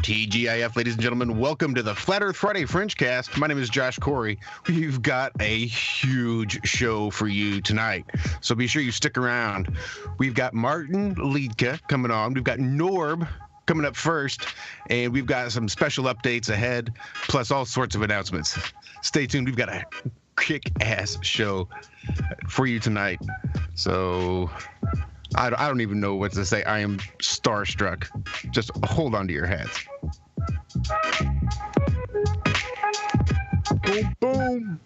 TGIF, ladies and gentlemen, welcome to the Flat Earth Friday Frenchcast. My name is Josh Corey. We've got a huge show for you tonight, so be sure you stick around. We've got Martin Liedtke coming on. We've got Norb coming up first, and we've got some special updates ahead, plus all sorts of announcements. Stay tuned. We've got a kick-ass show for you tonight. So I don't even know what to say. I am starstruck. Just hold on to your hats. Boom, boom.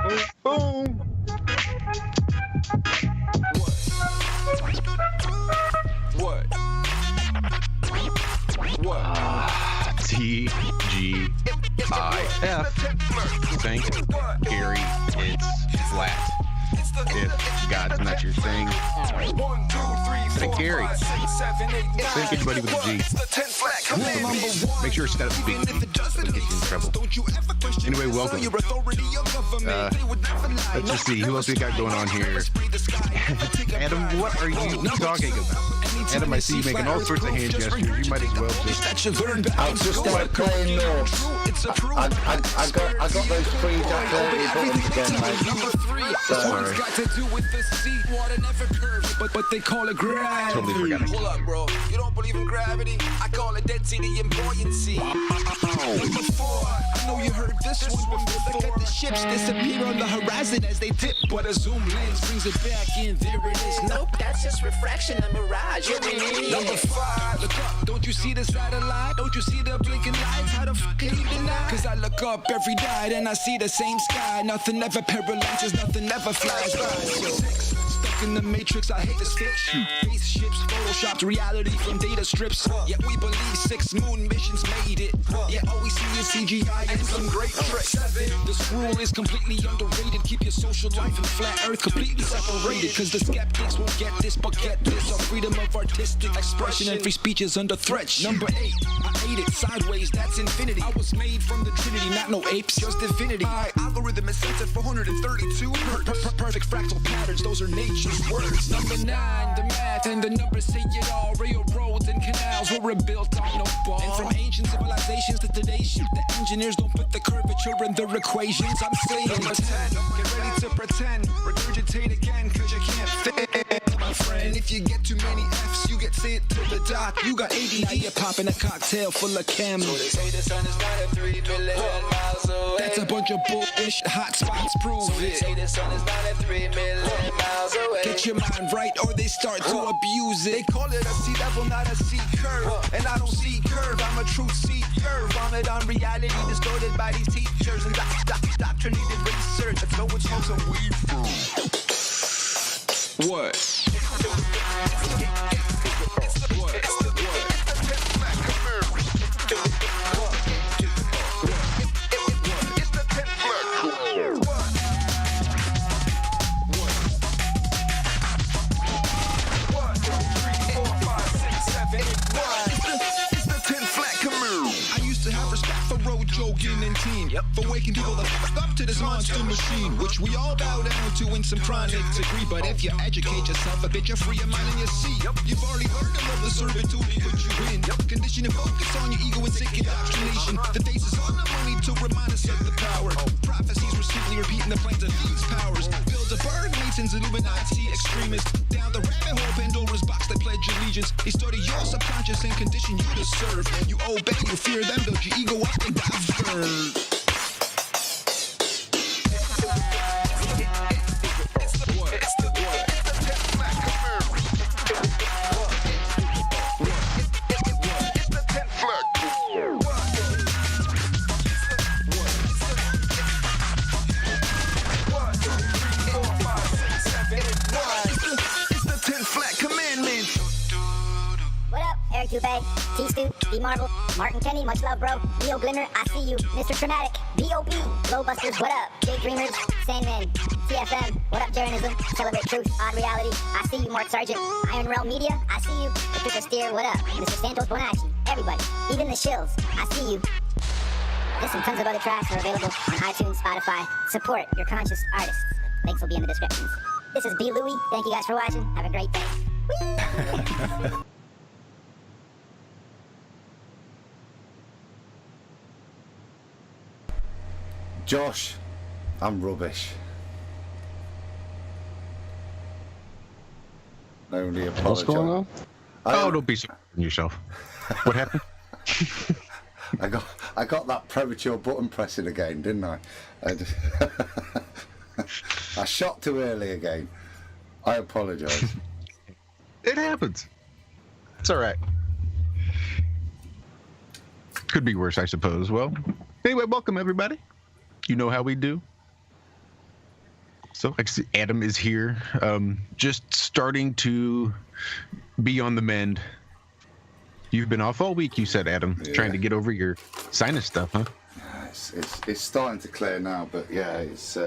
Boom, boom. What? TGIF. Thank Gary. It's flat. If God's not your thing, thank Gary. Thank anybody with a G. Make sure it's got a big G. It'll get you in trouble. Anyway, welcome. Let's just see who else we got going on here. Adam, what are you talking about? Adam, I see you making all sorts of hand gestures. You might as well just. I'll just start playing Norb. I got those three dirty buttons again, mate. Sorry. But they call it gravity. Totally forgot it. Hold up, bro. You don't believe in gravity? I call it density and buoyancy. Number 4. I know you heard this one before. Look at the ships disappear on the horizon as they dip, but a zoom lens brings it back in. There it is. Nope, that's just refraction, a mirage. Number 5. Look up. Don't you see the satellite? Don't you see the blinking lights? How the fuck can you deny? Cause I look up every night and I see the same sky. Nothing ever paralyzes, nothing ever flies by. Stuck in the matrix, I hate this fiction. Spaceships, photoshopped reality from data strips. Yet we believe 6 moon missions made it. Yet all we see is CGI and some great tricks. This rule is completely underrated. Keep your social life and flat earth completely separated. Cause the skeptics won't get this, but get this. Our freedom of artistic expression and free speech is under threat. Number 8, I hate it. Sideways, that's infinity. I was made from the Trinity, not no apes, just divinity. My algorithm is set to 432 hertz. Perfect fractal patterns, those are nature's words. Number 9, the math and the numbers say it all. Railroads and canals were rebuilt on no ball. And from ancient civilizations to today's ship, the engineers don't put the curvature in their equations. I'm saying number 10, get ready to pretend. Regurgitate again, cause you can't fit. My friend, if you get too many F's, you get sent to the dock. You got AD, now you're popping a cocktail full of chem. So they say the sun is 93 million miles away. That's a bunch of bullshit, hot spots prove so it. They say the sun is 93 million miles away. Get your mind right or they start to abuse it. They call it a sea level, not a sea curve. And I don't see curve, I'm a true sea curve. Vomit on reality distorted by these teachers and doctrinated research. That's no one smokes a weed from. What? For waking people the fuck up to this monster machine, which we all bow down to in some chronic degree. But if you educate yourself a bit, you're free of mind and you see. You've already learned to love the servitude we put you in. Condition and focus on your ego and sick indoctrination. The faces on the money to remind us of the power. Prophecies were simply repeating the plans of these powers. Bilderberg, Masons, Illuminati extremists. Down the rabbit hole, Pandora's box, they pledge allegiance. They study your subconscious and condition you to serve. You obey, you fear them, build your ego up and diverge. T-Stu, D-Marvel, Martin Kenny, much love, bro. Neo Glimmer, I see you. Mr. Traumatic, B.O.B., Glowbusters, what up? Jay Dreamers, Sandman, TFM, what up, Jeranism, Celebrate Truth, Odd Reality, I see you, Mark Sargent, Iron Realm Media, I see you. Patricia Steer, what up? Mr. Santos Bonacci, everybody, even the Shills, I see you. This and tons of other tracks are available on iTunes, Spotify. Support your conscious artists. Links will be in the descriptions. This is B. Louie. Thank you guys for watching. Have a great day. Josh, I'm rubbish. I only apologize. What's going on? Don't be so hard on yourself. What happened? I got that premature button pressing again, didn't I? I shot too early again. I apologise. It happens. It's all right. Could be worse, I suppose. Well, anyway, welcome everybody. You know how we do. So, like I see, Adam is here, just starting to be on the mend. You've been off all week, you said, Adam, trying to get over your sinus stuff, huh? Yeah, it's starting to clear now, but yeah, it's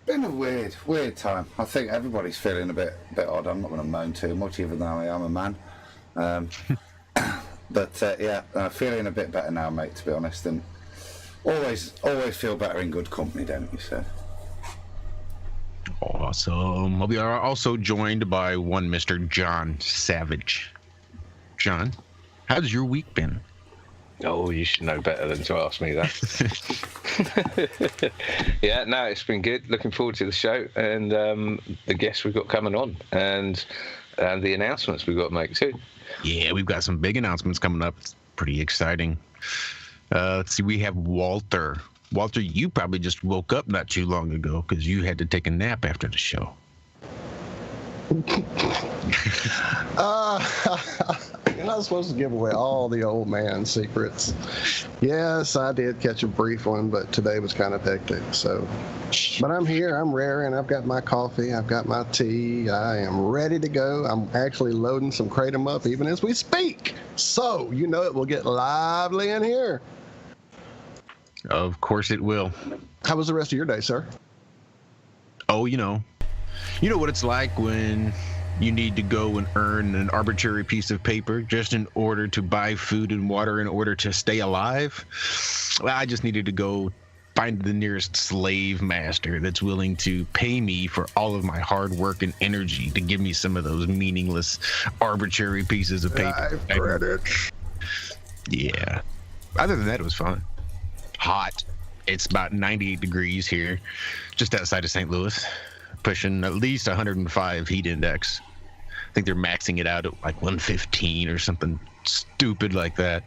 been a weird time. I think everybody's feeling a bit odd. I'm not going to moan too much, even though I am a man. But yeah, feeling a bit better now, mate, to be honest. And always feel better in good company, don't you, sir? Awesome. Well, we are also joined by one Mr. John Savage. John, how's your week been? Oh, you should know better than to ask me that. Yeah, no, it's been good. Looking forward to the show and the guests we've got coming on and the announcements we've got to make too. Yeah, we've got some big announcements coming up. It's pretty exciting. Let's see, we have Walter. Walter, you probably just woke up not too long ago because you had to take a nap after the show. You're not supposed to give away all the old man secrets. Yes, I did catch a brief one, but today was kind of hectic. So, but I'm here, I'm raring, I've got my coffee, I've got my tea, I am ready to go. I'm actually loading some Kratom up even as we speak. So, you know it will get lively in here. Of course it will. How was the rest of your day, sir? Oh, you know what it's like when you need to go and earn an arbitrary piece of paper just in order to buy food and water in order to stay alive? Well, I just needed to go find the nearest slave master that's willing to pay me for all of my hard work and energy to give me some of those meaningless arbitrary pieces of paper. I've read it. Yeah. Other than that, it was fun. Hot. It's about 98 degrees here, just outside of St. Louis. Pushing at least 105 heat index. I think they're maxing it out at like 115 or something stupid like that.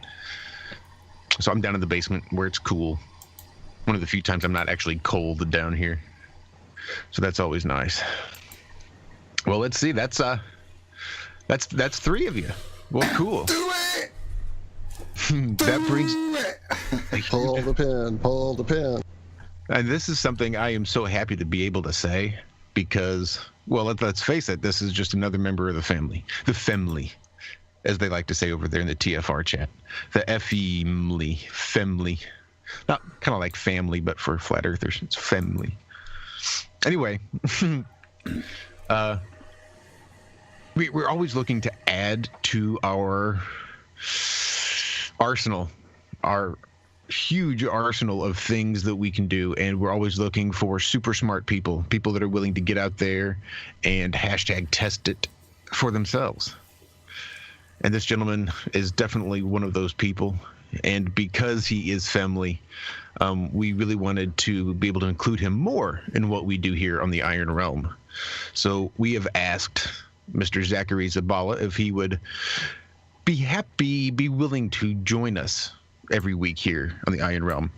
So I'm down in the basement where it's cool. One of the few times I'm not actually cold down here. So that's always nice. Well, let's see. That's three of you. Well, cool. Do it! That brings Pull the pin. And this is something I am so happy to be able to say because, well, let's face it, this is just another member of the family. The family, as they like to say over there in the TFR chat. The family. Not kind of like family, but for flat earthers, it's family. Anyway, we're always looking to add to our arsenal, our huge arsenal of things that we can do, and we're always looking for super smart people that are willing to get out there and hashtag test it for themselves. And this gentleman is definitely one of those people, and because he is family, we really wanted to be able to include him more in what we do here on the Iron Realm. So we have asked Mr. Zachary Zabala if he would be willing to join us every week here on the Iron Realm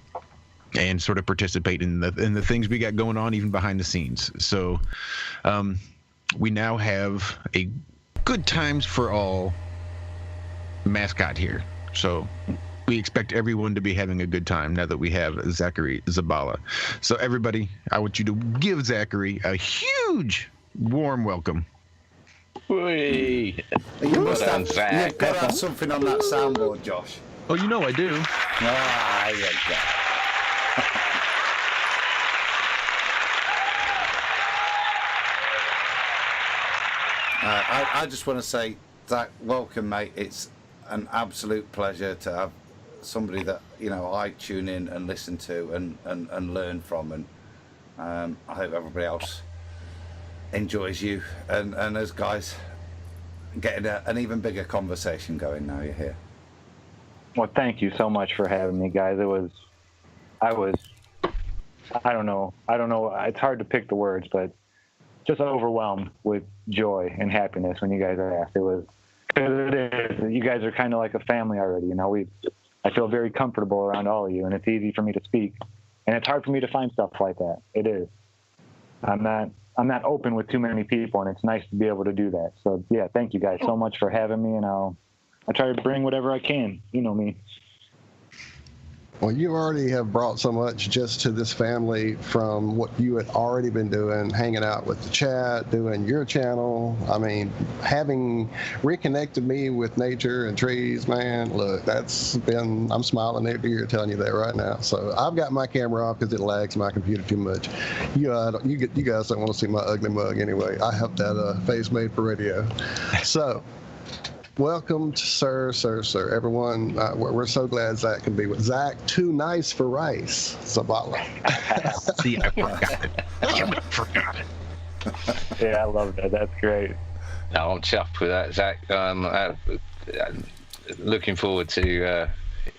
and sort of participate in the things we got going on even behind the scenes. So we now have a Good Times for All mascot here. So we expect everyone to be having a good time now that we have Zachary Zabala. So everybody, I want you to give Zachary a huge warm welcome. Whee! You must have, you've got to have something on that soundboard, Josh. Oh, you know I do. Ah, yeah. I just want to say, Zach, welcome, mate. It's an absolute pleasure to have somebody that, you know, I tune in and listen to and learn from, and I hope everybody else enjoys you and us guys getting an even bigger conversation going now you're here. Well, thank you so much for having me, guys. I was I don't know. It's hard to pick the words, but just overwhelmed with joy and happiness when you guys asked. It was, because it is. You guys are kind of like a family already. You know, I feel very comfortable around all of you, and it's easy for me to speak. And it's hard for me to find stuff like that. It is. I'm not open with too many people, and it's nice to be able to do that. So yeah, thank you guys so much for having me, and I try to bring whatever I can. You know me. Well, you already have brought so much just to this family from what you had already been doing, hanging out with the chat, doing your channel. I mean, having reconnected me with nature and trees, man, look, I'm smiling ear to ear telling you that right now. So I've got my camera off because it lags my computer too much. You guys don't want to see my ugly mug anyway. I have that face made for radio. So. Welcome to Sir. Everyone, we're so glad Zach can be with Zach. Too nice for rice, Zavala. See, I forgot it. Yeah, I love that. That's great. No, I'm chuffed with that, Zach. Looking forward to,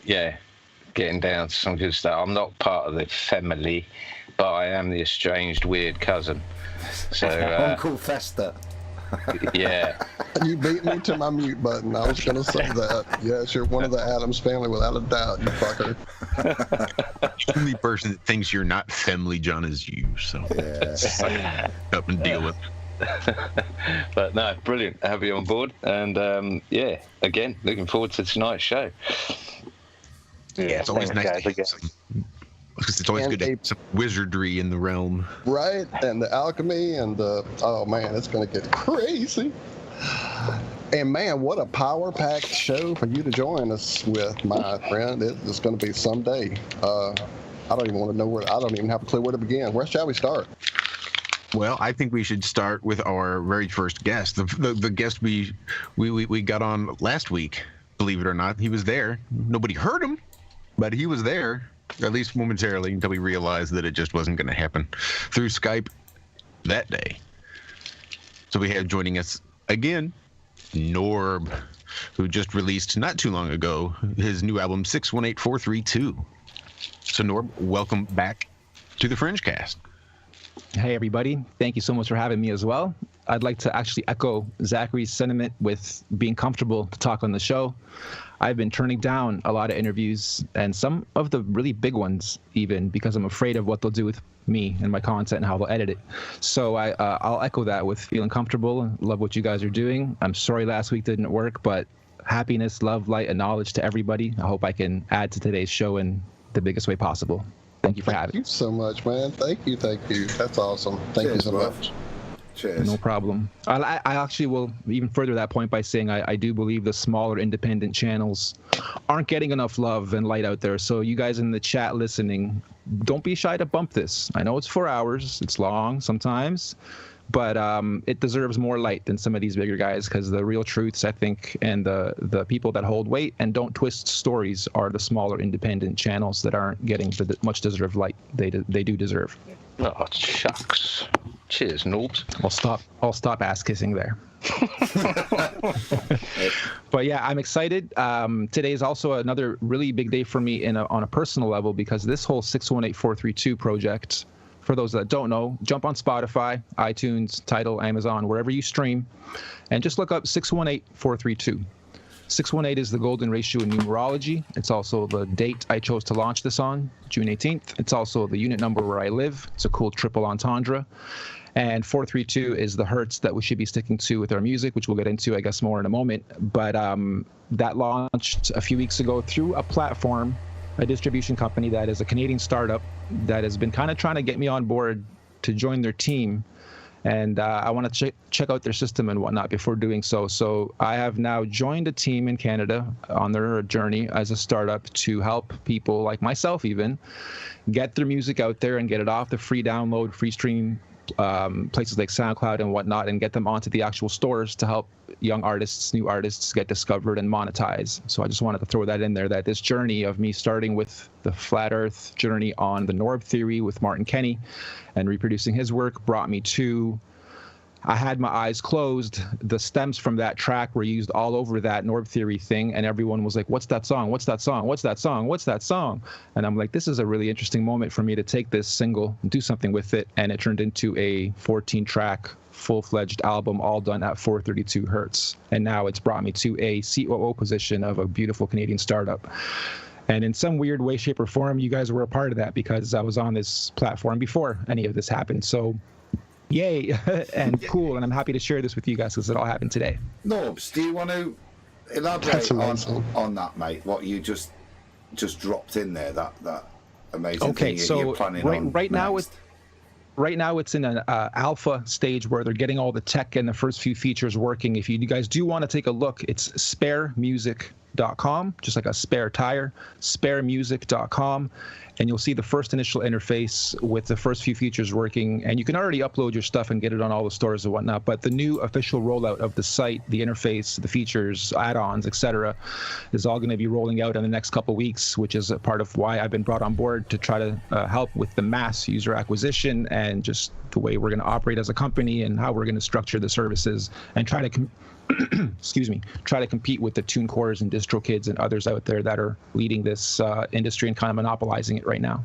getting down to some good stuff. I'm not part of the family, but I am the estranged weird cousin. So Uncle Fester. Yeah. You beat me to my mute button. I was going to say that. Yes, you're one of the Addams family without a doubt, you fucker. The only person that thinks you're not family, John, is you. So suck it up and deal with it. But no, brilliant to have you on board. And again, looking forward to tonight's show. Yeah, it's always nice to have some, because it's always good to have some wizardry in the realm. Right, and the alchemy and oh man, it's going to get crazy. And man, what a power-packed show for you to join us with, my friend. It's going to be someday. I don't even want to know I don't even have a clue where to begin. Where shall we start? Well, I think we should start with our very first guest, the guest we got on last week. Believe it or not, he was there. Nobody heard him, but he was there. At least momentarily, until we realized that it just wasn't going to happen through Skype that day. So we have joining us again, Norb, who just released not too long ago his new album 618432. So Norb, welcome back to the Fringe Cast. Hey everybody, thank you so much for having me as well. I'd like to actually echo Zachary's sentiment with being comfortable to talk on the show. I've been turning down a lot of interviews, and some of the really big ones even, because I'm afraid of what they'll do with me and my content and how they'll edit it. So I'll echo that with feeling comfortable and love what you guys are doing. I'm sorry last week didn't work, but happiness, love, light, and knowledge to everybody. I hope I can add to today's show in the biggest way possible. Thank you for having me. Thank you so much, man. Thank you. That's awesome. Thank you so much. Cheers. No problem. I actually will even further that point by saying I do believe the smaller independent channels aren't getting enough love and light out there. So you guys in the chat listening, don't be shy to bump this. I know it's 4 hours. It's long sometimes, but it deserves more light than some of these bigger guys, because the real truths, I think, and the people that hold weight and don't twist stories are the smaller independent channels that aren't getting the much deserved light they do deserve. Oh, shucks. Cheers, Norbs. I'll stop ass kissing there. But yeah, I'm excited. Today is also another really big day for me on a personal level, because this whole 618432 project, for those that don't know, jump on Spotify, iTunes, Tidal, Amazon, wherever you stream, and just look up 618432. 618 is the golden ratio in numerology. It's also the date I chose to launch this on, June 18th. It's also the unit number where I live. It's a cool triple entendre. And 432 is the hertz that we should be sticking to with our music, which we'll get into, I guess, more in a moment. But that launched a few weeks ago through a platform, a distribution company that is a Canadian startup that has been kind of trying to get me on board to join their team. And I want to check out their system and whatnot before doing so. So I have now joined a team in Canada on their journey as a startup to help people like myself even get their music out there and get it off the free download, free stream places like SoundCloud and whatnot, and get them onto the actual stores to help young artists, new artists get discovered and monetize. So I just wanted to throw that in there, that this journey of me starting with the Flat Earth journey on the Norb theory with Martin Kenny and reproducing his work brought me to I had my eyes closed. The stems from that track were used all over that Norb Theory thing, and everyone was like, what's that song? What's that song? What's that song? What's that song? And I'm like, this is a really interesting moment for me to take this single and do something with it. And it turned into a 14-track, full-fledged album, all done at 432 hertz. And now it's brought me to a COO position of a beautiful Canadian startup. And in some weird way, shape, or form, you guys were a part of that because I was on this platform before any of this happened. So yay, and cool, and I'm happy to share this with you guys because it all happened today. Norbs, do you want to elaborate on that, mate? What you just dropped in there, that amazing thing you're planning on right now next? Right now, it's in an alpha stage where they're getting all the tech and the first few features working. If you guys do want to take a look, it's sparemusic.com, just like a spare tire, sparemusic.com. And you'll see the first initial interface with the first few features working. And you can already upload your stuff and get it on all the stores and whatnot. But the new official rollout of the site, the interface, the features, add-ons, etc., is all going to be rolling out in the next couple of weeks, which is a part of why I've been brought on board to try to help with the mass user acquisition and just the way we're going to operate as a company and how we're going to structure the services and try to try to compete with the TuneCores and DistroKids and others out there that are leading this industry and kind of monopolizing it right now.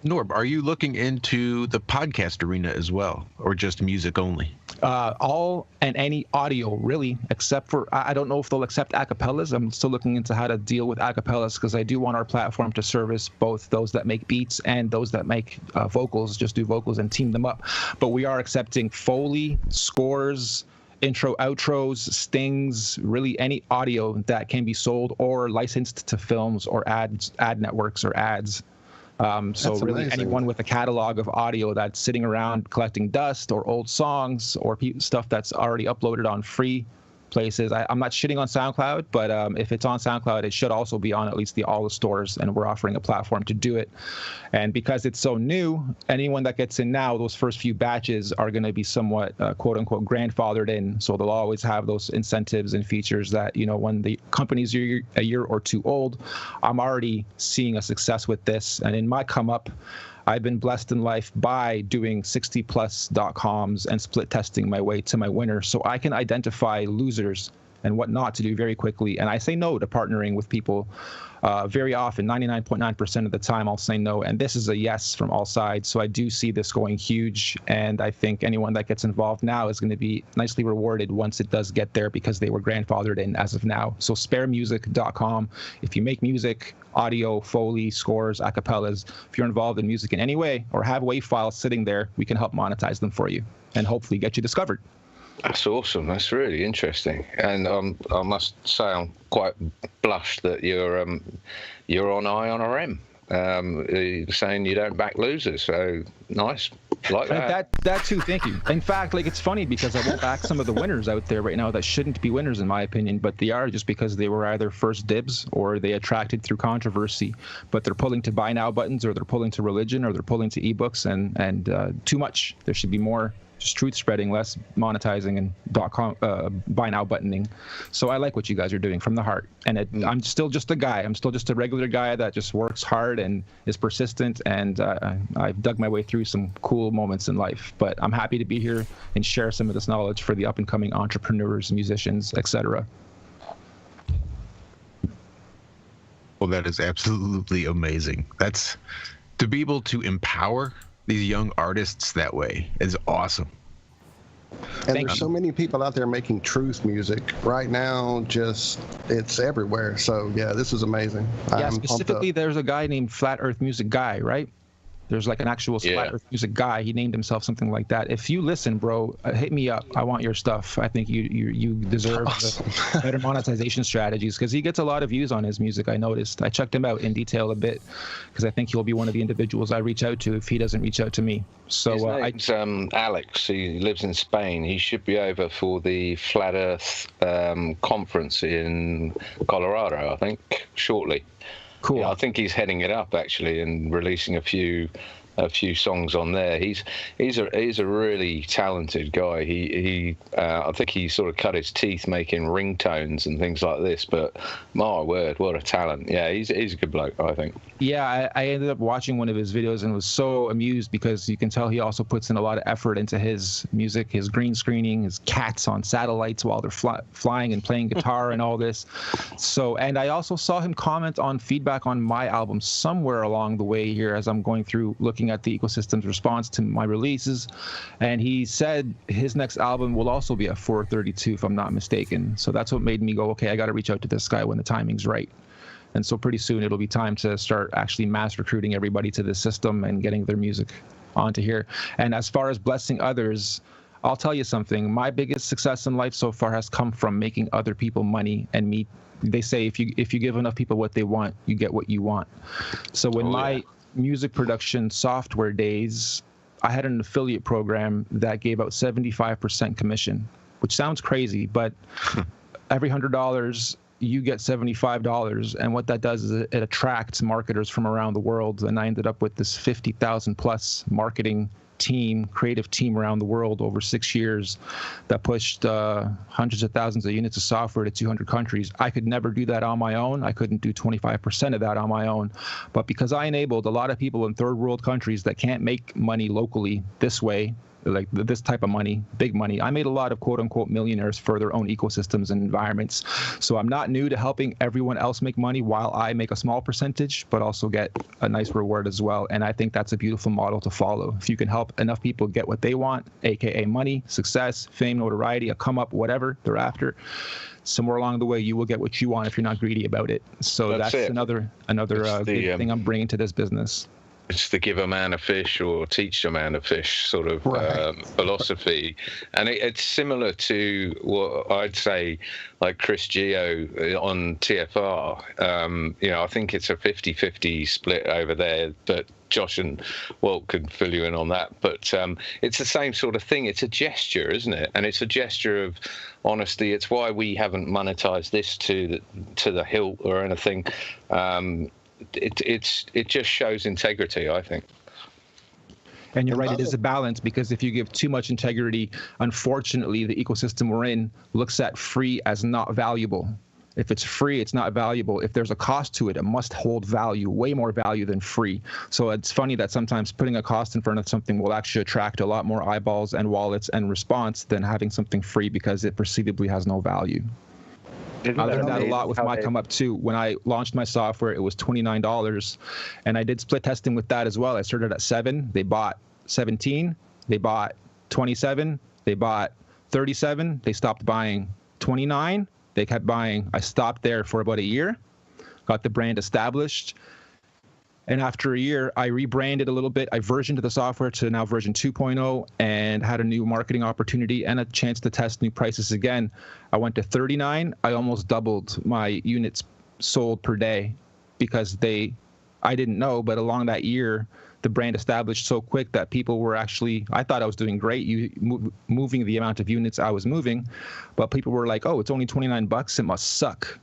Norb, are you looking into the podcast arena as well, or just music only? All and any audio, really, except for, I don't know if they'll accept acapellas. I'm still looking into how to deal with acapellas because I do want our platform to service both those that make beats and those that make vocals, just do vocals and team them up. But we are accepting Foley, scores, intro, outros, stings, really any audio that can be sold or licensed to films or ad networks or ads. So really anyone with a catalog of audio that's sitting around collecting dust or old songs or stuff that's already uploaded on free places. I'm not shitting on SoundCloud, but if it's on SoundCloud, it should also be on at least all the stores, and we're offering a platform to do it. And because it's so new, anyone that gets in now, those first few batches are going to be somewhat quote unquote grandfathered in. So they'll always have those incentives and features that, you know, when the company's a year or two old, I'm already seeing a success with this. And in my come up, I've been blessed in life by doing 60plus.coms and split testing my way to my winner. So I can identify losers and what not to do very quickly. And I say no to partnering with people very often. 99.9% of the time I'll say no. And this is a yes from all sides. So I do see this going huge. And I think anyone that gets involved now is going to be nicely rewarded once it does get there because they were grandfathered in as of now. So sparemusic.com. If you make music, audio, Foley, scores, acapellas, if you're involved in music in any way or have WAV files sitting there, we can help monetize them for you and hopefully get you discovered. That's awesome. That's really interesting. And I must say I'm quite blushed that you're on IONRM. You're saying you don't back losers, so nice. Like that. That too, thank you. In fact, like, it's funny because I won't back some of the winners out there right now that shouldn't be winners in my opinion, but they are just because they were either first dibs or they attracted through controversy, but they're pulling to buy now buttons or they're pulling to religion or they're pulling to ebooks and too much. There should be more just truth spreading, less monetizing and buy now buttoning. So I like what you guys are doing from the heart. And I'm still just a guy. I'm still just a regular guy that just works hard and is persistent. And I've dug my way through some cool moments in life. But I'm happy to be here and share some of this knowledge for the up and coming entrepreneurs, musicians, etc. Well, that is absolutely amazing. That's to be able to empower these young artists that way is awesome. And there's so many people out there making truth music right now. Just it's everywhere. So yeah, this is amazing. Yeah, specifically, there's a guy named Flat Earth Music Guy, right? There's like an actual Flat Earth Music Guy. He named himself something like that. If you listen, bro, hit me up. I want your stuff. I think you deserve better monetization strategies because he gets a lot of views on his music. I noticed. I checked him out in detail a bit because I think he'll be one of the individuals I reach out to if he doesn't reach out to me. So his name's Alex. He lives in Spain. He should be over for the Flat Earth conference in Colorado, I think, shortly. Cool. Yeah, I think he's heading it up actually and releasing a few a few songs on there. He's a really talented guy. He I think he sort of cut his teeth making ringtones and things like this. But my word, what a talent! Yeah, he's a good bloke, I think. Yeah, I ended up watching one of his videos and was so amused because you can tell he also puts in a lot of effort into his music, his green screening, his cats on satellites while they're flying and playing guitar and all this. So, and I also saw him comment on feedback on my album somewhere along the way here as I'm going through looking at the ecosystem's response to my releases. And he said his next album will also be a 432, if I'm not mistaken. So that's what made me go, okay, I got to reach out to this guy when the timing's right. And so pretty soon it'll be time to start actually mass recruiting everybody to the system and getting their music onto here. And as far as blessing others, I'll tell you something. My biggest success in life so far has come from making other people money and me. They say if you give enough people what they want, you get what you want. So when my music production software days, I had an affiliate program that gave out 75% commission, which sounds crazy, but every $100 you get $75, and what that does is it attracts marketers from around the world. And I ended up with this 50,000 plus marketing team, creative team around the world over 6 years that pushed hundreds of thousands of units of software to 200 countries. I could never do that on my own. I couldn't do 25% of that on my own. But because I enabled a lot of people in third world countries that can't make money locally this way, like this type of money, big money, I made a lot of quote unquote millionaires for their own ecosystems and environments. So I'm not new to helping everyone else make money while I make a small percentage, but also get a nice reward as well. And I think that's a beautiful model to follow. If you can help enough people get what they want, aka money, success, fame, notoriety, a come up, whatever they're after, somewhere along the way you will get what you want if you're not greedy about it. So that's another big thing I'm bringing to this business. It's the give a man a fish or teach a man a fish sort of philosophy. And it's similar to what I'd say, like Chris Geo on TFR. I think it's a 50-50 split over there, but Josh and Walt can fill you in on that. But it's the same sort of thing. It's a gesture, isn't it? And it's a gesture of honesty. It's why we haven't monetized this to the hilt or anything. It just shows integrity, I think. And you're right, it is a balance, because if you give too much integrity, unfortunately, the ecosystem we're in looks at free as not valuable. If it's free, it's not valuable. If there's a cost to it, it must hold value, way more value than free. So it's funny that sometimes putting a cost in front of something will actually attract a lot more eyeballs and wallets and response than having something free because it perceivably has no value. I learned that a lot with my come up too. When I launched my software, it was $29, and I did split testing with that as well. I started at 7. They bought 17. They bought 27. They bought 37. They stopped buying 29. They kept buying. I stopped there for about a year, got the brand established. And after a year, I rebranded a little bit. I versioned the software to now version 2.0 and had a new marketing opportunity and a chance to test new prices again. I went to 39. I almost doubled my units sold per day because I didn't know, but along that year, the brand established so quick that people were actually, I thought I was doing great, moving the amount of units I was moving, but people were like, oh, it's only $29. It must suck.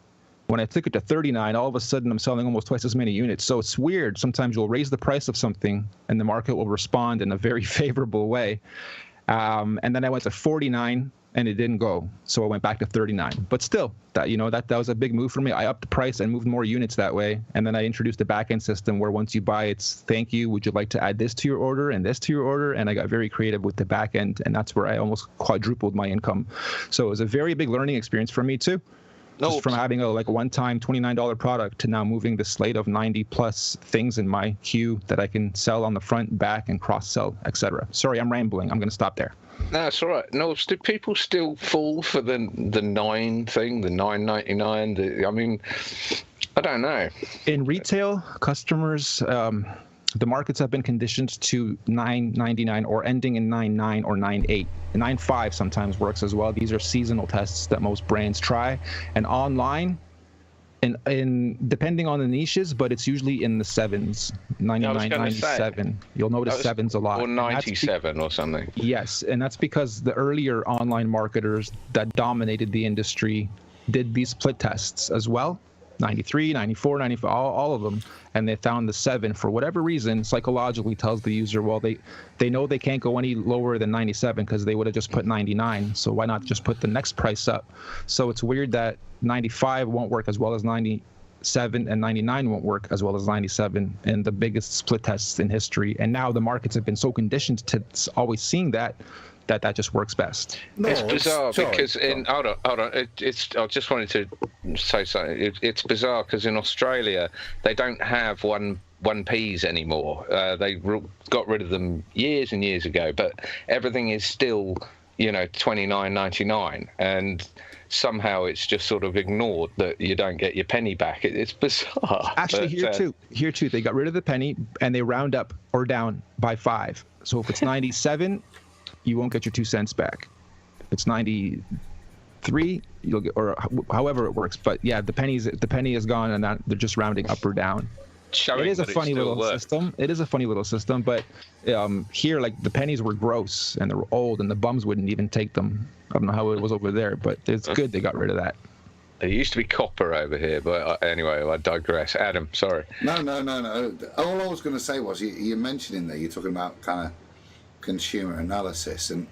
When I took it to 39, all of a sudden I'm selling almost twice as many units. So it's weird. Sometimes you'll raise the price of something and the market will respond in a very favorable way. And then I went to 49 and it didn't go. So I went back to 39. But still, that was a big move for me. I upped the price and moved more units that way. And then I introduced a back-end system where once you buy, it's thank you. Would you like to add this to your order and this to your order? And I got very creative with the back end. And that's where I almost quadrupled my income. So it was a very big learning experience for me too. Just from having a one-time $29 product to now moving the slate of 90 plus things in my queue that I can sell on the front, back, and cross-sell, etc. Sorry, I'm rambling. I'm going to stop there. No, it's all right. No, do people still fall for the 9 thing, the $9.99? I mean, I don't know. In retail, customers, the markets have been conditioned to $9.99 or ending in 9.9 or 9.8. 9.5 sometimes works as well. These are seasonal tests that most brands try. And online, in depending on the niches, but it's usually in the 7s, 99, 97. You'll notice 7s a lot. Or 97 or something. Yes, and that's because the earlier online marketers that dominated the industry did these split tests as well. 93, 94, 95, all of them, and they found the 7 for whatever reason psychologically tells the user, well, they know they can't go any lower than 97 because they would have just put 99, so why not just put the next price up? So it's weird that 95 won't work as well as 97 and 99 won't work as well as 97 in the biggest split tests in history, and now the markets have been so conditioned to always seeing that just works best. No, it's bizarre sorry. because hold on. I just wanted to say something. It's bizarre because in Australia they don't have 1Ps anymore. They got rid of them years and years ago, but everything is still, $29.99, and somehow it's just sort of ignored that you don't get your penny back. It's bizarre. Actually, here too, they got rid of the penny and they round up or down by 5. So if it's 97. You won't get your 2 cents back. If it's 93, you'll get, or however it works. But yeah, the penny is gone, and they're just rounding up or down. Showing it is a that funny it still little works. system. It is a funny little system, but here, like, the pennies were gross and they were old, and the bums wouldn't even take them. I don't know how it was over there, but it's good they got rid of that. There used to be copper over here, but anyway, I digress. Adam, sorry. No. All I was going to say was you're mentioning there, you're talking about kind of consumer analysis, and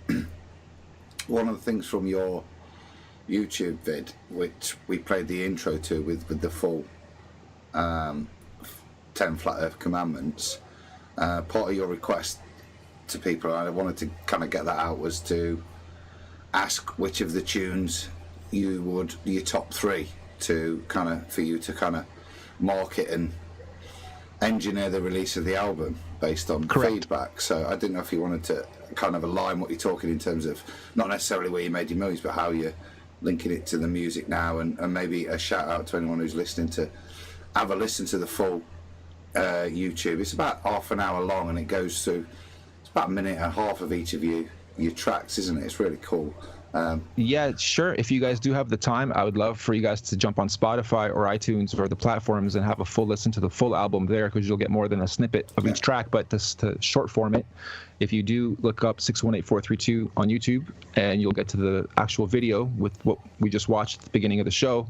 one of the things from your YouTube vid, which we played the intro to with the full 10 Flat Earth Commandments, part of your request to people, and I wanted to kind of get that out, was to ask which of the tunes your top 3 for you to kind of market and engineer the release of the album based on feedback. So I didn't know if you wanted to kind of align what you're talking in terms of not necessarily where you made your movies, but how you're linking it to the music now, and maybe a shout out to anyone who's listening to have a listen to the full YouTube. It's about half an hour long, and it goes through, it's about a minute and a half of each of your tracks, isn't it? It's really cool. Yeah, sure. If you guys do have the time, I would love for you guys to jump on Spotify or iTunes or the platforms and have a full listen to the full album there, because you'll get more than a snippet of each track. But to short form it, if you do look up 618432 on YouTube, and you'll get to the actual video with what we just watched at the beginning of the show,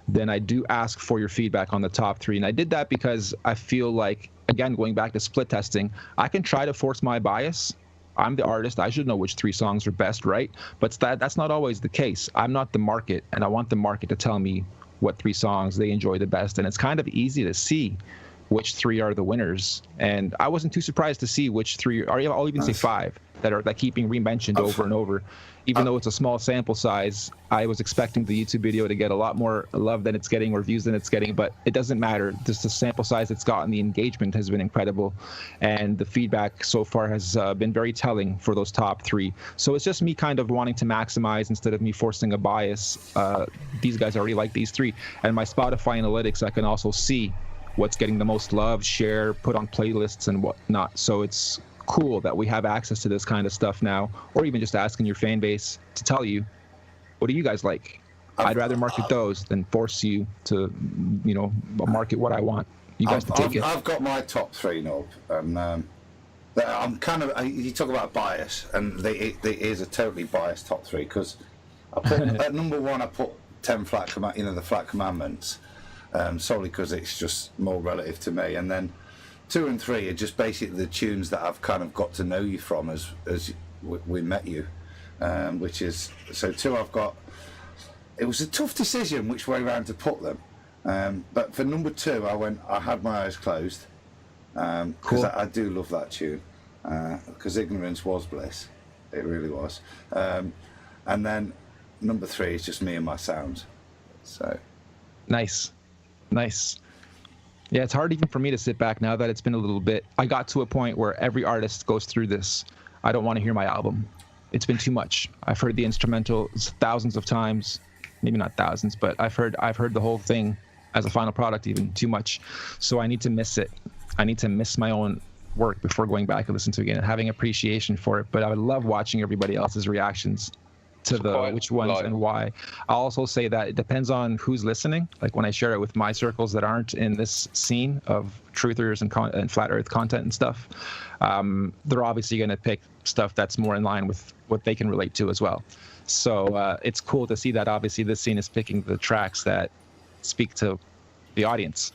then I do ask for your feedback on the top 3. And I did that because I feel like, again, going back to split testing, I can try to force my bias. I'm the artist. I should know which 3 songs are best, right? But that's not always the case. I'm not the market, and I want the market to tell me what 3 songs they enjoy the best. And it's kind of easy to see which 3 are the winners. And I wasn't too surprised to see which 3, or I'll even say 5, that keep being re-mentioned over and over. Even though it's a small sample size, I was expecting the YouTube video to get a lot more love than it's getting, or views than it's getting, but it doesn't matter. Just the sample size it's gotten, the engagement has been incredible, and the feedback so far has been very telling for those top 3. So it's just me kind of wanting to maximize instead of me forcing a bias. These guys already like these 3, and my Spotify analytics, I can also see what's getting the most love, share, put on playlists and whatnot. So it's cool that we have access to this kind of stuff now, or even just asking your fan base to tell you, what do you guys like? I'd rather market those than force you to, market what I want. You guys to take it. I've got my top 3, Nob, and I'm kind of, you talk about bias, and it is a totally biased top 3, because I put at number 1, I put 10 the Flat Commandments, solely because it's just more relative to me, and then 2 and 3 are just basically the tunes that I've kind of got to know you from as we met you, which is, so 2 I've got. It was a tough decision which way round to put them, but for number 2 I had my eyes closed, because cool. I do love that tune, because ignorance was bliss, it really was, and then number 3 is just me and my sounds. So nice. Yeah, it's hard even for me to sit back now that it's been a little bit. I got to a point where every artist goes through this. I don't want to hear my album. It's been too much. I've heard the instrumental thousands of times, maybe not thousands, but I've heard the whole thing as a final product even too much. So I need to miss it. I need to miss my own work before going back and listen to it again and having appreciation for it. But I would love watching everybody else's reactions to which ones and why. I'll also say that it depends on who's listening. Like when I share it with my circles that aren't in this scene of truthers and flat earth content and stuff, they're obviously going to pick stuff that's more in line with what they can relate to as well. So it's cool to see that obviously this scene is picking the tracks that speak to the audience.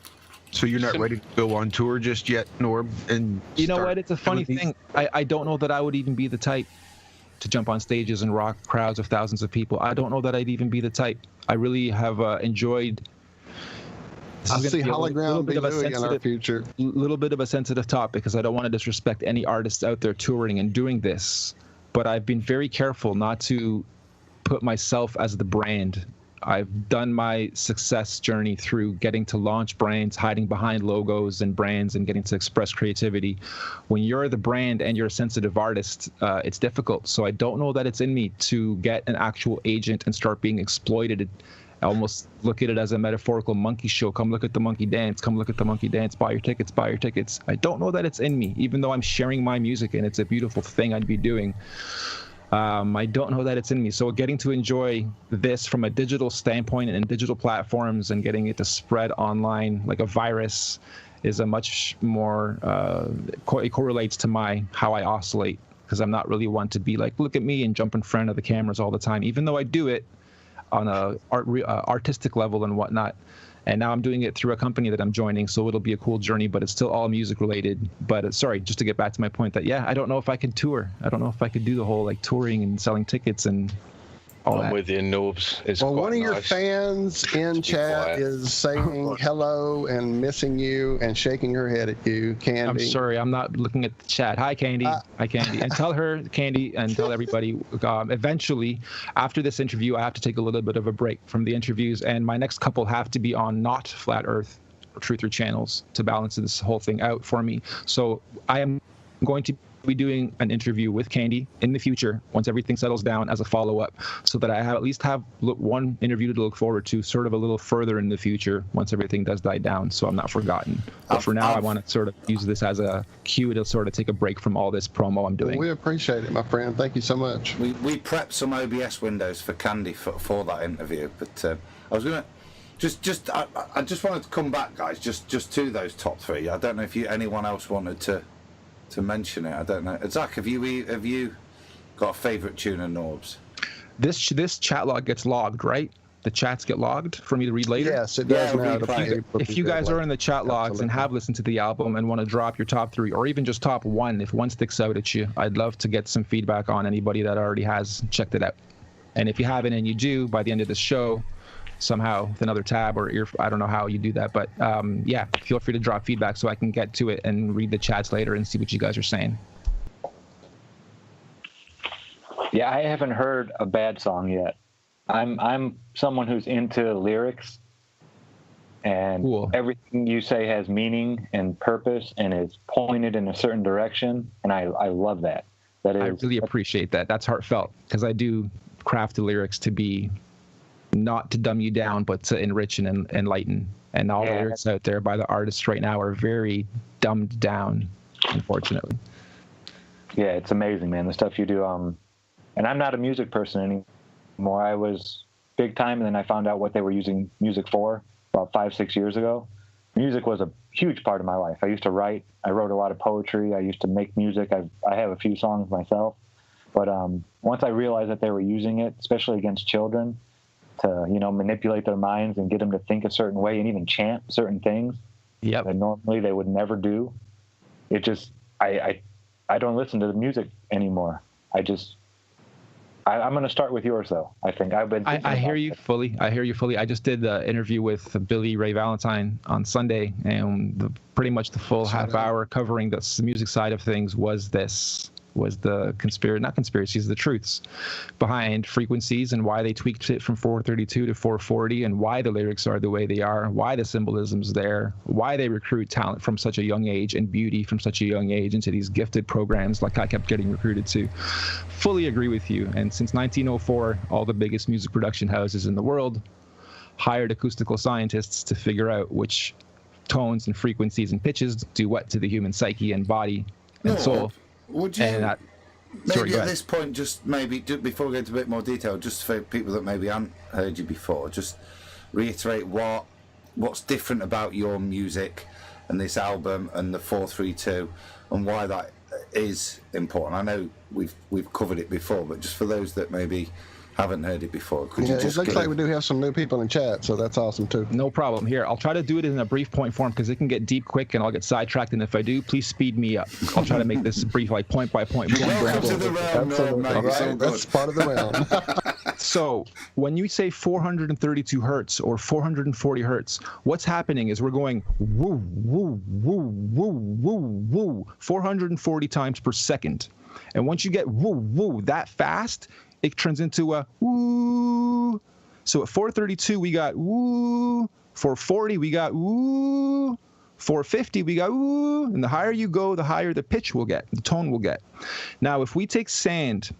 So you're not ready to go on tour just yet, Norb? And you know what? It's a funny thing. I don't know that I would even be the type to jump on stages and rock crowds of thousands of people. I don't know that I'd even be the type. I really have enjoyed. I see Hologram be doing in our future. Little bit of a sensitive topic because I don't want to disrespect any artists out there touring and doing this, but I've been very careful not to put myself as the brand. I've done my success journey through getting to launch brands, hiding behind logos and brands, and getting to express creativity. When you're the brand and you're a sensitive artist, it's difficult. So I don't know that it's in me to get an actual agent and start being exploited. I almost look at it as a metaphorical monkey show. Come look at the monkey dance. Come look at the monkey dance. Buy your tickets. Buy your tickets. I don't know that it's in me, even though I'm sharing my music and it's a beautiful thing I'd be doing. I don't know that it's in me. So getting to enjoy this from a digital standpoint and digital platforms and getting it to spread online like a virus is a much more, it correlates to how I oscillate, because I'm not really one to be like, look at me and jump in front of the cameras all the time, even though I do it on a artistic level and whatnot. And now I'm doing it through a company that I'm joining, so it'll be a cool journey, but it's still all music related. But sorry, just to get back to my point that, yeah, I don't know if I can tour. I don't know if I could do the whole like touring and selling tickets and all that. I'm with you, Norbs. Well, one of your fans in chat is saying hello and missing you and shaking her head at you, Candy. I'm sorry, I'm not looking at the chat. Hi, Candy. Hi, Candy. And tell her, Candy, and tell everybody, eventually, after this interview, I have to take a little bit of a break from the interviews, and my next couple have to be on not Flat Earth or Truther channels to balance this whole thing out for me. So I am going to be doing an interview with Candy in the future once everything settles down as a follow-up, so that I at least have one interview to look forward to sort of a little further in the future once everything does die down, so I'm not forgotten. But for now, I want to sort of use this as a cue to sort of take a break from all this promo I'm doing. Well, we appreciate it, my friend. Thank you so much. We prepped some OBS windows for Candy for that interview, but I was going to I just wanted to come back, guys, just to those top three. I don't know if anyone else wanted to mention it. I don't know. Zach, have you got a favourite tune of Norbs? This chat log gets logged, right? The chats get logged for me to read later? Yes, it does now. If you guys are in the chat logs and have listened to the album and want to drop your top three, or even just top one, if one sticks out at you, I'd love to get some feedback on anybody that already has checked it out. And if you haven't and you do, by the end of the show, somehow with another tab or I don't know how you do that, but yeah, feel free to drop feedback so I can get to it and read the chats later and see what you guys are saying. Yeah, I haven't heard a bad song yet. I'm someone who's into lyrics, and cool. Everything you say has meaning and purpose and is pointed in a certain direction, and I love that. I really appreciate that. That's heartfelt, because I do craft the lyrics to be not to dumb you down, but to enrich and enlighten. And all the lyrics out there by the artists right now are very dumbed down, unfortunately. Yeah, it's amazing, man, the stuff you do. And I'm not a music person anymore. I was big time, and then I found out what they were using music for about 5-6 years ago. Music was a huge part of my life. I used to write. I wrote a lot of poetry. I used to make music. I have a few songs myself. But once I realized that they were using it, especially against children, to manipulate their minds and get them to think a certain way and even chant certain things that normally they would never do, it just I don't listen to the music anymore. I'm going to start with yours, though. I think I've been. I hear you fully. I just did the interview with Billy Ray Valentine on Sunday, and pretty much the full half hour covering the music side of things was the the truths behind Frequencies and why they tweaked it from 432 to 440, and why the lyrics are the way they are, why the symbolism's there, why they recruit talent from such a young age and beauty from such a young age into these gifted programs like I kept getting recruited to. Fully agree with you. And since 1904, all the biggest music production houses in the world hired acoustical scientists to figure out which tones and frequencies and pitches do what to the human psyche and body and soul. Would you at this point, just before we go into a bit more detail, just for people that maybe haven't heard you before, just reiterate what's different about your music and this album and the 432 and why that is important? I know we've covered it before, but just for those that maybe haven't heard it before. Could Yeah, you it just looks give like we do have some new people in chat, so that's awesome too. No problem. Here, I'll try to do it in a brief point form because it can get deep quick and I'll get sidetracked. And if I do, please speed me up. I'll try to make this brief, like point by point. Boom, boom, Welcome to boom. the round, Absolutely. mate. All It's all right, good. that's part of the round. So when you say 432 hertz or 440 hertz, what's happening is we're going woo, woo, woo, woo, woo, woo, 440 times per second. And once you get woo, woo that fast, it turns into a woo. So at 432, we got woo. 440, we got woo. 450, we got woo. And the higher you go, the higher the pitch will get, the tone will get. Now, if we take sand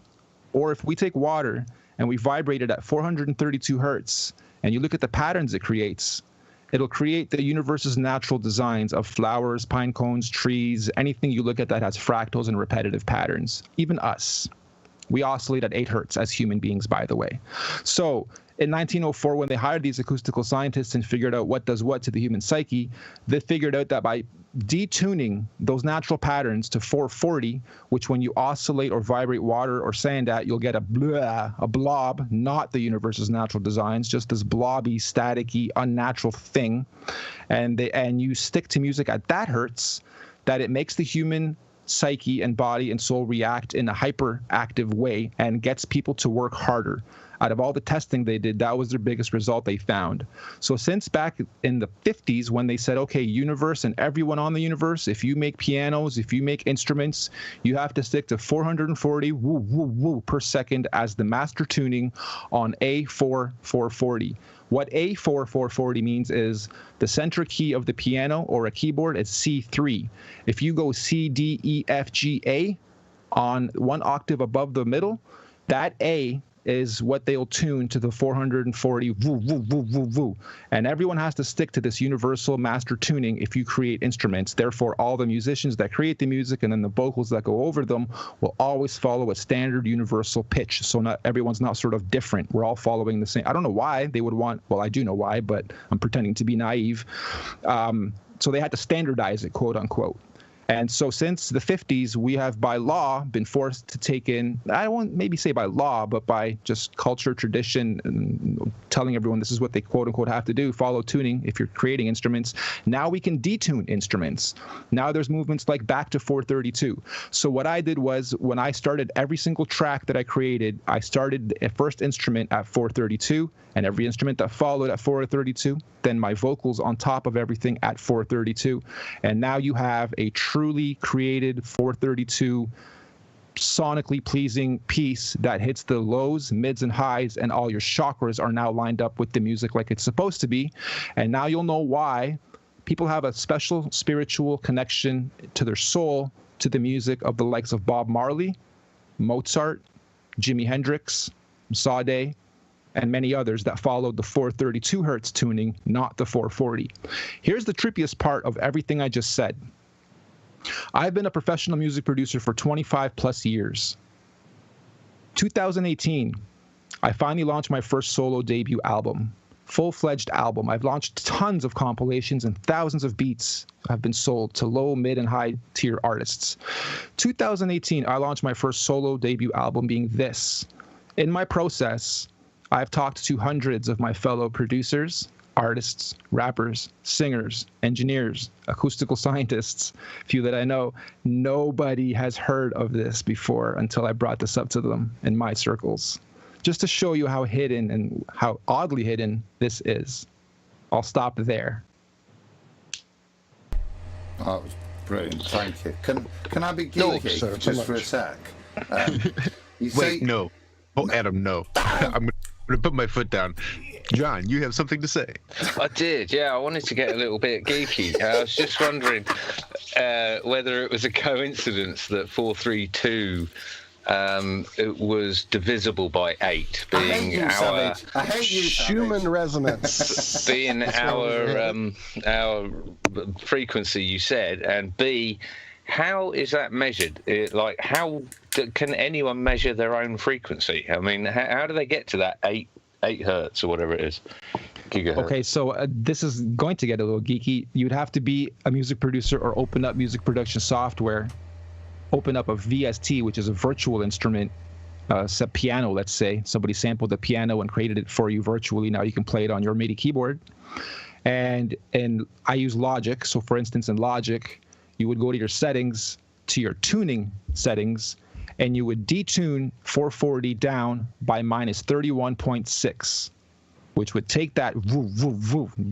or if we take water and we vibrate it at 432 hertz, and you look at the patterns it creates, it'll create the universe's natural designs of flowers, pine cones, trees, anything you look at that has fractals and repetitive patterns. Even us. We oscillate at 8 hertz as human beings, by the way. So in 1904, when they hired these acoustical scientists and figured out what does what to the human psyche, they figured out that by detuning those natural patterns to 440, which when you oscillate or vibrate water or sand at, you'll get a blob, not the universe's natural designs, just this blobby, staticky, unnatural thing. And you stick to music at that hertz, that it makes the human psyche and body and soul react in a hyperactive way and gets people to work harder. Out of all the testing they did, that was their biggest result they found. So since back in the 50s, when they said, okay, universe and everyone on the universe, if you make pianos, if you make instruments, you have to stick to 440 woo, woo, woo per second as the master tuning on A4 440. What A4 440 means is the center key of the piano or a keyboard is C3. If you go C, D, E, F, G, A on one octave above the middle, that A is what they'll tune to the 440 woo, woo, woo, woo, woo. And everyone has to stick to this universal master tuning if you create instruments. Therefore, all the musicians that create the music and then the vocals that go over them will always follow a standard universal pitch. So not everyone's not sort of different. We're all following the same. I don't know why they would want, well, I do know why, but I'm pretending to be naive. So they had to standardize it, quote unquote. And so since the 50s, we have by law been forced to take in, I won't maybe say by law, but by just culture, tradition, and telling everyone this is what they quote unquote have to do, follow tuning if you're creating instruments. Now we can detune instruments. Now there's movements like back to 432. So what I did was when I started every single track that I created, I started a first instrument at 432 and every instrument that followed at 432, then my vocals on top of everything at 432. And now you have a truly created 432 sonically pleasing piece that hits the lows, mids, and highs, and all your chakras are now lined up with the music like it's supposed to be. And now you'll know why people have a special spiritual connection to their soul, to the music of the likes of Bob Marley, Mozart, Jimi Hendrix, Sade, and many others that followed the 432 hertz tuning, not the 440. Here's the trippiest part of everything I just said. I've been a professional music producer for 25 plus years. 2018, I finally launched my first solo debut album, full-fledged album. I've launched tons of compilations and thousands of beats have been sold to low, mid, and high tier artists. 2018, I launched my first solo debut album being this. In my process, I've talked to hundreds of my fellow producers, artists, rappers, singers, engineers, acoustical scientists, few that I know. Nobody has heard of this before until I brought this up to them in my circles. Just to show you how hidden and how oddly hidden this is. I'll stop there. Oh, that was brilliant. Thank you. Can I be geeky sir, just for a sec? You say, Wait, no. Oh, Adam, no. I'm going to put my foot down. John, you have something to say. I did, yeah. I wanted to get a little bit geeky. I was just wondering whether it was a coincidence that 432 it was divisible by 8, being our I hate you, Schumann resonance. being our frequency, you said, and B, how is that measured? Like, how can anyone measure their own frequency? I mean, how do they get to that 8 hertz or whatever it is? Gigahertz. Okay, so this is going to get a little geeky. You'd have to be a music producer or open up music production software, open up a VST, which is a virtual instrument, piano, let's say. Somebody sampled the piano and created it for you virtually. Now you can play it on your MIDI keyboard. And I use Logic. So for instance, in Logic, you would go to your settings, to your tuning settings, and you would detune 440 down by minus 31.6, which would take that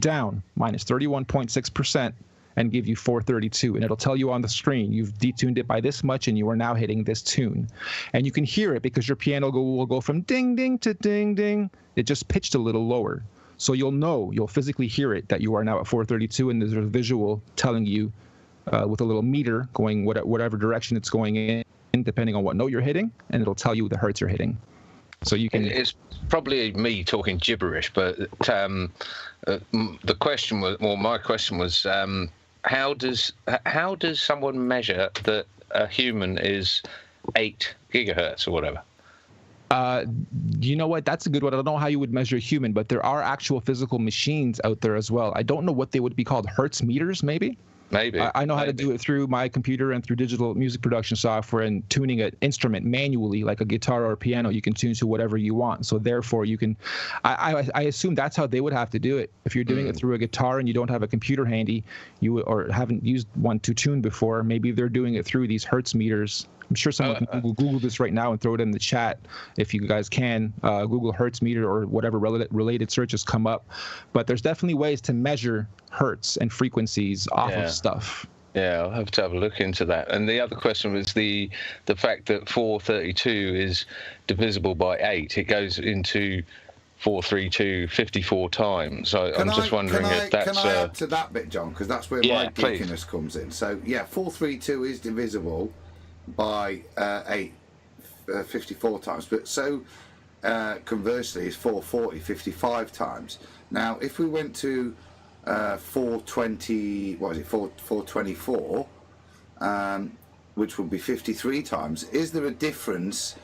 down minus 31.6% and give you 432. And it'll tell you on the screen, you've detuned it by this much and you are now hitting this tune. And you can hear it because your piano will go from ding, ding to ding, ding. It just pitched a little lower. So you'll physically hear it that you are now at 432, and there's a visual telling you with a little meter going whatever direction it's going in, depending on what note you're hitting, and it'll tell you the hertz you're hitting. So you can. It's probably me talking gibberish, but the question was, well, my question was, how does someone measure that a human is 8 gigahertz or whatever? You know what? That's a good one. I don't know how you would measure a human, but there are actual physical machines out there as well. I don't know what they would be called. Hertz meters, maybe? Maybe. I know how to do it through my computer and through digital music production software, and tuning an instrument manually, like a guitar or a piano, you can tune to whatever you want. So therefore, you can. I assume that's how they would have to do it. If you're doing it through a guitar and you don't have a computer handy, or haven't used one to tune before, maybe they're doing it through these Hertz meters. I'm sure someone can Google this right now and throw it in the chat if you guys can. Google Hertz meter or whatever related searches come up. But there's definitely ways to measure hertz and frequencies off of stuff. Yeah, I'll have to have a look into that. And the other question was the fact that 432 is divisible by 8. It goes into 432 54 times. So I'm just wondering if that's... Can I add to that bit, John? Because that's where my geekiness comes in. So, yeah, 432 is divisible by 8 54 times, but so conversely is 440 55 times. Now if we went to 420, what is it, 424, which would be 53 times, is there a difference?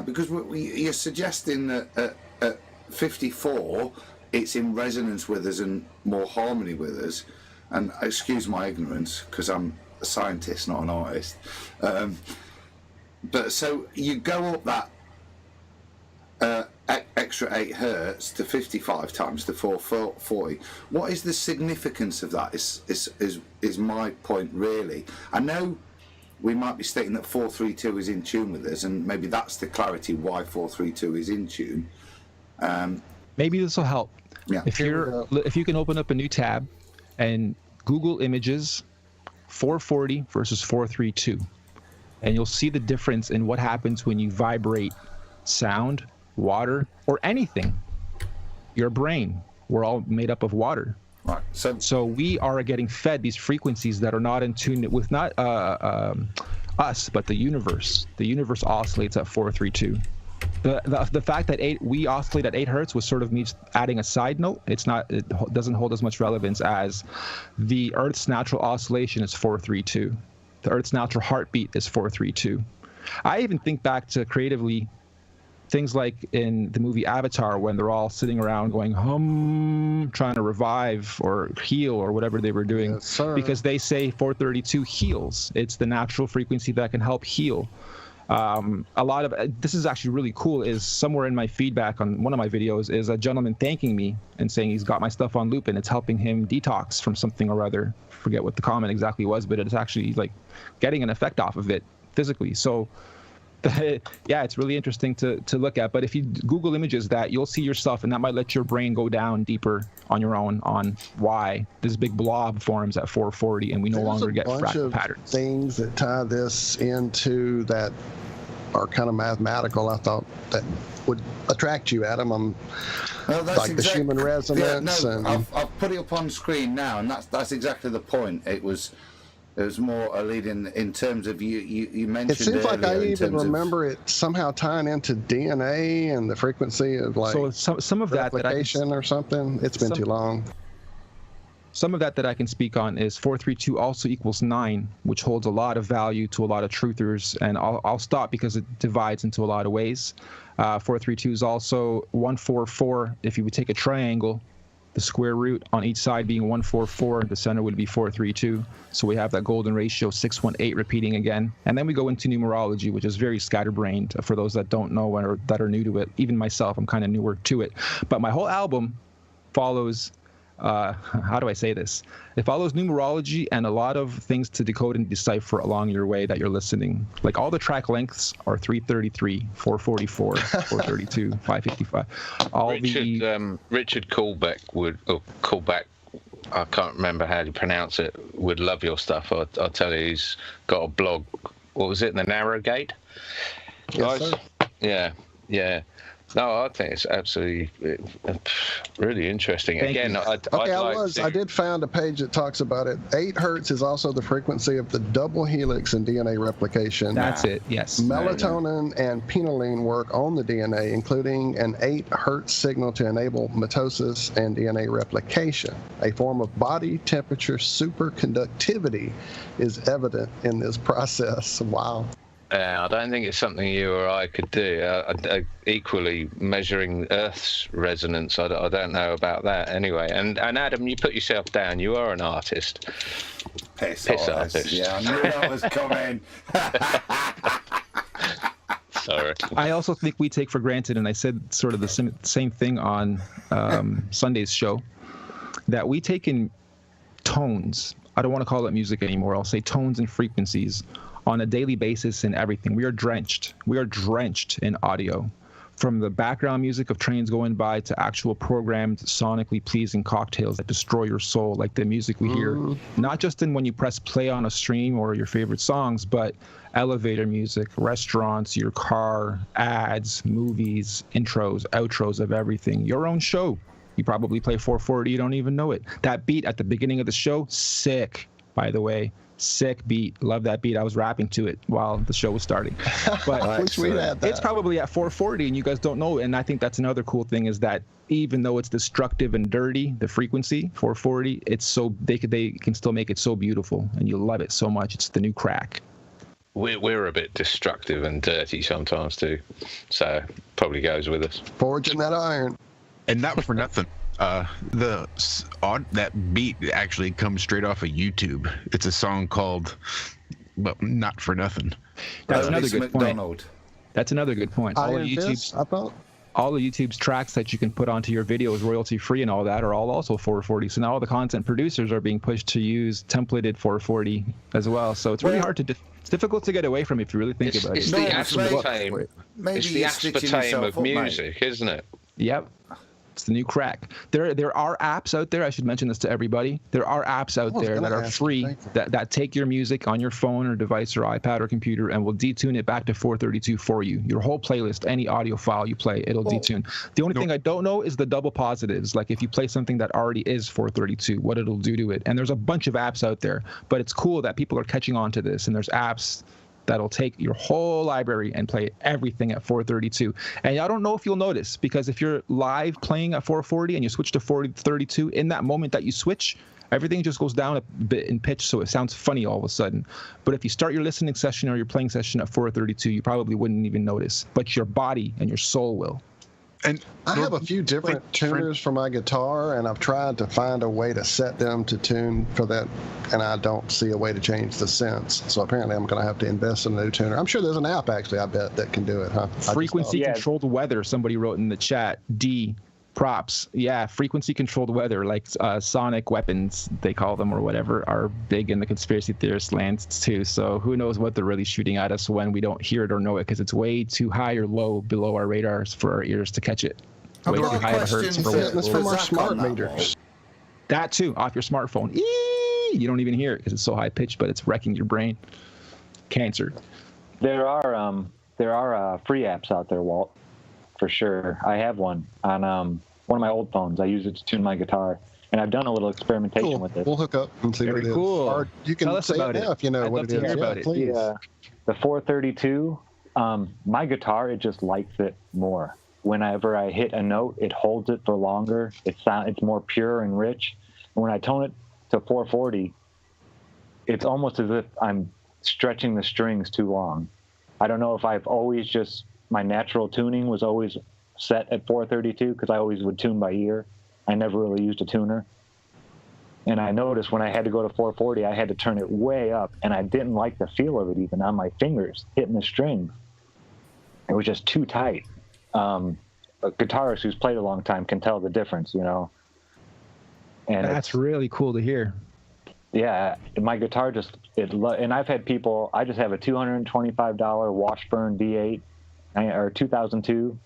Because you're suggesting that at 54 it's in resonance with us and more harmony with us, and excuse my ignorance because I'm a scientist, not an artist. But so you go up that extra 8 hertz to 55 times to 440. What is the significance of that? Is my point really? I know we might be stating that 432 is in tune with us, and maybe that's the clarity why 432 is in tune. Maybe this will help. Yeah. If you can open up a new tab and Google Images 440 versus 432, and you'll see the difference in what happens when you vibrate sound, water, or anything. Your brain, we're all made up of water. Right. So we are getting fed these frequencies that are not in tune with not us, but the universe. The universe oscillates at 432. The fact that we oscillate at 8 hertz was sort of me adding a side note. It doesn't hold as much relevance as the Earth's natural oscillation is 432. The Earth's natural heartbeat is 432. I even think back to creatively things like in the movie Avatar, when they're all sitting around going hum, trying to revive or heal or whatever they were doing, because they say 432 heals. It's the natural frequency that can help heal. A lot of this is actually really cool. Is somewhere in my feedback on one of my videos is a gentleman thanking me and saying he's got my stuff on loop and it's helping him detox from something or other. Forget what the comment exactly was, but it's actually like getting an effect off of it physically. So yeah, it's really interesting to look at. But if you Google Images that, you'll see yourself, and that might let your brain go down deeper on your own on why this big blob forms at 440 and we no longer get fractal patterns. Things that tie this into that are kind of mathematical, I thought that would attract you, Adam. Like the Schumann resonance. Yeah, no, I've put it up on screen now, and that's exactly the point. It was more a lead in terms of you mentioned. It seems like I even remember it somehow tying into DNA and the frequency of like some of that replication or something. It's been too long. Some of that I can speak on is 432 also equals 9, which holds a lot of value to a lot of truthers. And I'll stop because it divides into a lot of ways. 432 is also 144. If you would take a triangle, the square root on each side being 144, the center would be 432. So we have that golden ratio 618 repeating again. And then we go into numerology, which is very scatterbrained for those that don't know or that are new to it. Even myself, I'm kind of newer to it. But my whole album follows, how do I say this? It follows numerology and a lot of things to decode and decipher along your way that you're listening. Like all the track lengths are 333, 444, 432, 555. Richard Callback, I can't remember how to pronounce it, would love your stuff. I'll tell you, he's got a blog. What was it? The Narrowgate? Yes, sir. Yeah. No, I think it's absolutely really interesting. Thank Again, you. I did find a page that talks about it. 8 hertz is also the frequency of the double helix in DNA replication. That's it, yes. Melatonin and phenylalanine work on the DNA, including an 8 hertz signal to enable mitosis and DNA replication. A form of body temperature superconductivity is evident in this process. Wow. I don't think it's something you or I could do. Equally, measuring Earth's resonance, I don't know about that anyway. And Adam, you put yourself down. You are an artist. Piss artist. Yeah, I knew that was coming. Sorry. I also think we take for granted, and I said sort of the same thing on Sunday's show, that we take in tones. I don't want to call it music anymore. I'll say tones and frequencies on a daily basis in everything. We are drenched in audio, from the background music of trains going by to actual programmed, sonically pleasing cocktails that destroy your soul, like the music we hear, not just in when you press play on a stream or your favorite songs, but elevator music, restaurants, your car, ads, movies, intros, outros of everything. Your own show. You probably play 440, you don't even know it. That beat at the beginning of the show, sick, by the way. Sick beat. Love that beat. I was rapping to it while the show was starting. But it's probably at 440 and you guys don't know. And I think that's another cool thing is that even though it's destructive and dirty, the frequency 440, it's so they can still make it so beautiful and you love it so much. It's the new crack. We're a bit destructive and dirty sometimes too. So probably goes with us. Forging that iron. And not for nothing. That beat actually comes straight off of YouTube. It's a song called, well, Not For Nothing. That's another good McDonald. point. That's another good point. All of YouTube's tracks that you can put onto your videos royalty free and all that are all also 440. So now all the content producers are being pushed to use templated 440 as well. So it's really hard to it's difficult to get away from if you really think about it. It's the aspartame of music, isn't it? Yep. It's the new crack. There are apps out there. I should mention this to everybody. There are apps out there that are free that take your music on your phone or device or iPad or computer and will detune it back to 432 for you. Your whole playlist, any audio file you play, it'll detune. The only thing I don't know is the double positives. Like if you play something that already is 432, what it'll do to it. And there's a bunch of apps out there, but it's cool that people are catching on to this. And there's apps that'll take your whole library and play everything at 432. And I don't know if you'll notice, because if you're live playing at 440 and you switch to 432, in that moment that you switch, everything just goes down a bit in pitch, so it sounds funny all of a sudden. But if you start your listening session or your playing session at 432, you probably wouldn't even notice, but your body and your soul will. And I have a few different tuners for my guitar, and I've tried to find a way to set them to tune for that, and I don't see a way to change the sense. So apparently I'm going to have to invest in a new tuner. I'm sure there's an app, actually, I bet, that can do it, huh? Frequency-controlled weather, somebody wrote in the chat. D, props. Yeah, frequency-controlled weather, like sonic weapons, they call them, or whatever, are big in the conspiracy theorist lands, too. So who knows what they're really shooting at us when we don't hear it or know it, because it's way too high or low below our radars for our ears to catch it. Way too high of a hertz for That's from our smart meters. That, too, off your smartphone. You don't even hear it because it's so high-pitched, but it's wrecking your brain. Cancer. There are free apps out there, Walt, for sure. I have one on one of my old phones. I use it to tune my guitar, and I've done a little experimentation with it. We'll hook up and see what it is. Cool. Or you can tell us say about it now if you know what it is. Hear about it. Please. The 432, my guitar, it just likes it more. Whenever I hit a note, it holds it for longer. It's more pure and rich. And when I tone it to 440, it's almost as if I'm stretching the strings too long. I don't know if I've always just, my natural tuning was always set at 432 because I always would tune by ear. I never really used a tuner. And I noticed when I had to go to 440, I had to turn it way up, and I didn't like the feel of it even on my fingers hitting the strings. It was just too tight. A guitarist who's played a long time can tell the difference, you know. And that's really cool to hear. Yeah, my guitar and I've had people, I just have a $225 Washburn D8 or 2002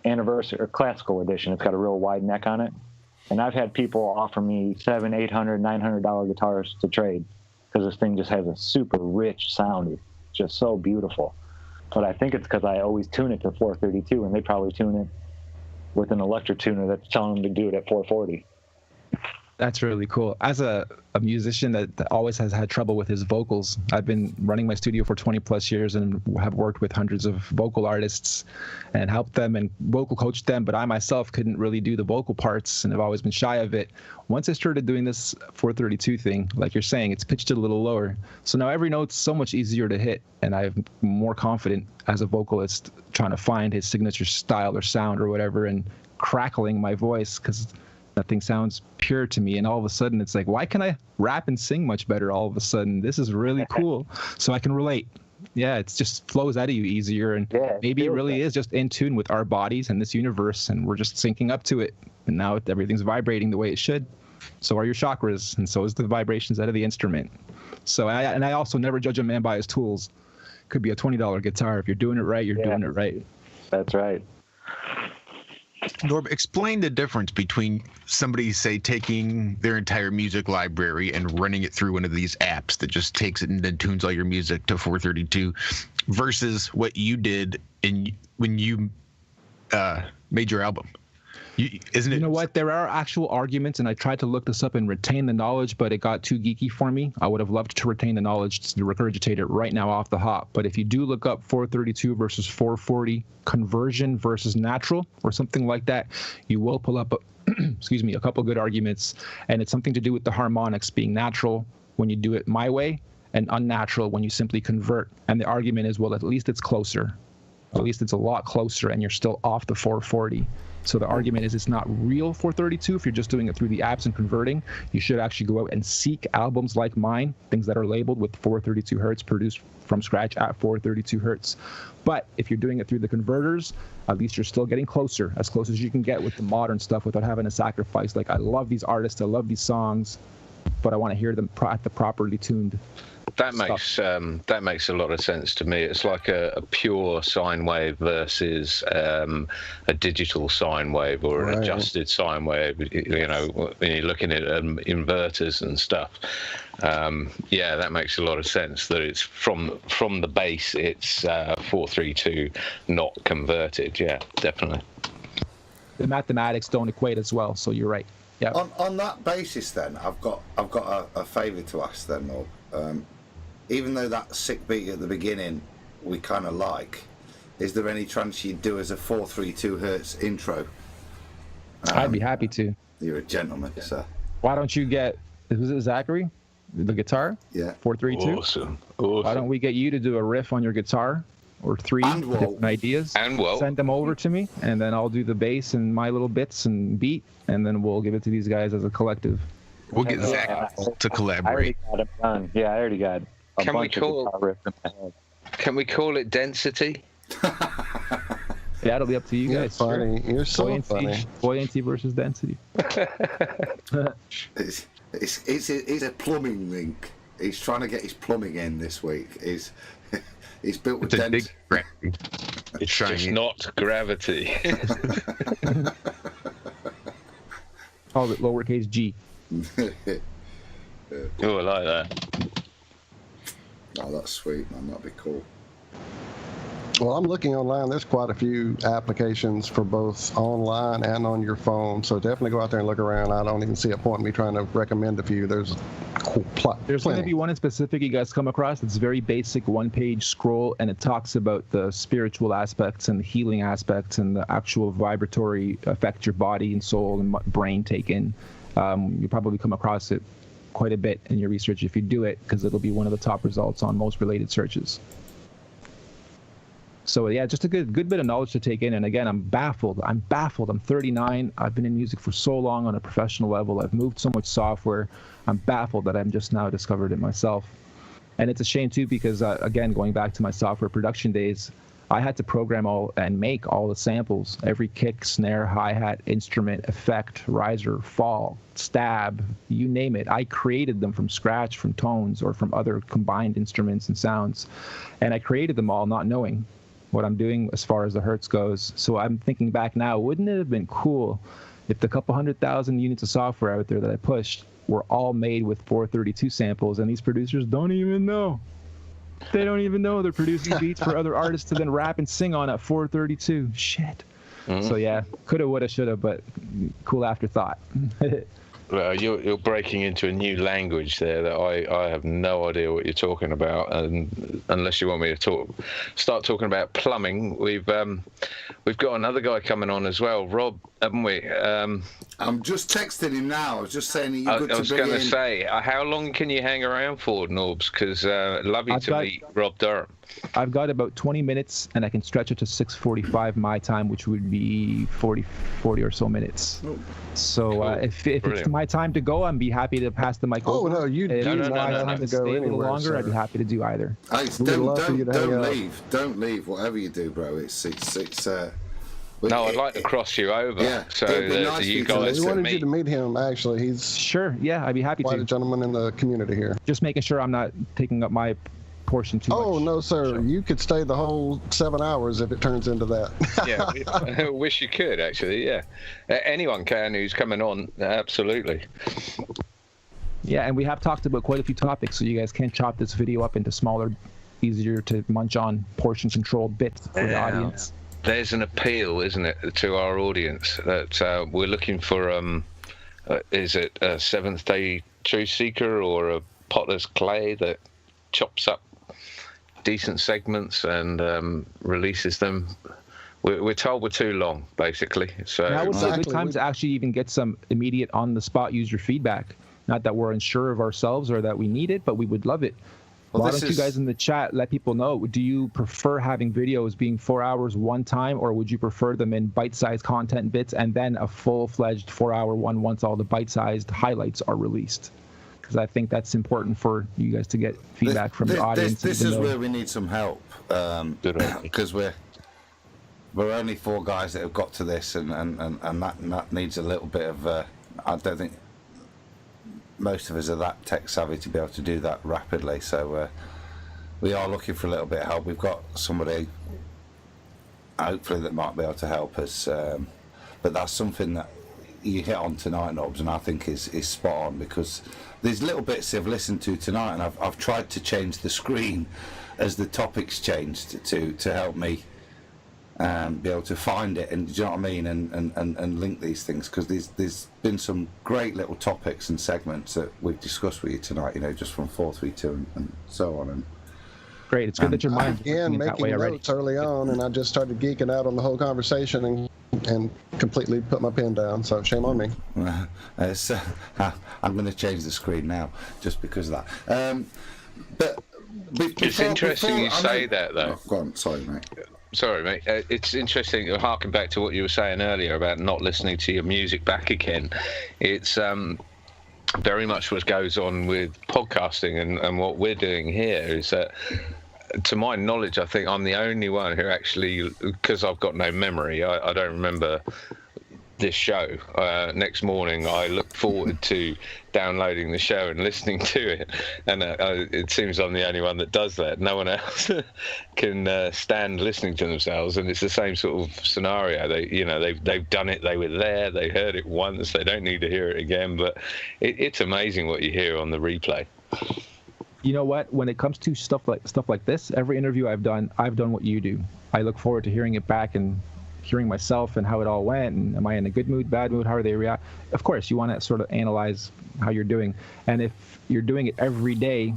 anniversary or classical edition. It's got a real wide neck on it. And I've had people offer me $700, $800, $900 guitars to trade because this thing just has a super rich sound. It's just so beautiful. But I think it's because I always tune it to 432, and they probably tune it with an electric tuner that's telling them to do it at 440. That's really cool. As a musician that always has had trouble with his vocals, I've been running my studio for 20 plus years and have worked with hundreds of vocal artists and helped them and vocal coached them, but I myself couldn't really do the vocal parts and have always been shy of it. Once I started doing this 432 thing, like you're saying, it's pitched it a little lower. So now every note's so much easier to hit, and I'm more confident as a vocalist trying to find his signature style or sound or whatever and crackling my voice because nothing sounds pure to me. And all of a sudden it's like, why can I rap and sing much better all of a sudden? This is really cool. So I can relate. Yeah, it just flows out of you easier. And maybe it really is just in tune with our bodies and this universe, and we're just syncing up to it. And now everything's vibrating the way it should. So are your chakras, and so is the vibrations out of the instrument. So I also never judge a man by his tools. Could be a $20 guitar. If you're doing it right, you're doing it right. That's right. Norb, explain the difference between somebody, say, taking their entire music library and running it through one of these apps that just takes it and then tunes all your music to 432 versus what you did when you made your album. Isn't it? You know what? There are actual arguments, and I tried to look this up and retain the knowledge, but it got too geeky for me. I would have loved to retain the knowledge to regurgitate it right now off the hop. But if you do look up 432 versus 440 conversion versus natural or something like that, you will pull up, a couple good arguments. And it's something to do with the harmonics being natural when you do it my way and unnatural when you simply convert. And the argument is, well, at least it's closer. At least it's a lot closer, and you're still off the 440. So the argument is it's not real 432 if you're just doing it through the apps and converting. You should actually go out and seek albums like mine, things that are labeled with 432 hertz, produced from scratch at 432 hertz. But if you're doing it through the converters, at least you're still getting closer, as close as you can get with the modern stuff without having to sacrifice. Like, I love these artists, I love these songs, but I want to hear them at the properly tuned. That makes a lot of sense to me. It's like a pure sine wave versus a digital sine wave or an adjusted sine wave. You know, when you're looking at inverters and stuff. That makes a lot of sense. That it's from the base, it's 432, not converted. Yeah, definitely. The mathematics don't equate as well, so you're right. Yeah. On that basis, then I've got a favour to ask then, Norb. Even though that sick beat at the beginning we kind of like, is there any chance you'd do as a 432 hertz intro? I'd be happy to. You're a gentleman, sir. Why don't you get, was it Zachary, the guitar? Yeah. 432? Awesome. Why don't we get you to do a riff on your guitar, or three different ideas? And send them over to me, and then I'll do the bass and my little bits and beat, and then we'll give it to these guys as a collective. We'll get Zach to collaborate. I already got it done. Yeah, I already got Can we call it Density? Yeah, it'll be up to you guys. You're funny. Sure. You're so funny. Buoyancy versus density. It's a plumbing link. He's trying to get his plumbing in this week. He's built with density. It's just not gravity. Call it lowercase g. Oh, I like that. Oh, that's sweet, man. That'd be cool. Well, I'm looking online. There's quite a few applications for both online and on your phone. So definitely go out there and look around. I don't even see a point in me trying to recommend a few. There's going to be one in specific you guys come across. It's very basic, one-page scroll, and it talks about the spiritual aspects and the healing aspects and the actual vibratory effect your body and soul and brain take in. You probably come across it quite a bit in your research if you do it, because it'll be one of the top results on most related searches. So yeah, just a good bit of knowledge to take in. And again, I'm baffled. I'm 39. I've been in music for so long on a professional level. I've moved so much software. I'm baffled that I'm just now discovered it myself. And it's a shame too, because again, going back to my software production days, I had to program all and make all the samples, every kick, snare, hi-hat, instrument, effect, riser, fall, stab, you name it. I created them from scratch, from tones or from other combined instruments and sounds. And I created them all not knowing what I'm doing as far as the hertz goes. So I'm thinking back now, wouldn't it have been cool if the couple 100,000 units of software out there that I pushed were all made with 432 samples, and these producers don't even know. They don't even know they're producing beats for other artists to then rap and sing on at 432. Shit. Mm-hmm. So yeah, coulda, woulda, shoulda, but cool afterthought. Well, you're breaking into a new language there that I have no idea what you're talking about, and unless you want me to start talking about plumbing, we've got another guy coming on as well, Rob, haven't we? I'm just texting him now. I was just saying you're good to be in. I was going to say, how long can you hang around for, Norbs? Because love you to meet Rob Durham. I've got about 20 minutes, and I can stretch it to 6:45 my time, which would be 40 or so minutes. So cool. If it's my time to go, I'd be happy to pass the mic over. Oh, no, you do not have to go anywhere. Longer, sir. I'd be happy to do either. Hey, don't leave. Don't leave. Whatever you do, bro. It's no, I'd like to cross you over. Yeah, so that you guys we wanted you to meet him, actually. He's sure. Yeah, I'd be happy quite to. a gentleman in the community here. Just making sure I'm not taking up my portion too much. Oh, no, sir. Sure. You could stay the whole 7 hours if it turns into that. Yeah, I wish you could, actually, yeah. Anyone can who's coming on, absolutely. Yeah, and we have talked about quite a few topics, so you guys can chop this video up into smaller, easier to munch on, portion-controlled bits for the audience. There's an appeal, isn't it, to our audience that we're looking for, is it a Seventh-day Truth Seeker or a Potter's Clay that chops up decent segments and releases them? We're told we're too long, basically. So now would be a good time to actually even get some immediate on-the-spot user feedback. Not that we're unsure of ourselves or that we need it, but we would love it. Why don't you guys in the chat let people know, do you prefer having videos being 4 hours one time, or would you prefer them in bite-sized content bits and then a full-fledged 4-hour one once all the bite-sized highlights are released? Because I think that's important for you guys to get feedback from the audience. This is where we need some help, because we're only 4 guys that have got to this, and that needs a little bit of. I don't think most of us are that tech savvy to be able to do that rapidly. So we are looking for a little bit of help. We've got somebody, hopefully, that might be able to help us. But that's something that you hit on tonight, Norbs, and I think is spot on, because there's little bits I've listened to tonight, and I've tried to change the screen as the topics changed to help me be able to find it, and do you know what I mean, and link these things, because there's been some great little topics and segments that we've discussed with you tonight, just from 432 and so on. And great, it's good that your mind's began making notes early on, and I just started geeking out on the whole conversation and completely put my pen down, so shame on me. I'm going to change the screen now just because of that. But it's interesting you say that, though. Oh, go on, sorry, mate. Sorry, mate. It's interesting, harking back to what you were saying earlier about not listening to your music back again. It's very much what goes on with podcasting, and what we're doing here is that, to my knowledge, I think I'm the only one who actually, because I've got no memory, I don't remember this show. Next morning, I look forward to downloading the show and listening to it, and it seems I'm the only one that does that. No one else can stand listening to themselves, and it's the same sort of scenario. They've done it. They were there. They heard it once. They don't need to hear it again. But it's amazing what you hear on the replay. You know what? When it comes to stuff like this, every interview I've done what you do. I look forward to hearing it back and hearing myself and how it all went, and am I in a good mood, bad mood, how are they react? Of course, you want to sort of analyze how you're doing, and if you're doing it every day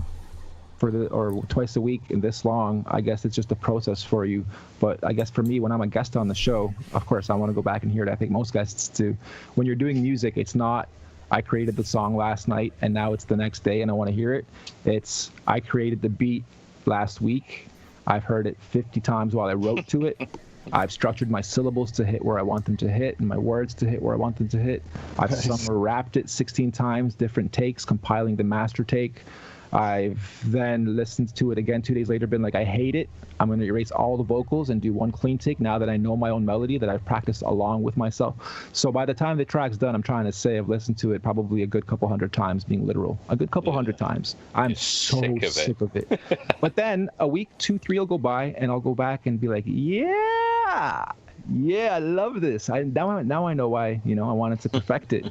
or twice a week in this long, I guess it's just a process for you. But I guess for me, when I'm a guest on the show, of course, I want to go back and hear it. I think most guests do. When you're doing music, it's not, I created the song last night and now it's the next day and I want to hear it. It's, I created the beat last week. I've heard it 50 times while I wrote to it. I've structured my syllables to hit where I want them to hit and my words to hit where I want them to hit. I've summer rapped it 16 times, different takes, compiling the master take. I've then listened to it again 2 days later, been like, I hate it. I'm going to erase all the vocals and do one clean take now that I know my own melody that I've practiced along with myself. So by the time the track's done, I'm trying to say I've listened to it probably a good couple hundred times, being literal. A good couple hundred times. I'm so sick of it. But then a week, 2, 3 will go by and I'll go back and be like, yeah, I love this. Now I know why, I wanted to perfect it.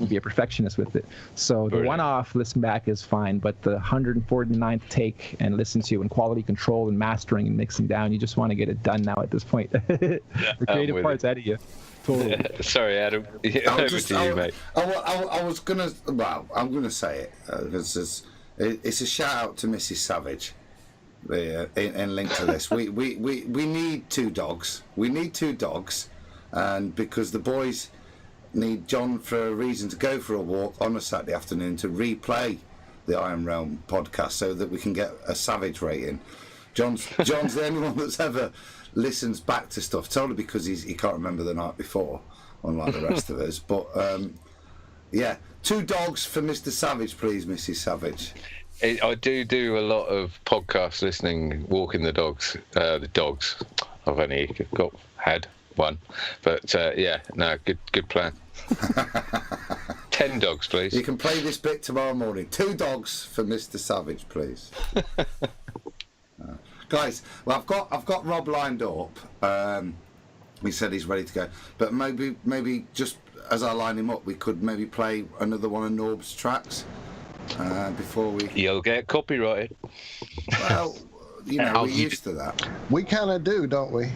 Be a perfectionist with it. So the one-off listen back is fine, but the 149th take and listen to and quality control and mastering and mixing down, you just want to get it done now at this point. The creative part's out of you. Totally. Sorry, Adam. Over to you, mate. I'm gonna say it because it's a shout out to Mrs. Savage. In link to this, we need 2 dogs. We need 2 dogs, and because the boys need John for a reason to go for a walk on a Saturday afternoon to replay the Iron Realm podcast so that we can get a Savage rating. John's the only one that's ever listens back to stuff, totally because he can't remember the night before, unlike the rest of us. But 2 dogs for Mr. Savage, please, Mrs. Savage. I do a lot of podcast listening, walking the dogs. I've only had one, but good plan. 10 dogs, please. You can play this bit tomorrow morning. 2 dogs for Mr. Savage, please. Guys, well, I've got Rob lined up. He said he's ready to go, but maybe just as I line him up, we could maybe play another one of Norb's tracks before we. You'll get copyrighted. Well, we're used to that. We kind of do, don't we?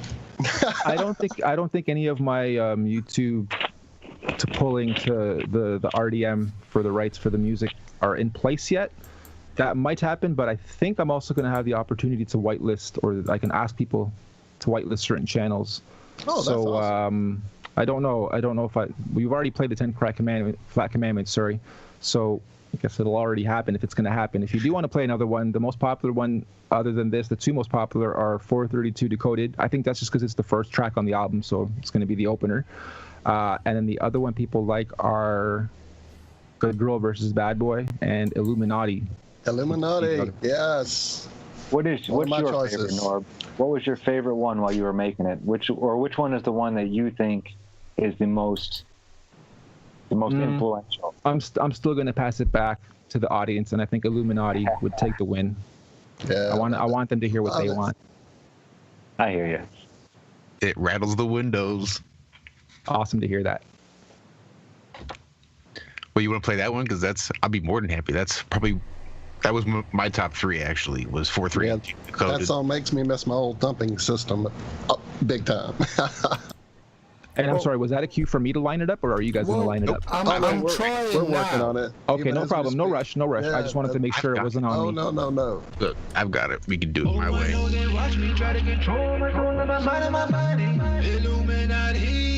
I don't think any of my YouTube to pulling to the RDM for the rights for the music are in place yet. That might happen, but I think I'm also going to have the opportunity to whitelist, or I can ask people to whitelist certain channels. Oh, that's awesome. I don't know if we've already played the 10 Flat Commandments, sorry. So I guess it'll already happen if it's going to happen. If you do want to play another one, the most popular one other than this, the 2 most popular are 432 Decoded. I think that's just because it's the first track on the album, so it's going to be the opener. And then the other one people like are Good Girl versus Bad Boy and Illuminati. Yes. What's your favorite, Norb? What was your favorite one while you were making it? Which one is the one that you think is the most influential? I'm still going to pass it back to the audience, and I think Illuminati would take the win. Yeah. I want them to hear what they want. I hear you. It rattles the windows. Awesome to hear that. Well, you want to play that one? Because I'll be more than happy. That was my top 3 actually, was 432 Decoded. That song makes me miss my old thumping system big time. And I'm sorry, was that a cue for me to line it up, or are you guys going to line it up? I'm trying. We're working on it. Okay, no problem. No rush. Yeah, I just wanted to make sure it wasn't on me. No. Look, I've got it. We can do it my way. Oh, I know they watch me try to control my soul and my mind and my body. Illuminati.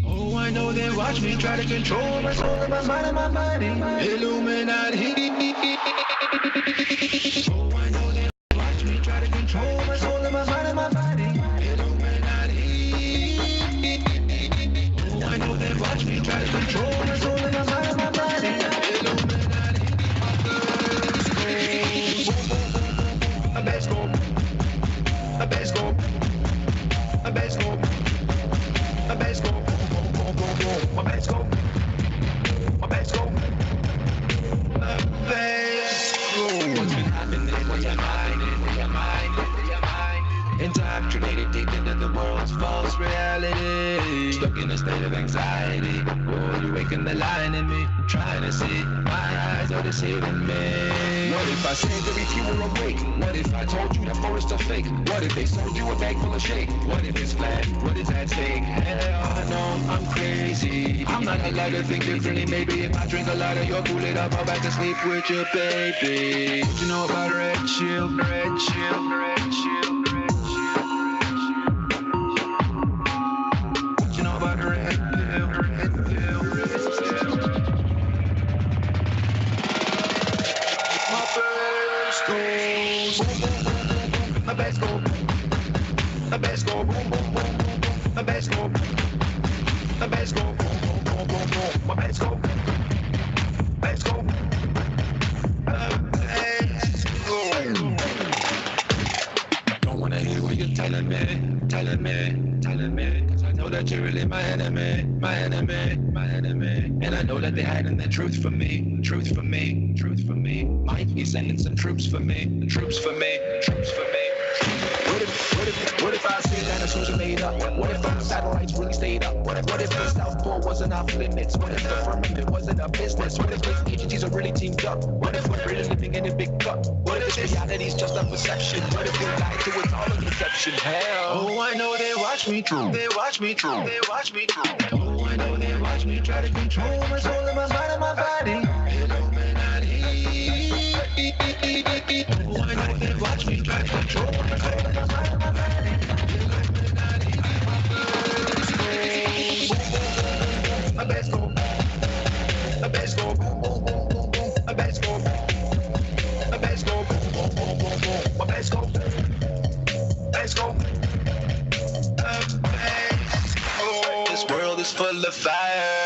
Oh, I know they watch me try to control my soul and my mind and my body. I know they watch me try to control my soul and my mind and my body. Illuminati. A bass go. A bass go. A bass go. A bass go. A bass go. A bass go. A bass go. What's been happening in your mind? Indoctrinated deep into the world's false reality. Stuck in a state of anxiety. Oh, you're waking the line in me. I'm trying to see. My eyes are deceiving me. What if I said that if you were awake? What if I told you the forest are fake? What if they sold you a bag full of shake? What if it's flat? What is at stake? Hell no, I'm crazy. I'm not allowed to think differently. Maybe if I drink a lot of your Kool-Aid, I'll fall back to sleep with your baby. What you know about red chill? Red chill, red chill. My first goes. My bass go. My bass go. My bass go. Bass go. Don't wanna hear what you're telling me, cause I know that you're really my enemy. And I know that they're hiding the truth from me. Might be sending some troops for me. What if I say dinosaurs are made up? What if the satellites really stayed up? What if the South Pole wasn't off limits? What if the firmament wasn't a business? What if the agencies are really teamed up? What if we're really living in a big cup? What if this reality's just a perception? What if we're lied to, it's all a deception? Hell, oh, I know they watch me true. Oh, I know they watch me try to control my soul and my mind and my body. Oh, I know they watch me try to control my soul and my mind and my body. My best go. My best go. My best go. My best go. My best go. Let's go. This world is full of fire.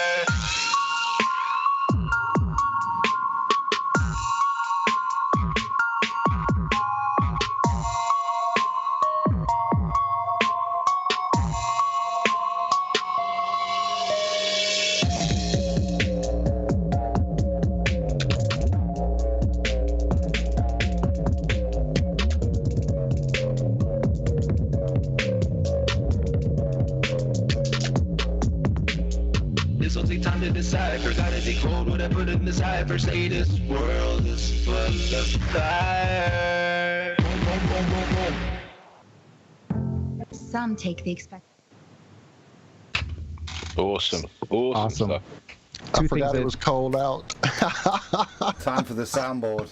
Say this world is full of fire. Some take the expected. Awesome stuff. I forgot it was cold out. Time for the soundboard.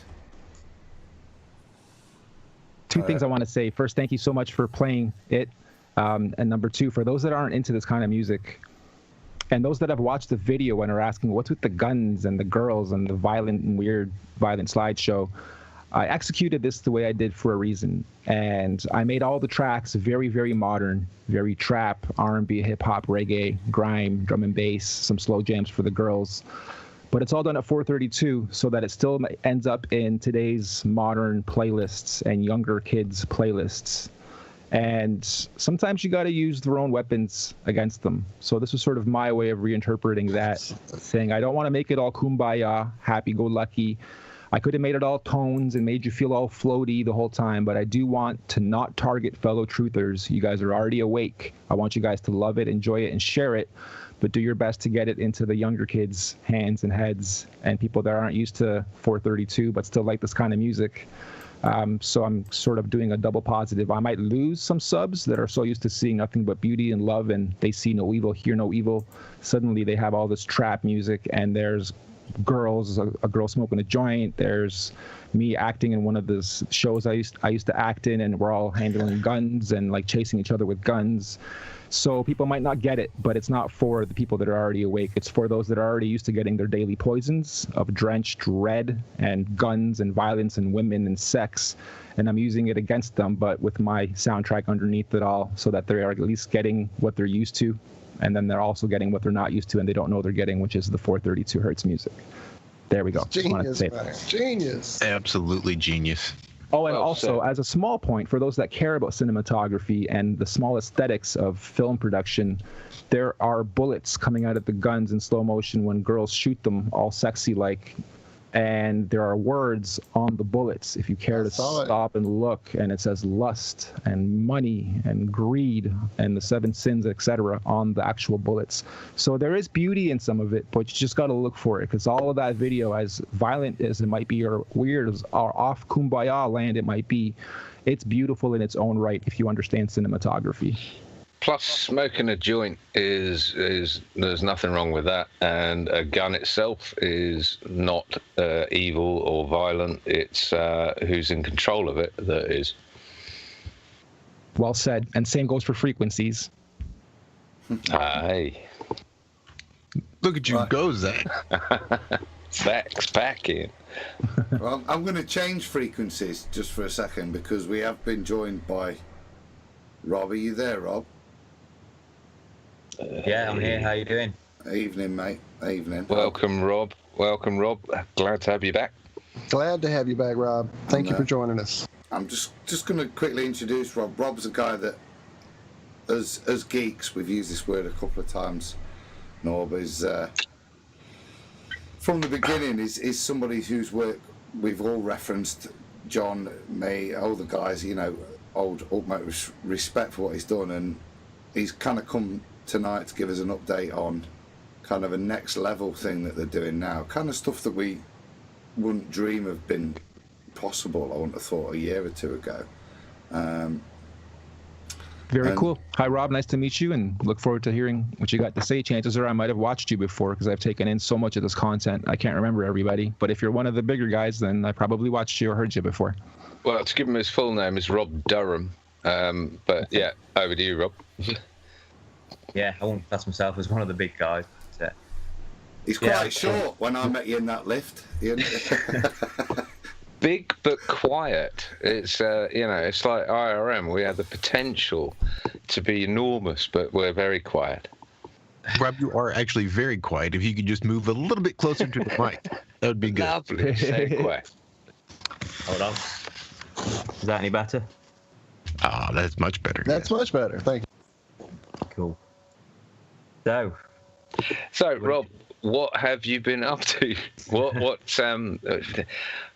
Two things I want to say. First, thank you so much for playing it. And number two, for those that aren't into this kind of music, and those that have watched the video and are asking what's with the guns and the girls and the violent slideshow, I executed this the way I did for a reason. And I made all the tracks very, very modern, very trap, R&B, hip hop, reggae, grime, drum and bass, some slow jams for the girls. But it's all done at 432 so that it still ends up in today's modern playlists and younger kids' playlists. And sometimes you got to use their own weapons against them. So this was sort of my way of reinterpreting that, saying I don't want to make it all kumbaya, happy-go-lucky. I could have made it all tones and made you feel all floaty the whole time, but I do want to not target fellow truthers. You guys are already awake. I want you guys to love it, enjoy it, and share it, but do your best to get it into the younger kids' hands and heads and people that aren't used to 432 but still like this kind of music. So I'm sort of doing a double positive. I might lose some subs that are so used to seeing nothing but beauty and love, and they see no evil, hear no evil. Suddenly they have all this trap music, and there's girls, a girl smoking a joint. There's me acting in one of the shows I used to act in, and we're all handling guns and like chasing each other with guns. So people might not get it, but it's not for the people that are already awake. It's for those that are already used to getting their daily poisons of drenched red and guns and violence and women and sex. And I'm using it against them, but with my soundtrack underneath it all, so that they're at least getting what they're used to. And then they're also getting what they're not used to and they don't know they're getting, which is the 432 hertz music. There we go. Genius, man. Genius. Absolutely genius. Oh, and also, as a small point, for those that care about cinematography and the small aesthetics of film production, there are bullets coming out of the guns in slow motion when girls shoot them all sexy like. And there are words on the bullets if you care to stop and look, and it says lust and money and greed and the 7 sins, etc. on the actual bullets. So there is beauty in some of it, but you just got to look for it, because all of that video, as violent as it might be or weird as or off kumbaya land it might be, it's beautiful in its own right if you understand cinematography. Plus, smoking a joint is there's nothing wrong with that, and a gun itself is not evil or violent. It's who's in control of it that is. Well said, and same goes for frequencies. Aye. Look at you go, Zach. Zach's back in. Well, I'm going to change frequencies just for a second, because we have been joined by Rob. Are you there, Rob? Yeah, I'm here. How you doing? Evening, mate. Evening. Welcome, Rob. Welcome, Rob. Glad to have you back. Glad to have you back, Rob. Thank you for joining us. I'm just going to quickly introduce Rob. Rob's a guy that, as geeks, we've used this word a couple of times. Norb is, from the beginning, is somebody whose work we've all referenced. John, me, all the guys, you know, utmost respect for what he's done, and he's kind of come tonight to give us an update on kind of a next level thing that they're doing now, kind of stuff that we wouldn't dream of been possible. I wouldn't have thought a year or two ago. Very cool. Hi, Rob. Nice to meet you, and look forward to hearing what you got to say. Chances are I might have watched you before because I've taken in so much of this content. I can't remember everybody, but if you're one of the bigger guys, then I probably watched you or heard you before. Well, to give him his full name is Rob Durham. But yeah, over to you, Rob. Yeah, I won't class myself as one of the big guys. But, he's quite short when I met you in that lift. Big but quiet. It's it's like IRM. We have the potential to be enormous, but we're very quiet. Rob, you are actually very quiet. If you could just move a little bit closer to the mic, that would be good. Lovely segue. Hold on. Is that any better? Ah, that's much better. That's much better. Thank you. Cool. So, Rob, what have you been up to?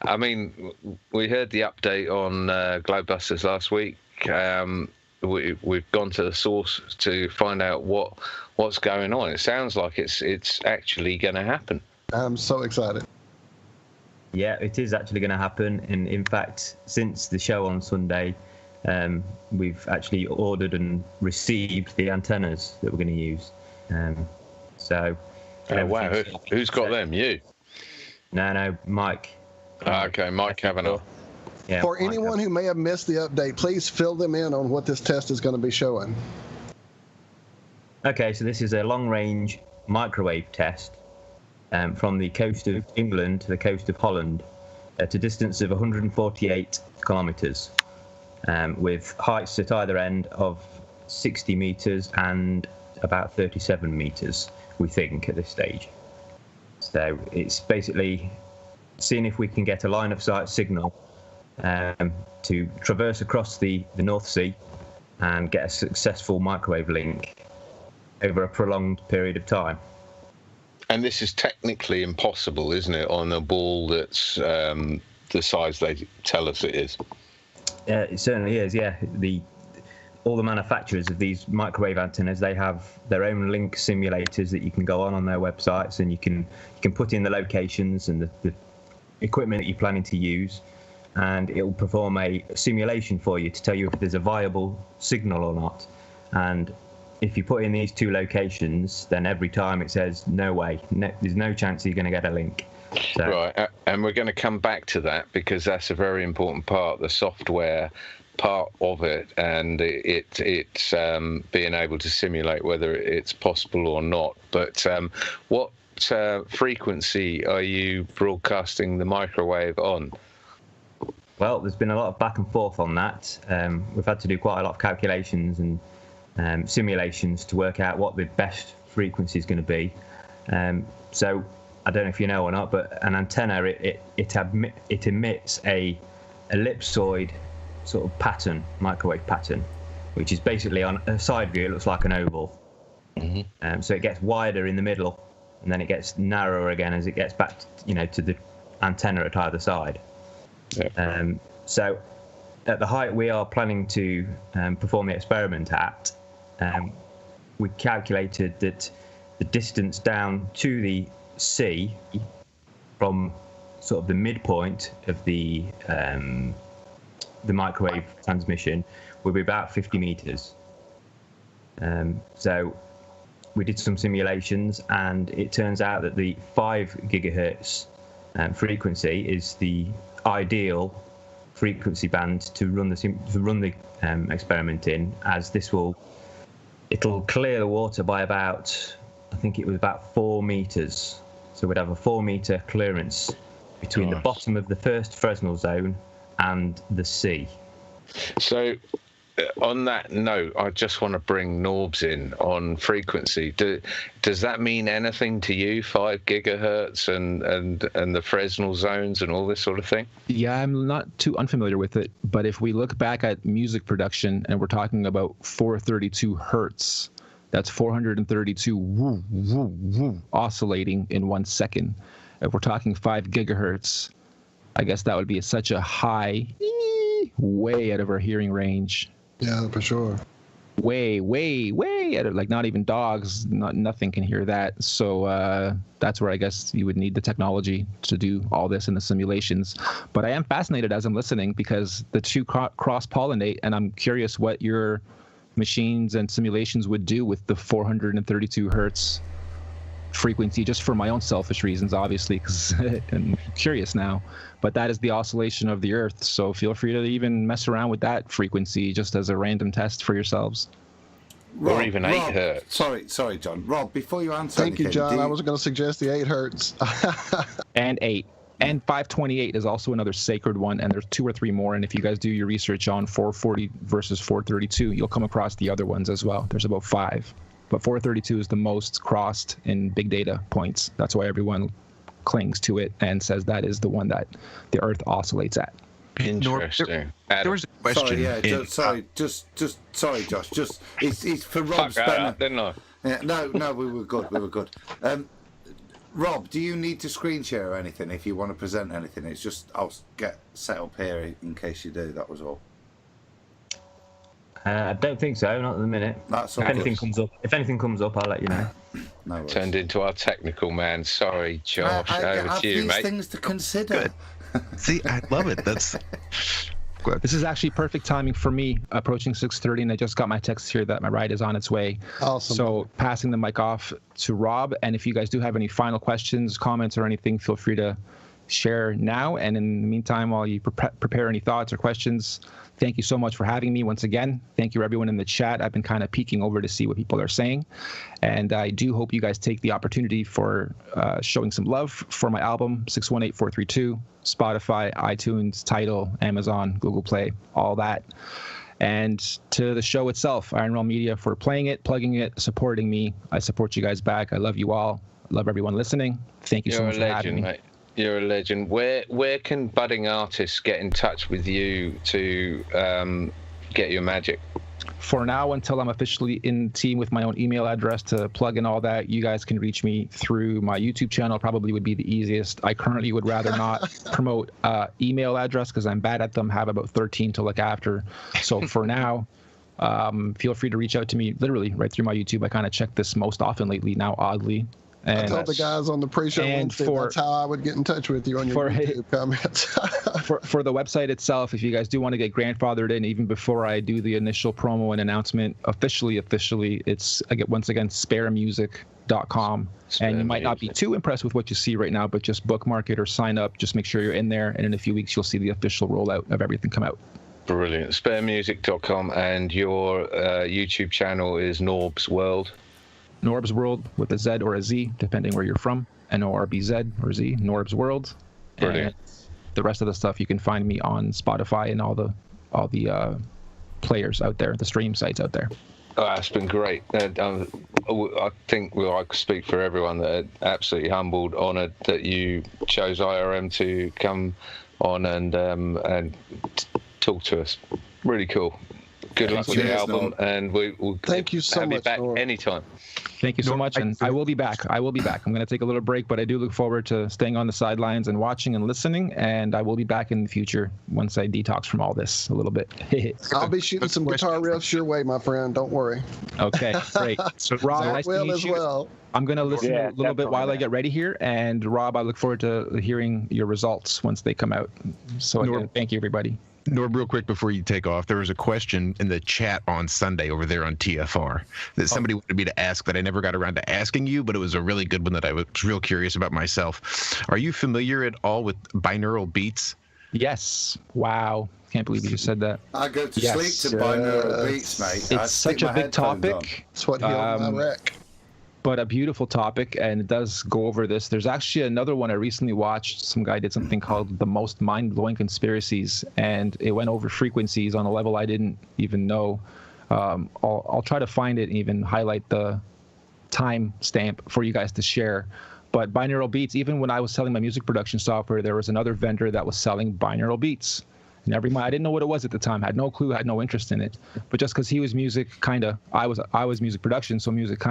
I mean, we heard the update on Globebusters last week. We've gone to the source to find out what's going on. It sounds like it's actually going to happen. I'm so excited. Yeah, it is actually going to happen. And in fact, since the show on Sunday, we've actually ordered and received the antennas that we're going to use. Oh, wow. Who's got them? You? No, Mike. Okay, Mike Kavanagh. Yeah, For anyone who may have missed the update, please fill them in on what this test is going to be showing. Okay, so this is a long-range microwave test from the coast of England to the coast of Holland at a distance of 148 kilometres, with heights at either end of 60 metres and about 37 metres, we think, at this stage. So it's basically seeing if we can get a line of sight signal to traverse across the North Sea and get a successful microwave link over a prolonged period of time. And this is technically impossible, isn't it, on a ball that's the size they tell us it is? It certainly is, yeah. All the manufacturers of these microwave antennas, they have their own link simulators that you can go on their websites, and you can put in the locations and the equipment that you're planning to use, and it will perform a simulation for you to tell you if there's a viable signal or not. And if you put in these two locations, then every time it says no way, there's no chance you're going to get a link. So, right, and we're going to come back to that because that's a very important part, the software part of it, and it's being able to simulate whether it's possible or not. But what frequency are you broadcasting the microwave on? Well, there's been a lot of back and forth on that. We've had to do quite a lot of calculations and simulations to work out what the best frequency is going to be. So I don't know if you know or not, but an antenna, it emits a ellipsoid sort of pattern, microwave pattern, which is basically on a side view, it looks like an oval. Mm-hmm. So it gets wider in the middle, and then it gets narrower again as it gets back, to the antenna at either side. Yeah. So at the height we are planning to perform the experiment at, we calculated that the distance down to the sea from sort of the midpoint of the microwave transmission would be about 50 meters. So we did some simulations, and it turns out that the 5 gigahertz frequency is the ideal frequency band to run the experiment in, as it'll clear the water by about, I think it was about 4 meters. So we'd have a 4 meter clearance between the bottom of the first Fresnel zone and the sea. So on that note, I just want to bring Norbs in on frequency. Does that mean anything to you? 5 gigahertz and the Fresnel zones and all this sort of thing? Yeah, I'm not too unfamiliar with it, but if we look back at music production and we're talking about 432 hertz, that's 432 woo, woo, woo, oscillating in 1 second. If we're talking 5 gigahertz, I guess that would be such a high, way out of our hearing range. Yeah, for sure. Way out of, like, not even dogs, nothing can hear that. So that's where I guess you would need the technology to do all this in the simulations. But I am fascinated as I'm listening because the two cross-pollinate, and I'm curious what your machines and simulations would do with the 432 hertz frequency, just for my own selfish reasons, obviously, because I'm curious now. But that is the oscillation of the Earth, so feel free to even mess around with that frequency just as a random test for yourselves. Or even 8 hertz. Sorry, John. Rob, before you answer Thank you, John. I was going to suggest the 8 hertz. And 8. And 528 is also another sacred one, and there's 2 or 3 more. And if you guys do your research on 440 versus 432, you'll come across the other ones as well. There's about 5. But 432 is the most crossed in big data points. That's why everyone clings to it and says that is the one that the Earth oscillates at. Interesting. There was a question. Sorry, Josh. It's for Rob Spencer. Didn't I? Yeah, no, we were good. Rob, do you need to screen share or anything if you want to present anything? It's just I'll get set up here in case you do. That was all. I don't think so, not at the minute. That's if all anything good. comes up, I'll let you know. No worries. Turned into our technical man. Sorry, Josh. I Over have to you, these mate. things to consider. See, I love it. That's This is actually perfect timing for me, approaching 6:30, and I just got my text here that my ride is on its way. Awesome. So passing the mic off to Rob, and if you guys do have any final questions, comments, or anything, feel free to share now. And in the meantime, while you prepare any thoughts or questions, thank you so much for having me once again. Thank you, everyone in the chat. I've been kind of peeking over to see what people are saying. And I do hope you guys take the opportunity for showing some love for my album, 618432, Spotify, iTunes, Tidal, Amazon, Google Play, all that. And to the show itself, Iron Realm Media, for playing it, plugging it, supporting me. I support you guys back. I love you all. I love everyone listening. Thank you so much for having me. Mate. You're a legend. Where can budding artists get in touch with you to get your magic? For now, until I'm officially in team with my own email address to plug in all that, you guys can reach me through my YouTube channel. Probably would be the easiest. I currently would rather not promote email address because I'm bad at them. Have about 13 to look after. So for now, feel free to reach out to me literally right through my YouTube. I kind of check this most often lately now, oddly. And I told the guys on the pre-show Wednesday that's how I would get in touch with you on your YouTube comments. for the website itself, if you guys do want to get grandfathered in, even before I do the initial promo and announcement, officially, it's once again sparemusic.com. And you might not be too impressed with what you see right now, but just bookmark it or sign up. Just make sure you're in there, and in a few weeks you'll see the official rollout of everything come out. Brilliant. Sparemusic.com, and your YouTube channel is Norb's World. Norb's World with a Z or a Z, depending where you're from. NORBZ or Z, Norb's World. Brilliant. And the rest of the stuff you can find me on Spotify and all the players out there, the stream sites out there. Oh, it's been great. I think I could speak for everyone that absolutely humbled, honoured that you chose IRM to come on and talk to us. Really cool. Good luck with the album, and we'll thank you so have much. You back anytime. Thank you so much, and I will be back. I'm going to take a little break, but I do look forward to staying on the sidelines and watching and listening, and I will be back in the future once I detox from all this a little bit. I'll be shooting some guitar riffs your way, my friend. Don't worry. Okay, great. So, Rob, nice to meet you. Well. I'm going to listen a little bit while I get ready here, and Rob, I look forward to hearing your results once they come out. So, again, thank you, everybody. Norb, real quick before you take off, there was a question in the chat on Sunday over there on TFR that somebody wanted me to ask that I never got around to asking you, but it was a really good one that I was real curious about myself. Are you familiar at all with binaural beats? Yes. Wow. Can't believe you just said that. I go to sleep to binaural beats, mate. It's such a big topic. It's what healed my wreck. but a beautiful topic, and it does go over this. There's actually another one I recently watched. Some guy did something called The Most Mind-Blowing Conspiracies, and it went over frequencies on a level I didn't even know. I'll try to find it and even highlight the time stamp for you guys to share. But binaural beats, even when I was selling my music production software, there was another vendor that was selling binaural beats. And every month, I didn't know what it was at the time, had no clue, had no interest in it. But just because he was music, I was music production, so music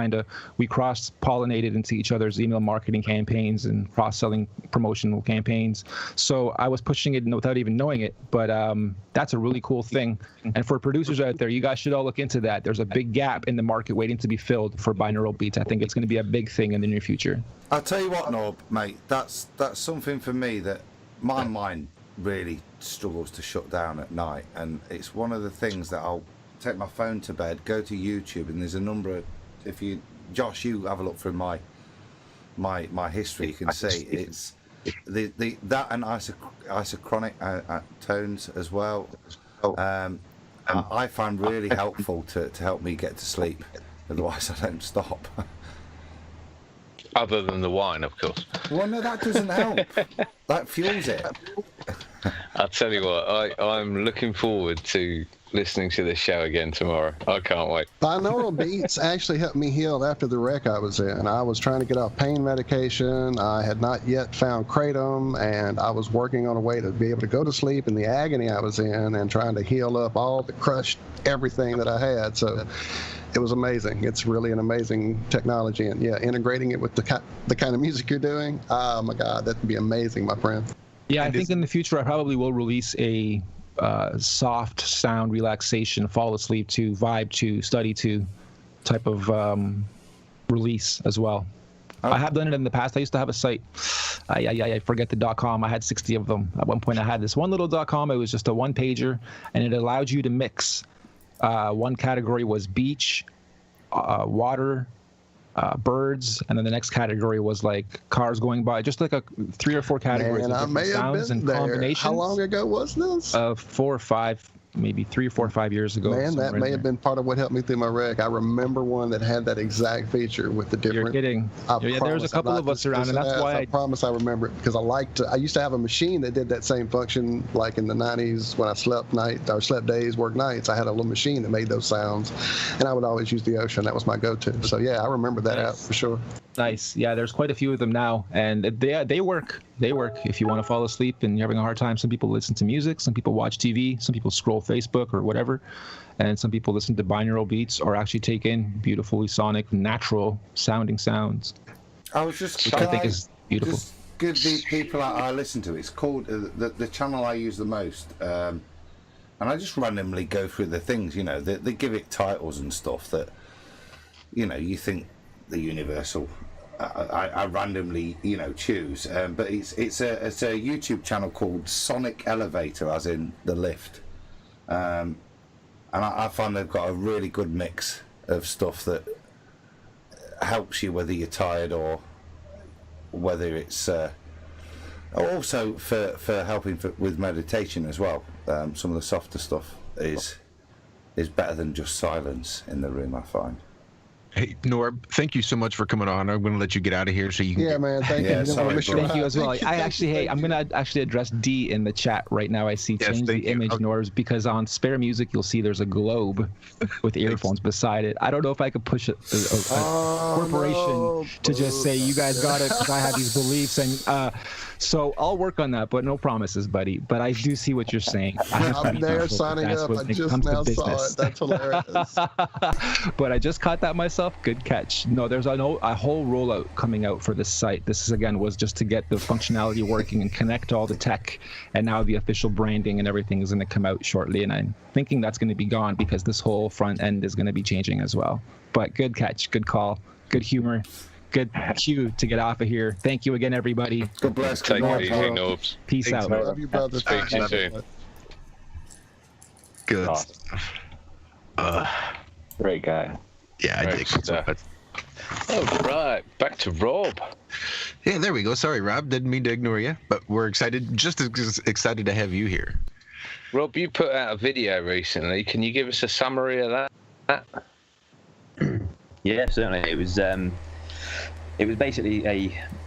we cross-pollinated into each other's email marketing campaigns and cross-selling promotional campaigns. So I was pushing it without even knowing it. But that's a really cool thing. And for producers out there, you guys should all look into that. There's a big gap in the market waiting to be filled for binaural beats. I think it's going to be a big thing in the near future. I'll tell you what, Norb, mate, that's something for me that my mind really struggles to shut down at night, and it's one of the things that I'll take my phone to bed, go to YouTube, and there's a number of, if you, Josh, you have a look through my history, you can see it's that and isochronic tones as well. I find really helpful to help me get to sleep, otherwise I don't stop. Other than the wine, of course. Well, no, that doesn't help. That fuels it. I'll tell you what, I'm looking forward to listening to this show again tomorrow. I can't wait. Binaural beats actually helped me heal after the wreck I was in. I was trying to get off pain medication. I had not yet found kratom, and I was working on a way to be able to go to sleep in the agony I was in and trying to heal up all the crushed everything that I had. So it was amazing. It's really an amazing technology, and yeah, integrating it with the kind of music you're doing, oh my God, that would be amazing, my friend. Yeah, I think in the future I probably will release a soft sound relaxation, fall asleep to, vibe to, study to type of release as well. Oh. I have done it in the past. I used to have a site. I forget the .com. I had 60 of them. At one point I had this one little .com. It was just a one-pager, and it allowed you to mix. One category was beach, water, birds, and then the next category was like cars going by, just like 3 or 4 categories of different sounds and combinations. How long ago was this? 4 or 5, maybe 3 or 4 or 5 years ago. Man, that may have been part of what helped me through my wreck. I remember one that had that exact feature with the different. You're kidding. Yeah, there's a couple of us around, and that's why I promise I remember it, because I used to have a machine that did that same function, like in the 90s when I slept days, worked nights. I had a little machine that made those sounds, and I would always use the Ocean. That was my go-to. So yeah, I remember that out for sure. Nice. Yeah, there's quite a few of them now, and they work. They work if you want to fall asleep and you're having a hard time. Some people listen to music, some people watch TV, some people scroll Facebook or whatever, and some people listen to binaural beats or actually take in beautifully sonic, natural sounding sounds. I was just, which I think is beautiful. Just give the people I listen to. It's called the channel I use the most, and I just randomly go through the things. You know, they give it titles and stuff that, you know, you think the universal. I randomly, you know, choose, but it's a YouTube channel called Sonic Elevator, as in the lift, and I find they've got a really good mix of stuff that helps you whether you're tired or whether it's also for helping with meditation as well. Some of the softer stuff is better than just silence in the room, I find. Hey, Norb, thank you so much for coming on. I'm going to let you get out of here so you can. Yeah, man. Thank you. Thank you as well. I'm going to actually address D in the chat right now. I see change the image, Norbs, because on Spare Music you'll see there's a globe with earphones beside it. I don't know if I could push a corporation to just say you guys got it because I have these beliefs, and so I'll work on that, but no promises, buddy. But I do see what you're saying. I'm there signing up. I just now saw it. That's hilarious. But I just caught that myself. Good catch. No, there's a whole rollout coming out for this site. This was just to get the functionality working and connect all the tech, and now the official branding and everything is going to come out shortly, and I'm thinking that's going to be gone because this whole front end is going to be changing as well. But good catch, good call, good humor, good cue to get off of here. Thank you again, everybody. God bless. Take it easy, Norbs. Peace out. Love you, brother. Speak to you soon. Good. Great guy. Yeah, I dig it. All right, back to Rob. Yeah, there we go. Sorry, Rob, didn't mean to ignore you, but we're excited, just as excited to have you here. Rob, you put out a video recently. Can you give us a summary of that? Yeah, certainly. It was It was basically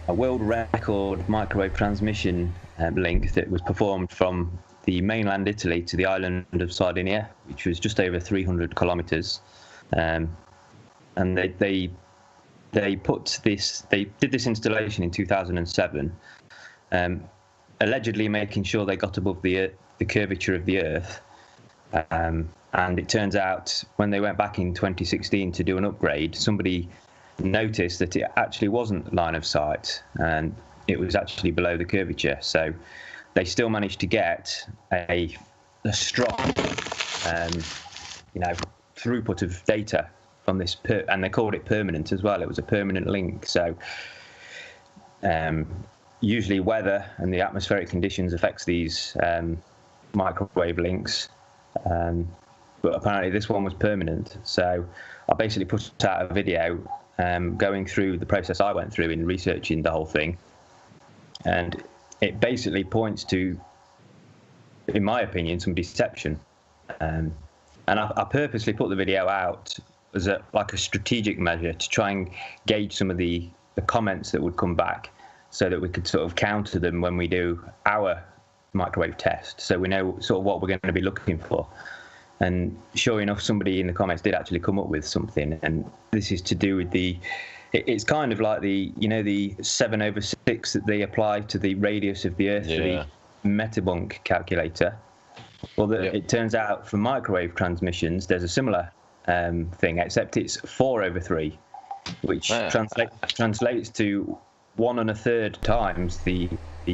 a world record microwave transmission link that was performed from the mainland Italy to the island of Sardinia, which was just over 300 kilometers. And they did this installation in 2007, allegedly making sure they got above the curvature of the Earth. And it turns out when they went back in 2016 to do an upgrade, somebody noticed that it actually wasn't line of sight, and it was actually below the curvature. So they still managed to get a strong, throughput of data from this, and they called it permanent as well. It was a permanent link. So usually weather and the atmospheric conditions affects these microwave links, but apparently this one was permanent. So I basically put out a video going through the process I went through in researching the whole thing, and it basically points to, in my opinion, some deception. And I purposely put the video out as a strategic measure to try and gauge some of the comments that would come back, so that we could sort of counter them when we do our microwave test, so we know sort of what we're going to be looking for. And sure enough, somebody in the comments did actually come up with something, and this is to do with it's kind of like the 7/6 that they apply to the radius of the Earth for the Metabunk calculator. Well, it turns out for microwave transmissions, there's a similar thing, except it's 4/3, which translates to 1 1/3 times the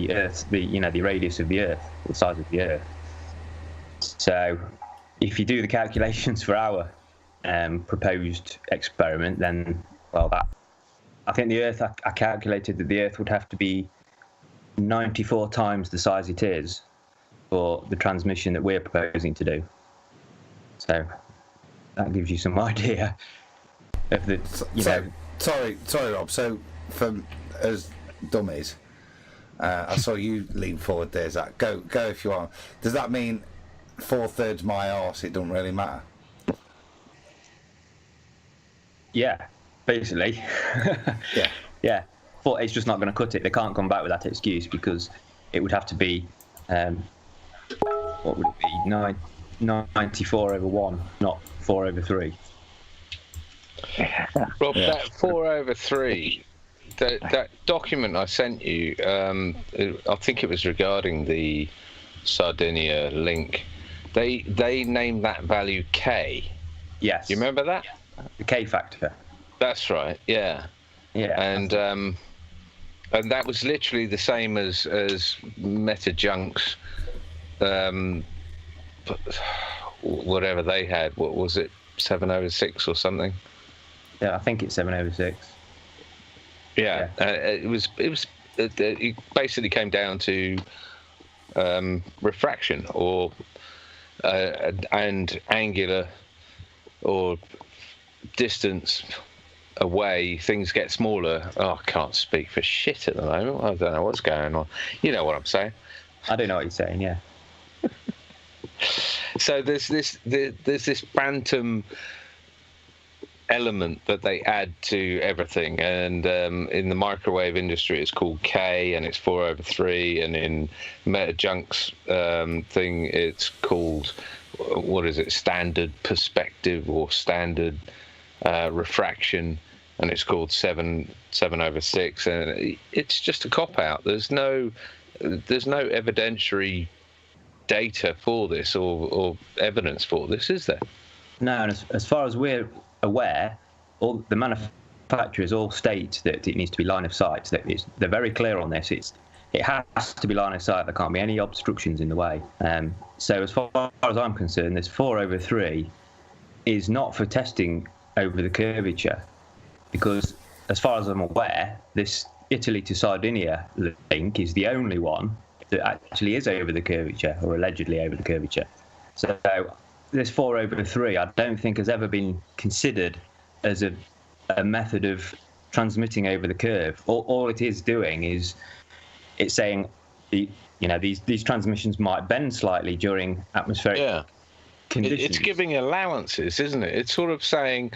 Earth, the radius of the Earth, the size of the Earth. So if you do the calculations for our proposed experiment, then, well, I think the Earth, I calculated that the Earth would have to be 94 times the size it is for the transmission that we're proposing to do. So that gives you some idea of the, Sorry, Rob. So, as dummies, I saw you lean forward there, Zach. Go if you want. Does that mean 4/3 my arse? It doesn't really matter. Yeah, basically. Yeah. But it's just not going to cut it. They can't come back with that excuse, because it would have to be, what would it be? 94/1, not 4/3. Rob, that 4/3. That document I sent you, I think it was regarding the Sardinia link. They named that value K. Yes. You remember that? The K factor. That's right. Yeah. Yeah. And that was literally the same as Metajunk's, whatever they had. What was it? 7/6 or something? Yeah, I think it's 7/6. Yeah. It basically came down to refraction or and angular or distance away. Things get smaller. I can't speak for shit at the moment. I don't know what's going on. You know what I'm saying? I do know what you're saying. Yeah. So there's this phantom element that they add to everything, and in the microwave industry it's called K, and it's 4/3, and in Metajunk's thing it's called, what is it, standard perspective or standard refraction, and it's called 7/6, and it's just a cop out. There's no evidentiary data for this or evidence for this, is there? No, and as far as we're aware, all the manufacturers all state that it needs to be line of sight. That they're very clear on this. It has to be line of sight. There can't be any obstructions in the way. So as far as I'm concerned, this 4/3 is not for testing over the curvature, because as far as I'm aware, this Italy to Sardinia link is the only one that actually is over the curvature, or allegedly over the curvature. So this 4/3, I don't think has ever been considered as a method of transmitting over the curve. All it is doing is it's saying these transmissions might bend slightly during atmospheric conditions. It's giving allowances, isn't it? It's sort of saying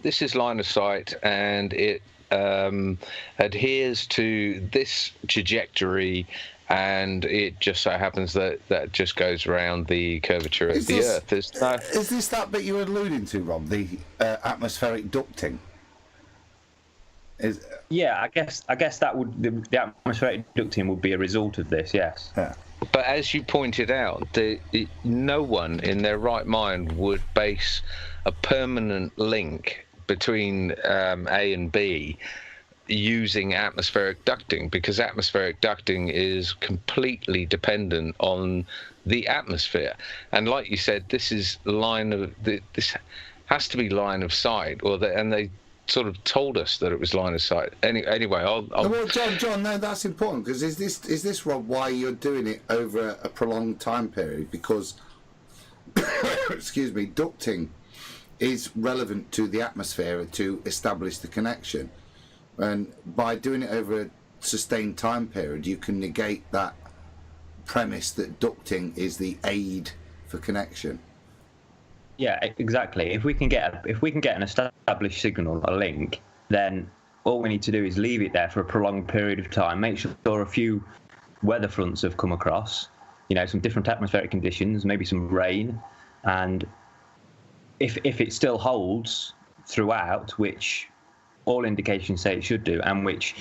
this is line of sight, and it adheres to this trajectory, and it just so happens that just goes around the curvature of the Earth. Is this that bit you were alluding to, Rob? The atmospheric ducting? Yeah, I guess that would the atmospheric ducting would be a result of this. Yes. Yeah. But as you pointed out, no one in their right mind would base a permanent link between A and B using atmospheric ducting, because atmospheric ducting is completely dependent on the atmosphere. And like you said, this is this has to be line of sight, and they sort of told us that it was line of sight. Anyway, I'll... Well, John, no, that's important, because is this, Rob, why you're doing it over a prolonged time period? Because, excuse me, ducting is relevant to the atmosphere to establish the connection. And by doing it over a sustained time period, you can negate that premise that ducting is the aid for connection. Yeah, exactly. If we can get an established signal, a link, then all we need to do is leave it there for a prolonged period of time. Make sure a few weather fronts have come across, some different atmospheric conditions, maybe some rain, and if it still holds throughout, which all indications say it should do, and which,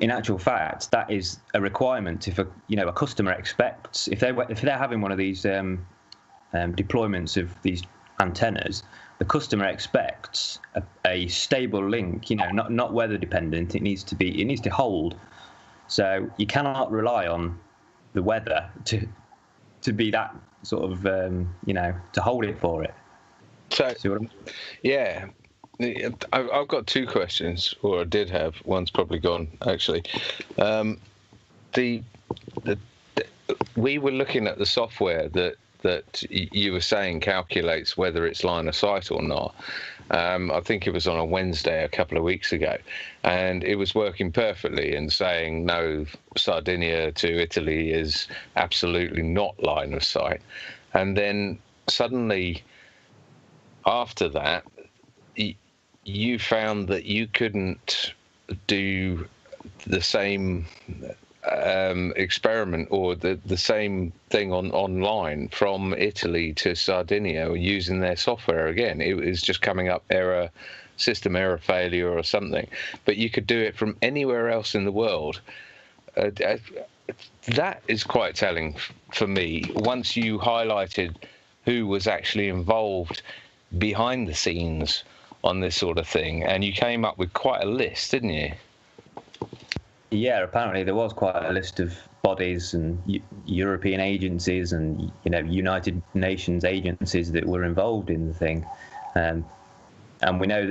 in actual fact, that is a requirement. If a customer expects, if they're having one of these deployments of these antennas, the customer expects a stable link, not weather dependent. It needs to hold. So you cannot rely on the weather to be that sort of to hold it for it. So yeah, I've got two questions, or I did have. One's probably gone actually. We were looking at the software that you were saying calculates whether it's line of sight or not. I think it was on a Wednesday a couple of weeks ago, and it was working perfectly and saying no, Sardinia to Italy is absolutely not line of sight. And then suddenly after that, you found that you couldn't do the same experiment or the same thing online from Italy to Sardinia using their software again. It was just coming up system error failure or something, but you could do it from anywhere else in the world. That is quite telling for me. Once you highlighted who was actually involved behind the scenes on this sort of thing, and you came up with quite a list, didn't you? Yeah, apparently there was quite a list of bodies and European agencies and United Nations agencies that were involved in the thing, and we know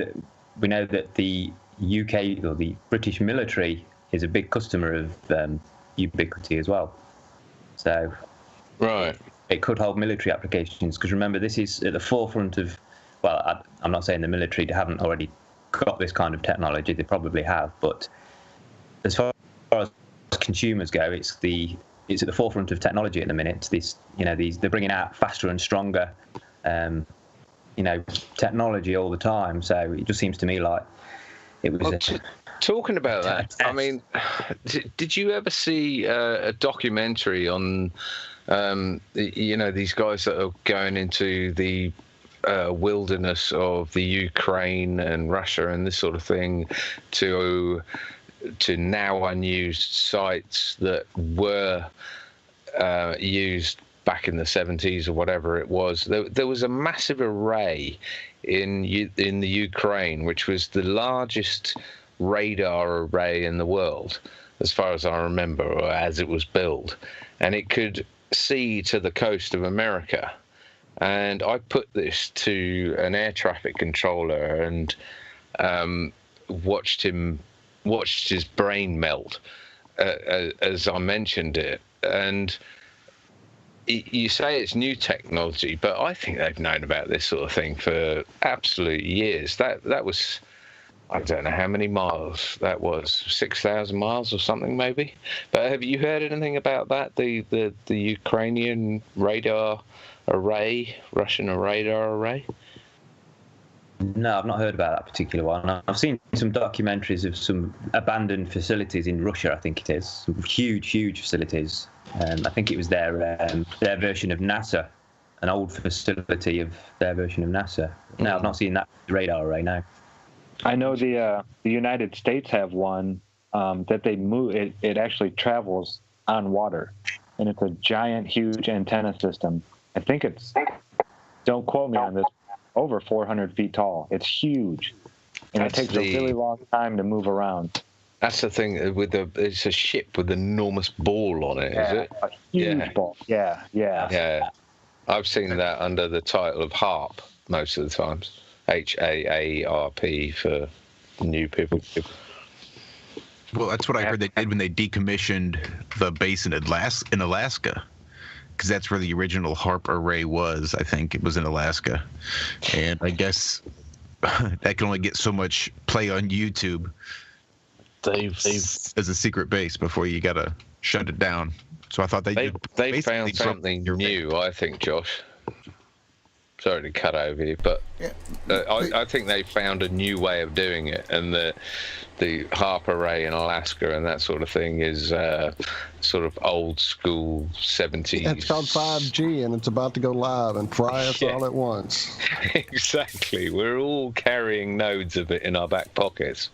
that the UK or the British military is a big customer of Ubiquiti as well. So, right, it could hold military applications, because remember, this is at the forefront of. Well, I'm not saying the military haven't already got this kind of technology; they probably have, but as far as consumers go, it's at the forefront of technology at the minute. They're bringing out faster and stronger, technology all the time. So it just seems to me like it was. Talking about that, I mean, did you ever see a documentary on, these guys that are going into the wilderness of the Ukraine and Russia and this sort of thing to now unused sites that were used back in the 70s or whatever it was? There was a massive array in the Ukraine, which was the largest radar array in the world, as far as I remember, or as it was built, and it could see to the coast of America. And I put this to an air traffic controller and watched his brain melt as I mentioned it. And you say it's new technology, but I think they've known about this sort of thing for absolute years. That was, I don't know how many miles that was, 6,000 miles or something maybe. But have you heard anything about that? The Ukrainian radar array, Russian radar array? No, I've not heard about that particular one. I've seen some documentaries of some abandoned facilities in Russia, I think it is. Some huge facilities. I think it was their version of NASA, an old facility of their version of NASA. No, I've not seen that radar array, no. I know the United States have one that they move. It actually travels on water, and it's a giant, huge antenna system. I think it's, don't quote me on this, over 400 feet tall. It's huge, and it takes a really long time to move around. That's the thing it's a ship with an enormous ball on it, is it? A huge ball. Yeah. I've seen that under the title of HAARP most of the times. HAARP for new people. Well, that's what I heard they did when they decommissioned the base in Alaska, because that's where the original HAARP array was. I think it was in Alaska, and I guess that can only get so much play on YouTube. They've as a secret base before you gotta shut it down. So I thought they found something new. I think, Josh. Sorry to cut over you, but I think they found a new way of doing it, and the HAARP array in Alaska and that sort of thing is sort of old school 70s. It's called 5G, and it's about to go live and fry us all at once. Exactly. We're all carrying nodes of it in our back pockets.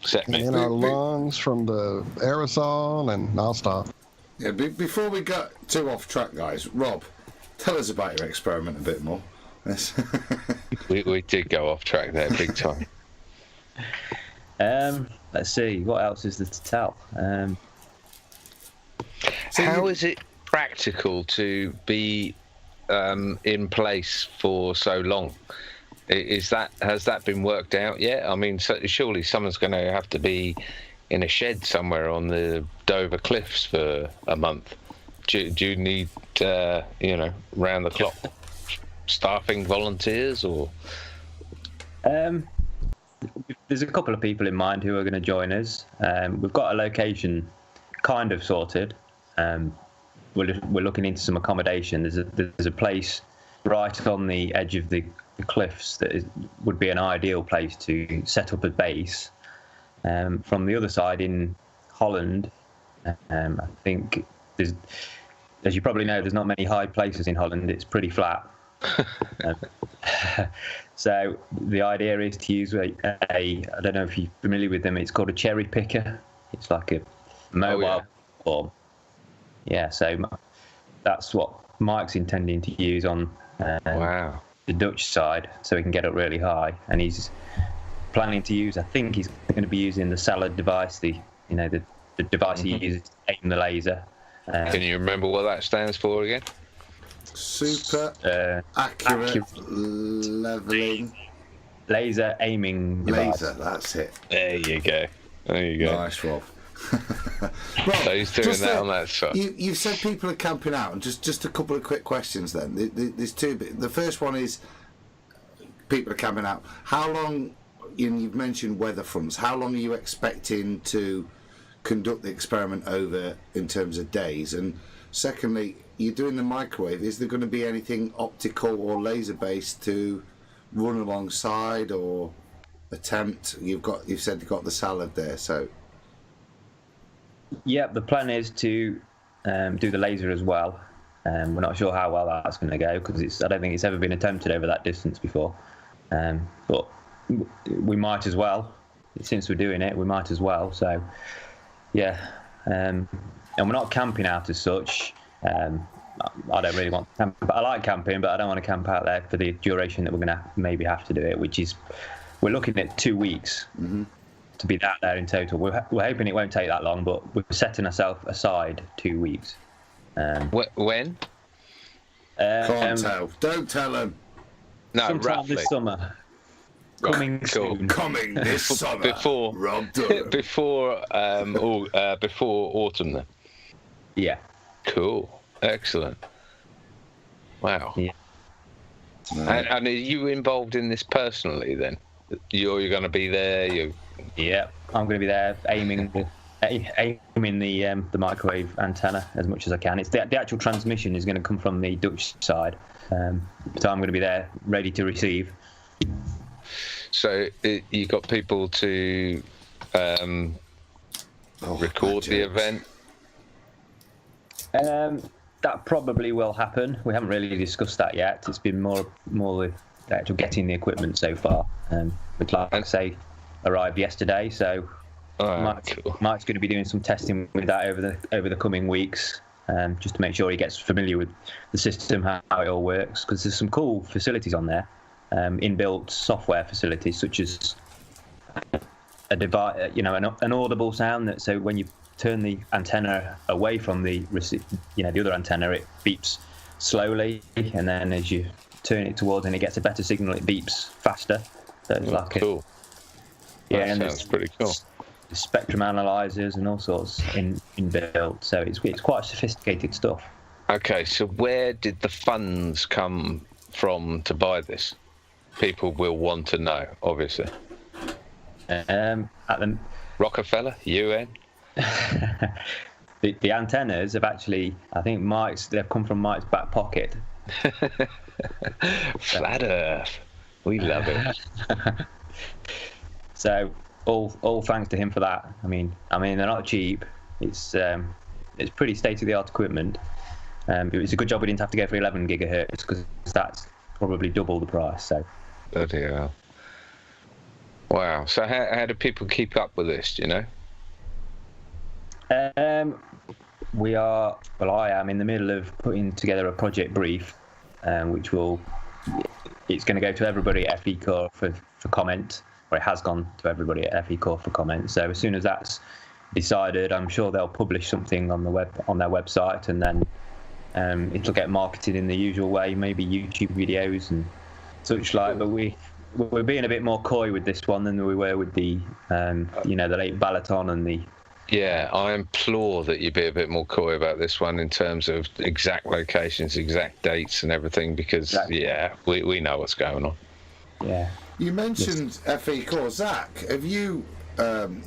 Except me. In our lungs from the aerosol, and I'll stop. Yeah, before we get too off track, guys, Rob, tell us about your experiment a bit more. Yes. we did go off track there big time. Let's see, what else is there to tell? How is it practical to be in place for so long? Has that been worked out yet? I mean, surely someone's going to have to be in a shed somewhere on the Dover Cliffs for a month. Do you need, round the clock staffing volunteers, or? There's a couple of people in mind who are going to join us. We've got a location kind of sorted. We're looking into some accommodation. There's a place right on the edge of the cliffs that would be an ideal place to set up a base. From the other side in Holland, I think there's, as you probably know, there's not many high places in Holland. It's pretty flat. So the idea is to use I don't know if you're familiar with them, it's called a cherry picker. It's like a mobile platform. Yeah, so that's what Mike's intending to use on the Dutch side, so he can get up really high. And he's planning to use, I think he's going to be using the salad device, the device he uses to aim the laser. Can you remember what that stands for again? Super accurate leveling laser aiming device. Laser, that's it. There you go. Nice, Rob. Rob, so he's doing that on that side. You've said people are camping out, and just a couple of quick questions then. There's two. The first one is people are camping out. How long? You've mentioned weather fronts. How long are you expecting to conduct the experiment over in terms of days? And secondly, you're doing the microwave. Is there going to be anything optical or laser based to run alongside or attempt? You've said you've got the salad there, so. Yeah, the plan is to do the laser as well. We're not sure how well that's going to go because I don't think it's ever been attempted over that distance before. But we might as well, since we're doing it. We might as well. So, yeah, and we're not camping out as such. I don't really want to camp, but I like camping, but I don't want to camp out there for the duration that we're going to maybe have to do it, which is we're looking at 2 weeks. Mm-hmm. To be that there in total. We're hoping it won't take that long, but we're setting ourselves aside 2 weeks. When? Can't tell. Don't tell them. No, sometime roughly. This summer. Coming soon. Coming this summer. Before autumn then. Yeah. Cool. Excellent. Wow. Yeah. And are you involved in this personally then? You're going to be there. Yeah, I'm going to be there aiming the microwave antenna as much as I can. It's the actual transmission is going to come from the Dutch side, so I'm going to be there ready to receive. So you got people to record the event? That probably will happen. We haven't really discussed that yet. It's been more the actual getting the equipment so far. We'd like to say arrived yesterday, so Mike's going to be doing some testing with that over the coming weeks, just to make sure he gets familiar with the system, how it all works. Because there's some cool facilities on there, inbuilt software facilities such as a device, an audible sound that so when you turn the antenna away from the the other antenna, it beeps slowly, and then as you turn it towards and it gets a better signal, it beeps faster. So it's cool. And sounds pretty cool. Spectrum analyzers and all sorts inbuilt. So it's quite sophisticated stuff. Okay, so where did the funds come from to buy this? People will want to know, obviously. At the Rockefeller, UN. the antennas have actually, I think they've come from Mike's back pocket. Flat Earth, we love it. So all thanks to him for that. I mean they're not cheap. It's pretty state-of-the-art equipment. It's a good job we didn't have to go for 11 gigahertz, because that's probably double the price. So. Bloody hell. Wow. So how do people keep up with this? Do you know? I am in the middle of putting together a project brief, which it's going to go to everybody at FE Core for comment, or it has gone to everybody at FE Core for comment. So as soon as that's decided, I'm sure they'll publish something on their website, and then it'll get marketed in the usual way, maybe YouTube videos and such like. But we're being a bit more coy with this one than we were with the the late Balaton and the. Yeah, I implore that you be a bit more coy about this one in terms of exact locations, exact dates and everything, because, we know what's going on. Yeah. You mentioned FE Core. Zach, have you,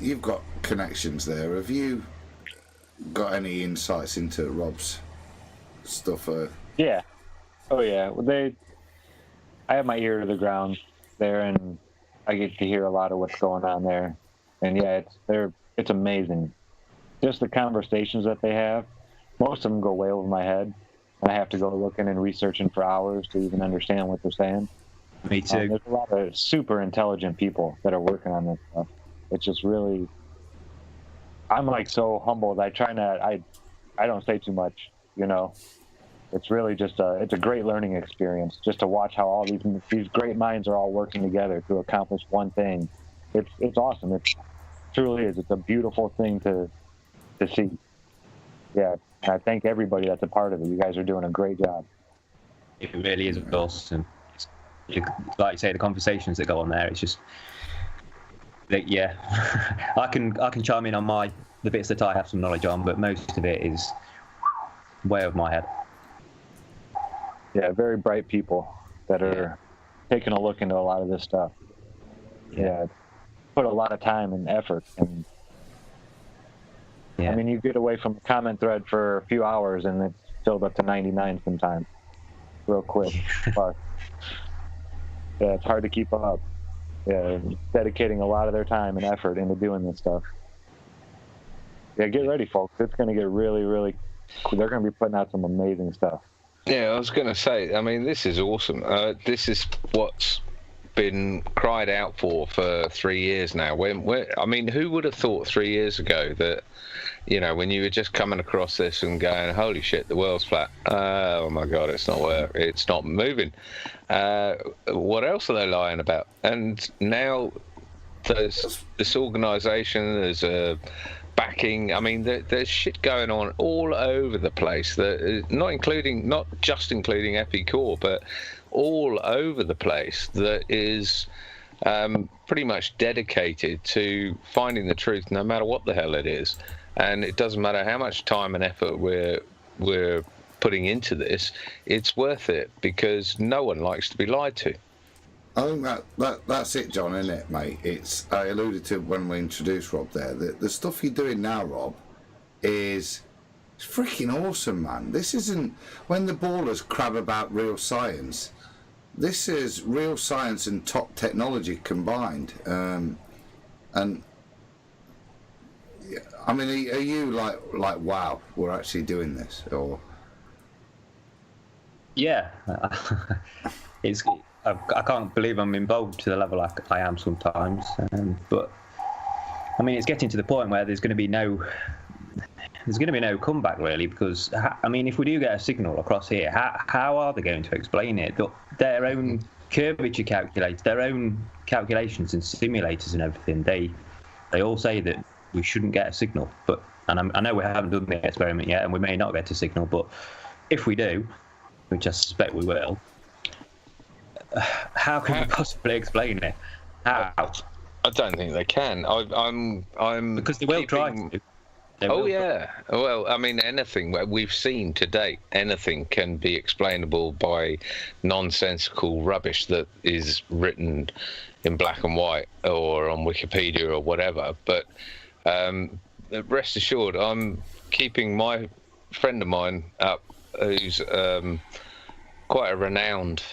you've got connections there. Have you got any insights into Rob's stuff? Yeah. Oh, yeah. Well, I have my ear to the ground there, and I get to hear a lot of what's going on there. And, yeah, it's amazing. Just the conversations that they have. Most of them go way over my head. I have to go looking and researching for hours to even understand what they're saying. Me too. There's a lot of super intelligent people that are working on this stuff. It's just really, I'm like so humbled. I don't say too much, It's really just it's a great learning experience just to watch how all these great minds are all working together to accomplish one thing. It's awesome. It truly is. It's a beautiful thing to see. Yeah, and I thank everybody that's a part of it. You guys are doing a great job. It really is awesome. Like you say, the conversations that go on there, it's just I can chime in on the bits that I have some knowledge on, but most of it is way over my head. Yeah, very bright people that are taking a look into a lot of this stuff. Yeah, put a lot of time and effort, and I mean, you get away from a comment thread for a few hours and it's filled up to 99 sometimes, real quick. But yeah, it's hard to keep up. Yeah, dedicating a lot of their time and effort into doing this stuff. Yeah, get ready, folks. It's going to get really, really. They're going to be putting out some amazing stuff. Yeah, I was going to say. I mean, this is awesome. This is what's been cried out for 3 years now. I mean, who would have thought 3 years ago that, when you were just coming across this and going, holy shit, the world's flat. Oh my God, it's not moving. What else are they lying about? And now there's this organisation, there's a backing. I mean, there's shit going on all over the place. Not just including FE Core, but all over the place, that is pretty much dedicated to finding the truth, no matter what the hell it is. And it doesn't matter how much time and effort we're putting into this, it's worth it, because no one likes to be lied to. I think that's it, John, isn't it, mate? I alluded to when we introduced Rob there. The stuff you're doing now, Rob, is freaking awesome, man. This isn't when the ballers crab about real science. this is real science and top technology combined. And I mean, are you like wow, we're actually doing this, or? Yeah, I can't believe I'm involved to the level I am sometimes. But I mean, it's getting to the point where there's going to be no comeback really, because I mean, if we do get a signal across here, how are they going to explain it? Their own curvature calculators, their own calculations and simulators and everything, they all say that we shouldn't get a signal. But I know we haven't done the experiment yet, and we may not get a signal. But if we do, which I suspect we will, how can we possibly explain it? How? I don't think they can. I'm because they will try to. Oh yeah. Well, I mean, anything we've seen to date, anything can be explainable by nonsensical rubbish that is written in black and white or on Wikipedia or whatever. But rest assured, I'm keeping my friend of mine up, who's quite a renowned,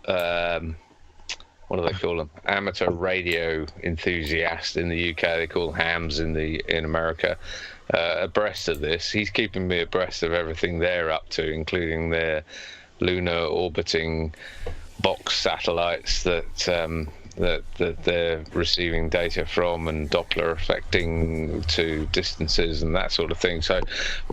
what do they call them? Amateur radio enthusiast in the UK. They call hams in America. Abreast of this, he's keeping me abreast of everything they're up to, including their lunar orbiting box satellites that they're receiving data from, and Doppler affecting to distances and that sort of thing. So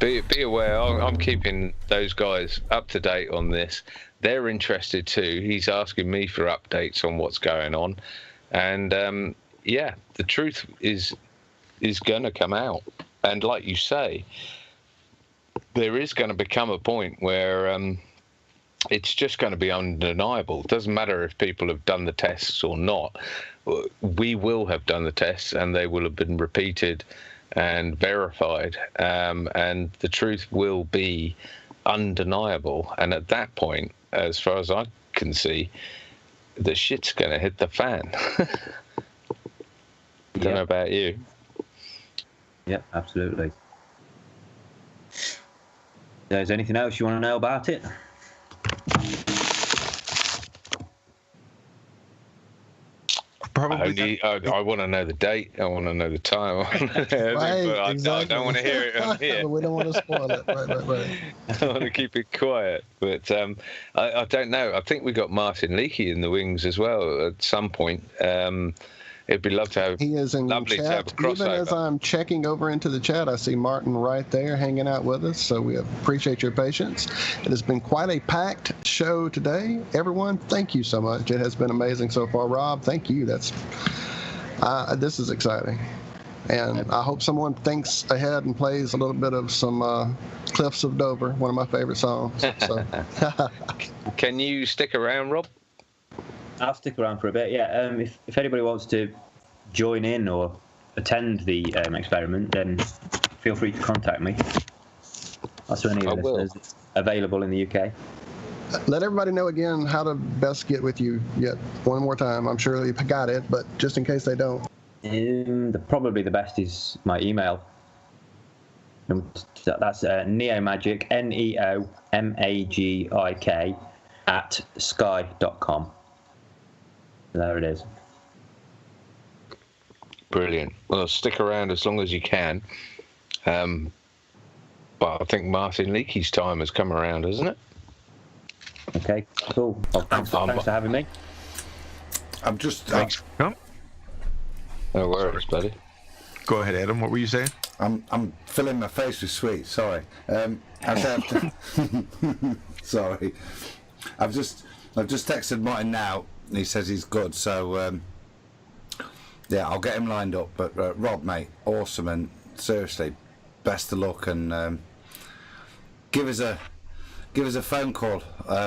be aware. I'm keeping those guys up to date on this. They're interested too. He's asking me for updates on what's going on, and the truth is going to come out. And like you say, there is going to become a point where it's just going to be undeniable. It doesn't matter if people have done the tests or not. We will have done the tests, and they will have been repeated and verified, and the truth will be undeniable. And at that point, as far as I can see, the shit's going to hit the fan. Don't know about you. Yeah, absolutely. Is there anything else you want to know about it? Probably. I want to know the date. I want to know the time. Right, exactly. I don't want to hear it on here. We don't want to spoil it. Right. I want to keep it quiet. But I don't know. I think we got Martin Leakey in the wings as well at some point. It'd be lovely to have. He is in lovely chat. to have a crossover. Even as I'm checking over into the chat, I see Martin right there hanging out with us. So we appreciate your patience. It has been quite a packed show today. Everyone, thank you so much. It has been amazing so far. Rob, thank you. This is exciting. And I hope someone thinks ahead and plays a little bit of some Cliffs of Dover, one of my favorite songs. So. Can you stick around, Rob? I'll stick around for a bit, yeah. If anybody wants to join in or attend the experiment, then feel free to contact me. That's for any of the listeners available in the UK. Let everybody know again how to best get with you yet one more time. I'm sure you've got it, but just in case they don't. Probably the best is my email. That's neomagic, NEOMAGIK @sky.com. There it is. Brilliant. Well, stick around as long as you can. But I think Martin Leakey's time has come around, hasn't it? Okay, cool. Well, thanks for having me. I'm just. Thanks. No worries, buddy. Go ahead, Adam. What were you saying? I'm filling my face with sweets. Sorry. Sorry. I've just texted Martin now. And he says he's good, so yeah, I'll get him lined up. But Rob, mate, awesome, and seriously, best of luck, and give us a phone call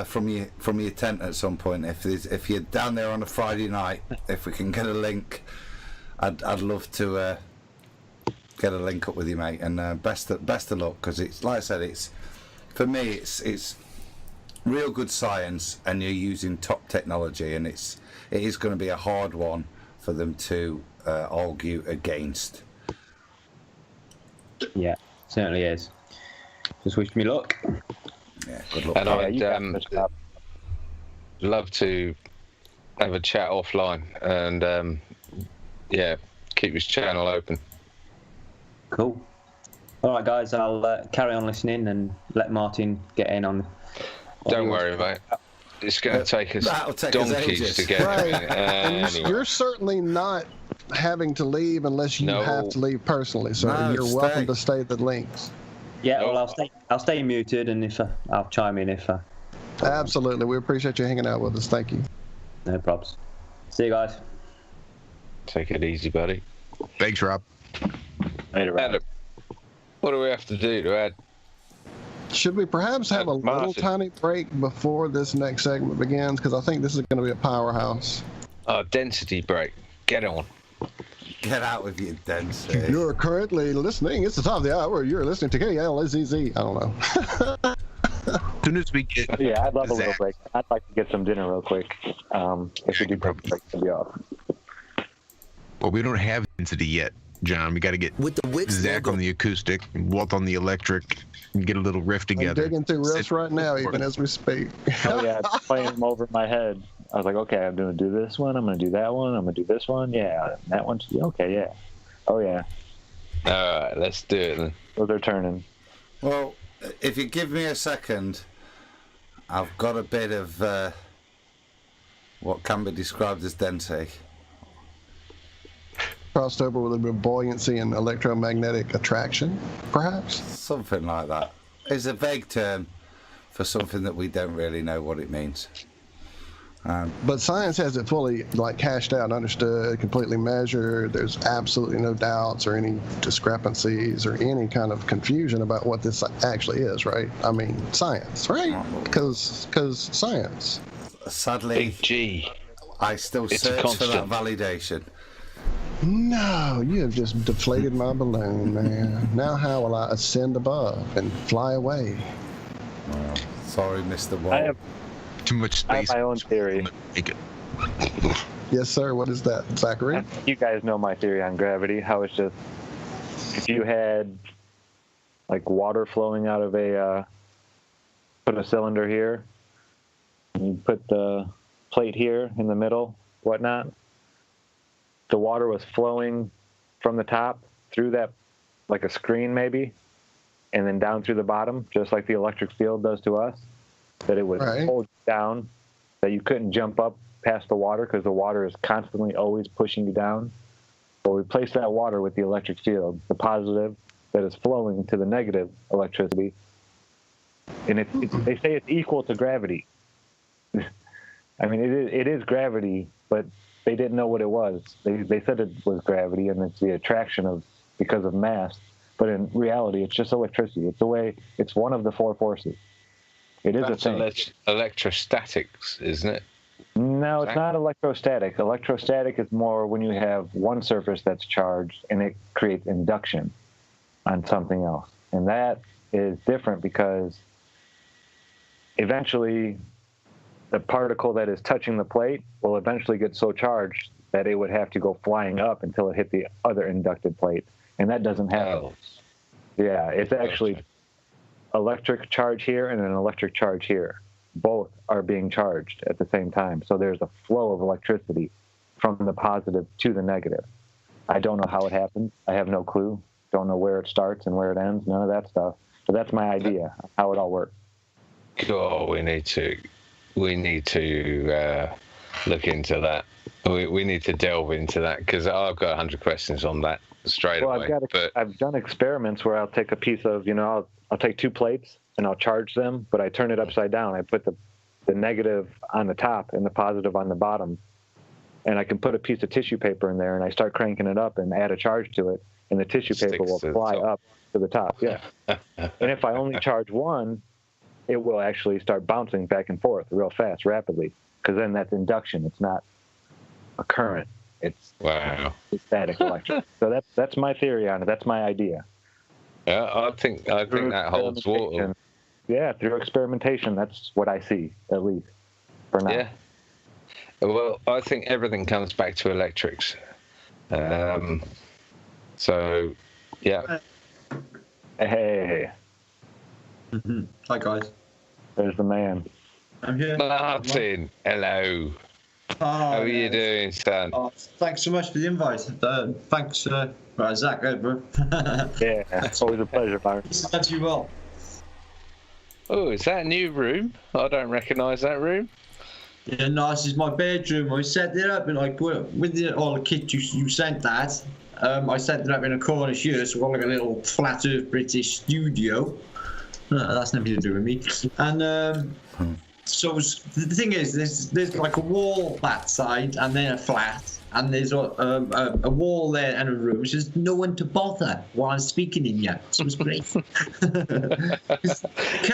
from your tent at some point if you're down there on a Friday night. If we can get a link, I'd love to get a link up with you, mate. And best of luck, because it's like I said, it's for me, it's real good science, and you're using top technology, and it is going to be a hard one for them to argue against. Yeah, certainly is. Just wish me luck. Yeah, good luck. And love to have a chat offline and keep his channel open. Cool. All right, guys, I'll carry on listening and let Martin get in on. Don't worry, mate. It's going to take us donkeys to get Right. anyway. You're certainly not having to leave unless you have to leave personally. So you're welcome to stay the links. Yeah, well, I'll stay muted, and if I'll chime in if. Absolutely, we appreciate you hanging out with us. Thank you. No props. See you guys. Take it easy, buddy. Thanks, Rob. Later, Rob. Adam, what do we have to do to add? Should we perhaps have a little tiny break before this next segment begins? Because I think this is going to be a powerhouse. Density break. Get on. Get out with your density. You're currently listening. It's the top of the hour. You're listening to KLZZ. I don't know. As soon as we get I'd love a little Zach. break. I'd like to get some dinner real quick. If we do take a break, to be off. Well, we don't have density yet, John. We got to get Zach on the acoustic, Walt on the electric, and get a little riff I'm together. digging through riffs right now, even as we speak. Oh yeah, playing them over my head. I was like, okay, I'm going to do this one. I'm going to do that one. I'm going to do this one. Yeah, that one. Okay, yeah. Oh yeah. All right, let's do it then. Those are turning. Well, if you give me a second, I've got a bit of what can be described as density. Crossed over with a bit of buoyancy and electromagnetic attraction, perhaps? Something like that. It's a vague term for something that we don't really know what it means. But science has it fully hashed out, understood, completely measured. There's absolutely no doubts or any discrepancies or any kind of confusion about what this actually is, right? I mean, science, right? Because science. Sadly, Big G. I still It's a search for that constant. validation. No, you have just deflated my balloon, man. Now how will I ascend above and fly away? Well, sorry, Mr. Walt. I have Too much I have space. my own theory. Make it. Yes, sir. What is that, Zachary? You guys know my theory on gravity. How it's just if you had water flowing out of put a cylinder here, and you put the plate here in the middle, whatnot. The water was flowing from the top through that, like a screen maybe, and then down through the bottom, just like the electric field does to us. That it would hold you down, that you couldn't jump up past the water because the water is constantly always pushing you down. But replace that water with the electric field, the positive that is flowing to the negative electricity. And they say it's equal to gravity. I mean, it is gravity, but they didn't know what it was. They said it was gravity, and it's the attraction because of mass. But in reality, it's just electricity. It's one of the four forces. It is That's a thing. electrostatics, isn't it? No, it's not electrostatic. Electrostatic is more when you have one surface that's charged and it creates induction on something else. And that is different because eventually the particle that is touching the plate will eventually get so charged that it would have to go flying up until it hit the other inducted plate. And that doesn't happen. Yeah, it's actually electric charge here and an electric charge here. Both are being charged at the same time. So there's a flow of electricity from the positive to the negative. I don't know how it happens. I have no clue. Don't know where it starts and where it ends. None of that stuff. But that's my idea of how it all works. God, we need to look into that. We need to delve into that because I've got 100 questions on that straight away. I've done experiments where I'll take a piece of, I'll take two plates and I'll charge them, but I turn it upside down. I put the negative on the top and the positive on the bottom. And I can put a piece of tissue paper in there and I start cranking it up and add a charge to it. And the tissue paper will fly up to the top. Yeah. And if I only charge one, it will actually start bouncing back and forth real fast, rapidly. Because then that's induction. It's not a current. It's static electric. So that's my theory on it. That's my idea. Yeah, I think that holds water. Yeah, through experimentation, that's what I see, at least for now. Yeah. Well, I think everything comes back to electrics. So, yeah. Hey. Hi, guys. There's the man. I'm here. Martin, hello. How are you doing, son? Thanks so much for the invite. Thanks, Zach Edward. Yeah, it's always a pleasure, Byron. Thank you well. Oh, is that a new room? I don't recognise that room. Yeah, no, this is my bedroom. I set it up and with all the kit you sent that. I set it up in a corner here, so I've got like a little flat Earth British studio. No, that's nothing to do with me. And so the thing is, there's like a wall that side, and then a flat, and there's a wall there and a room. There's just no one to bother while I'm speaking in here. So it's great.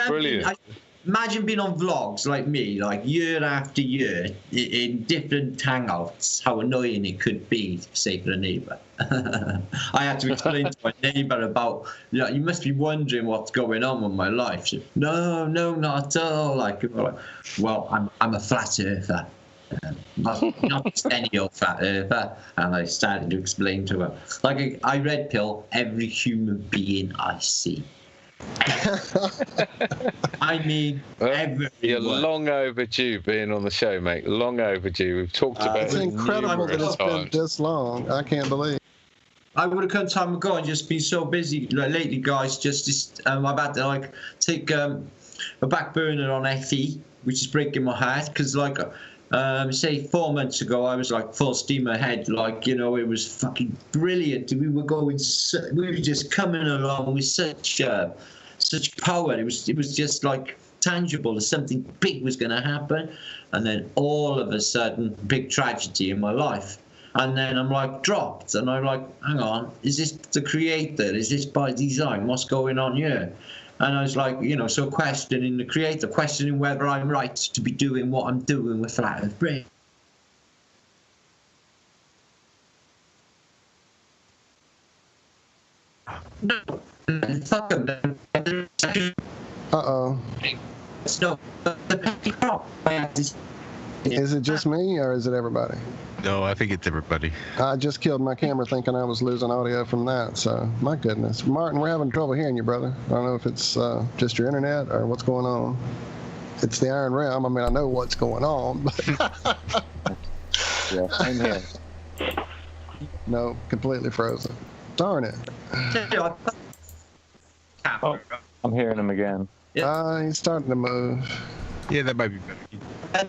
Brilliant. Imagine being on vlogs like me, like year after year, in different hangouts, how annoying it could be, say, for a neighbour. I had to explain to my neighbour about, you must be wondering what's going on with my life. She, no, not at all. Well, I'm a flat earther. Not just any old flat earther. And I started to explain to her. Like, I red pill every human being I see. I mean, everyone. You're long overdue being on the show, mate. Long overdue. We've talked about it's it incredible that it's been this long. I can't believe. I would have come time ago and just been so busy lately, guys. I've had to take a back burner on FE, which is breaking my heart because say 4 months ago, I was like full steam ahead. It was fucking brilliant. We were just coming along with such power. It was just like tangible as something big was going to happen. And then all of a sudden, big tragedy in my life. And then I'm like dropped. And I'm like, hang on, is this the creator? Is this by design? What's going on here? And I was like, so questioning the creator, questioning whether I'm right to be doing what I'm doing with Flat Earth Brain. Uh-oh. Is it just me, or is it everybody? No, I think it's everybody. I just killed my camera thinking I was losing audio from that, so my goodness. Martin, we're having trouble hearing you, brother. I don't know if it's just your internet or what's going on. It's the Iron Realm. I mean, I know what's going on, but... Yeah, I'm here. No, completely frozen. Darn it. Oh, I'm hearing him again. He's starting to move. Yeah, that might be better.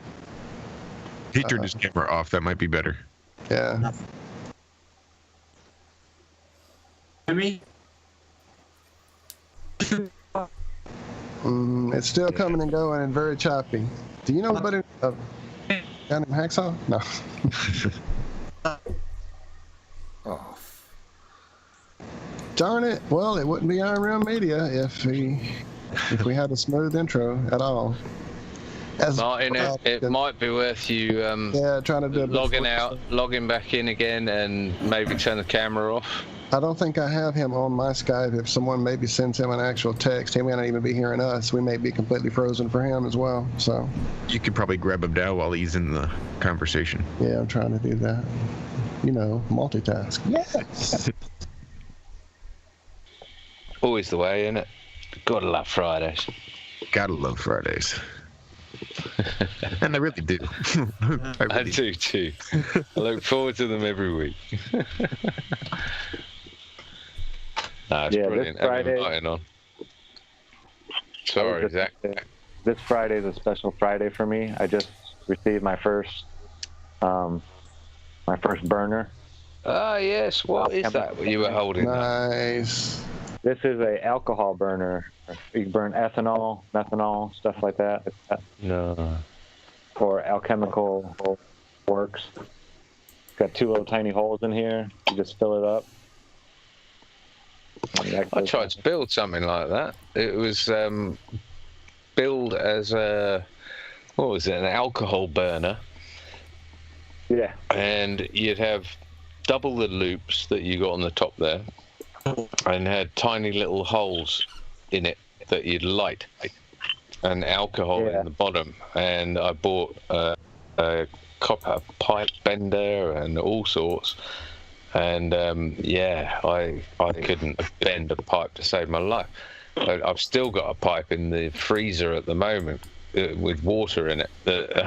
He turned his camera off. That might be better. Yeah. Me? It's still coming and going and very choppy. Do you know anybody? Guy named Hacksaw? No. Oh. Darn it. Well, it wouldn't be Iron Realm Media if we had a smooth intro at all. Martin, it might be worth you trying to do logging back in again, and maybe turn the camera off. I don't think I have him on my Skype. If someone maybe sends him an actual text, he may not even be hearing us. We may be completely frozen for him as well. So you could probably grab him now while he's in the conversation. Yeah, I'm trying to do that. Multitask. Yes. Always the way, isn't it? Gotta love Fridays. Gotta love Fridays. And I really do. I do too. I look forward to them every week. It's brilliant. This Friday, on. Sorry, Zach. This Friday is a special Friday for me. I just received my first burner. Ah, yes. What is that? What you were holding? Nice. This is a alcohol burner. You can burn ethanol, methanol, stuff like that. No. Or alchemical works. It's got two little tiny holes in here. You just fill it up. I tried to build something like that. It was billed as an alcohol burner. Yeah. And you'd have double the loops that you got on the top there, and had tiny little holes in it that you'd light, and alcohol in the bottom. And I bought a copper pipe bender and all sorts. And I couldn't bend a pipe to save my life. I've still got a pipe in the freezer at the moment, with water in it that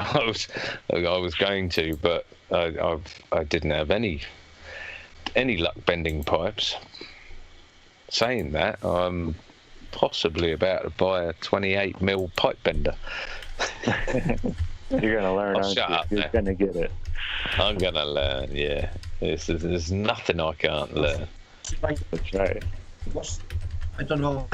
I was going to, but I didn't have any luck bending pipes. Saying that, I'm possibly about to buy a 28mm pipe bender. You're gonna learn. I'll shut up. You're gonna get it. I'm gonna learn. Yeah, there's nothing I can't learn. That's right. I don't know.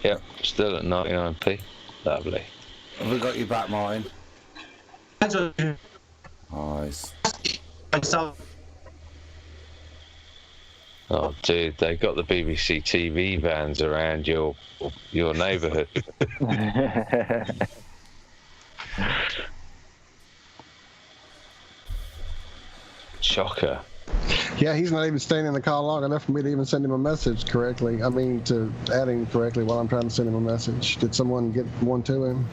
Yep, still at 99p. Lovely. Have we got you back, Martin? Nice. Oh, dude, they got the BBC TV vans around your neighbourhood. Shocker. Yeah, he's not even staying in the call long enough for me to even send him a message correctly. I mean, to add him correctly while I'm trying to send him a message. Did someone get one to him?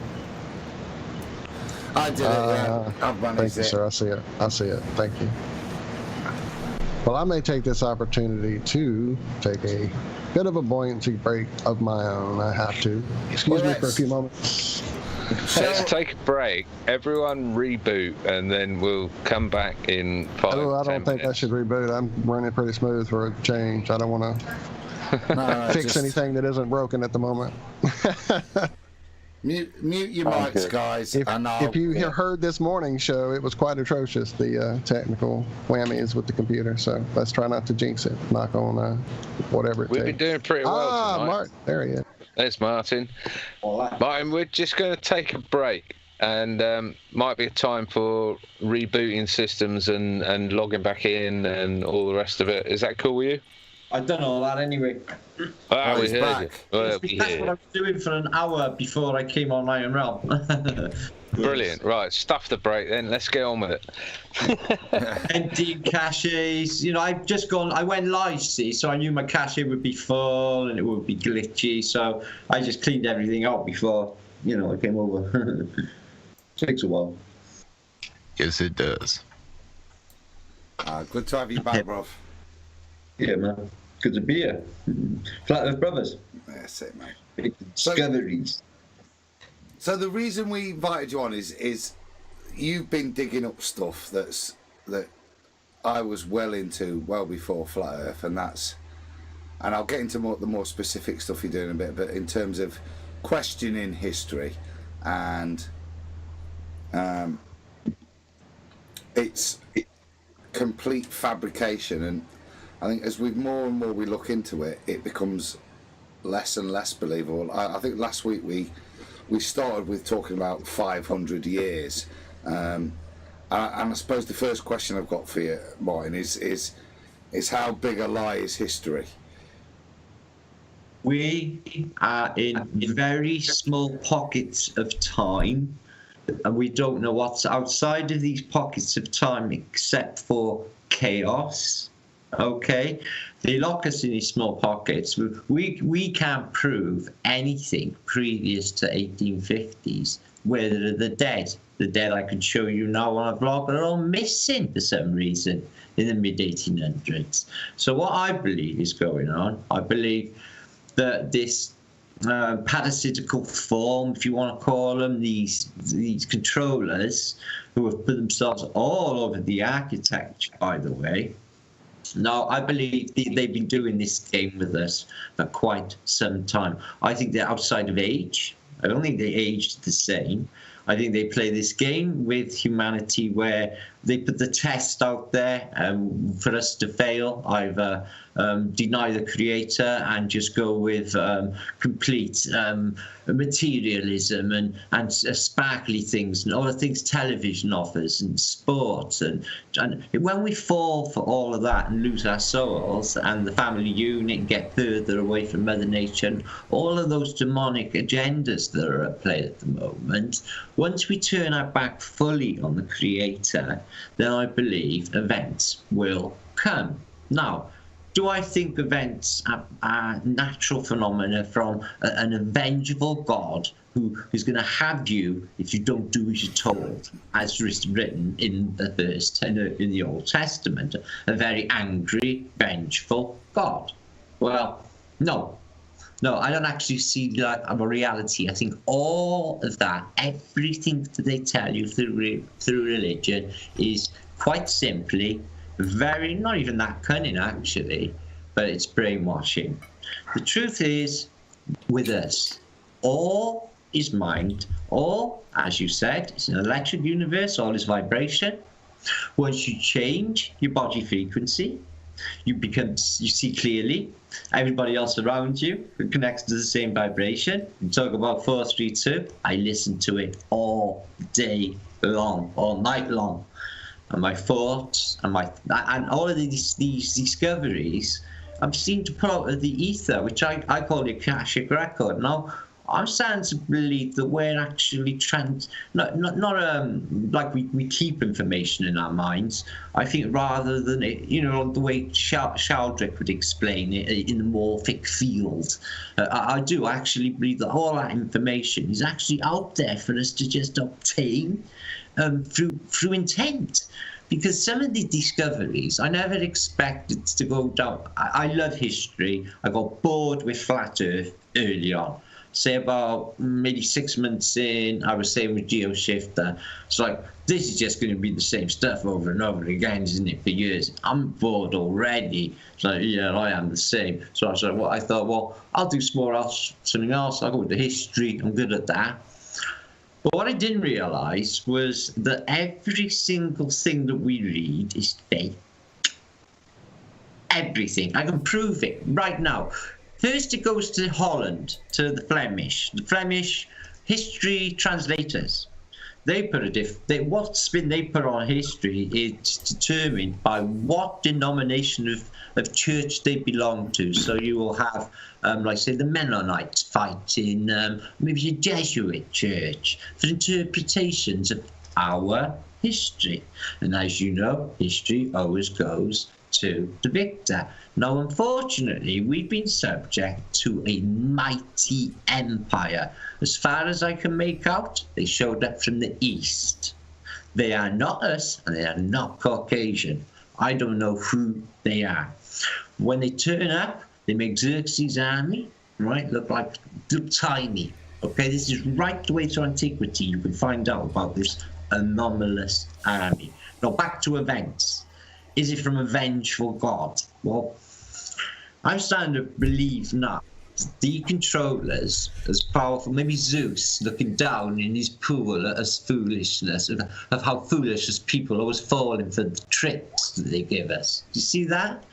I did it, yeah. I've managed Thank you, it. sir. I see it. I see it. Thank you. Well, I may take this opportunity to take a bit of a buoyancy break of my own. I have to. Excuse me for a few moments. Let's take a break. Everyone reboot, and then we'll come back in 5 Oh, I don't 10 think minutes. I should reboot. I'm running pretty smooth for a change. I don't want to fix anything that isn't broken at the moment. Mute your mics, guys. If you heard this morning's show, it was quite atrocious, the technical whammies with the computer. So let's try not to jinx it. Knock on whatever it We've takes. been doing pretty well tonight. Martin. There he is. There's Martin. Martin, we're just going to take a break, and might be a time for rebooting systems and logging back in and all the rest of it. Is that cool with you? I don't know that anyway. Oh, we heard you. Well, we That's hear what I was doing for an hour before I came on Iron Realm. Brilliant. Right, stuff the break then. Let's get on with it. Empty caches. You know, I went live, see, so I knew my cache would be full and it would be glitchy. So I just cleaned everything out before, I came over. Takes a while. Yes, it does. Good to have you back, bro. Yeah, man. Good to be here. Flat Earth Brothers. That's it, mate. Big discoveries. So the reason we invited you on is you've been digging up stuff that I was well into well before Flat Earth, and I'll get into the more specific stuff you're doing in a bit, but in terms of questioning history and it's complete fabrication, and I think as more and more we look into it, it becomes less and less believable. I think last week we started with talking about 500 years, and I suppose the first question I've got for you, Martin, is how big a lie is history? We are in very small pockets of time, and we don't know what's outside of these pockets of time except for chaos. Okay, they lock us in these small pockets. We can't prove anything previous to 1850s. Whether the dead I can show you now on a vlog are all missing for some reason in the mid 1800s. So what I believe is going on, I believe that this parasitical form, if you want to call them, these controllers who have put themselves all over the architecture, by the way. Now, I believe they've been doing this game with us for quite some time. I think they're outside of age. I don't think they aged the same. I think they play this game with humanity where they put the test out there for us to fail, either deny the creator and just go with complete materialism and sparkly things and all the things television offers and sports. And when we fall for all of that and lose our souls and the family unit and get further away from Mother Nature and all of those demonic agendas that are at play at the moment, once we turn our back fully on the creator, then I believe events will come. Now, do I think events are natural phenomena from an vengeful God who's going to have you if you don't do as you're told, as written in the verse in the Old Testament? A very angry, vengeful God. Well, no. No, I don't actually see that of a reality. I think all of that, everything that they tell you through religion, is quite simply very, not even that cunning actually, but it's brainwashing. The truth is, with us, all is mind. All, as you said, it's an electric universe. All is vibration. Once you change your body frequency, you see clearly. Everybody else around you connects to the same vibration. You talk about 432. I listen to it all day long, all night long, and my thoughts and all of these discoveries I'm seeing to put out of the ether, which I call the Akashic record. Now, I'm starting to believe that we're actually not like we keep information in our minds. I think rather than it, the way Sheldrick would explain it in the morphic field, I do actually believe that all that information is actually out there for us to just obtain through intent. Because some of the discoveries, I never expected to go down. I love history. I got bored with flat Earth early on. Say about maybe 6 months in, I was saying with GeoShifter, it's like, this is just going to be the same stuff over and over again, isn't it, for years? I'm bored already. So yeah, I am the same. So I thought, I'll do something else. I'll go into history. I'm good at that. But what I didn't realise was that every single thing that we read is fake. Everything. I can prove it right now. First, it goes to Holland, to the Flemish history translators. They put what spin they put on history is determined by what denomination of church they belong to. So you will have, like say, the Mennonites fighting maybe a Jesuit church for interpretations of our history. And as you know, history always goes to the victor. Now, unfortunately, we've been subject to a mighty empire. As far as I can make out, they showed up from the east. They are not us, and they are not Caucasian. I don't know who they are. When they turn up, they make Xerxes' army, right, look tiny. Okay, this is right the way to antiquity. You can find out about this anomalous army. Now, back to events. Is it from a vengeful god? Well, I'm starting to believe now the controllers as powerful, maybe Zeus looking down in his pool at us foolishness, of how foolish as people always falling for the tricks that they give us. Do you see that?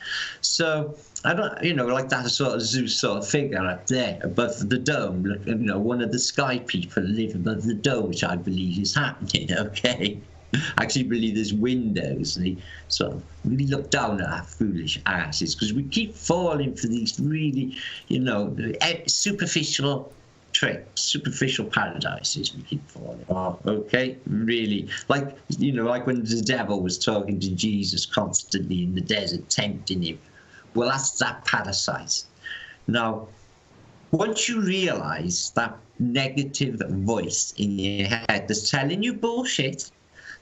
So I don't, like that sort of Zeus sort of figure up there above the dome. Look, one of the sky people live above the dome, which I believe is happening. Okay. I actually believe there's windows, and they sort of really look down at our foolish asses because we keep falling for these really, superficial tricks, superficial paradises we keep falling for. Okay, really, like when the devil was talking to Jesus constantly in the desert, tempting him. Well, that's that parasite. Now, once you realise that negative voice in your head that's telling you bullshit,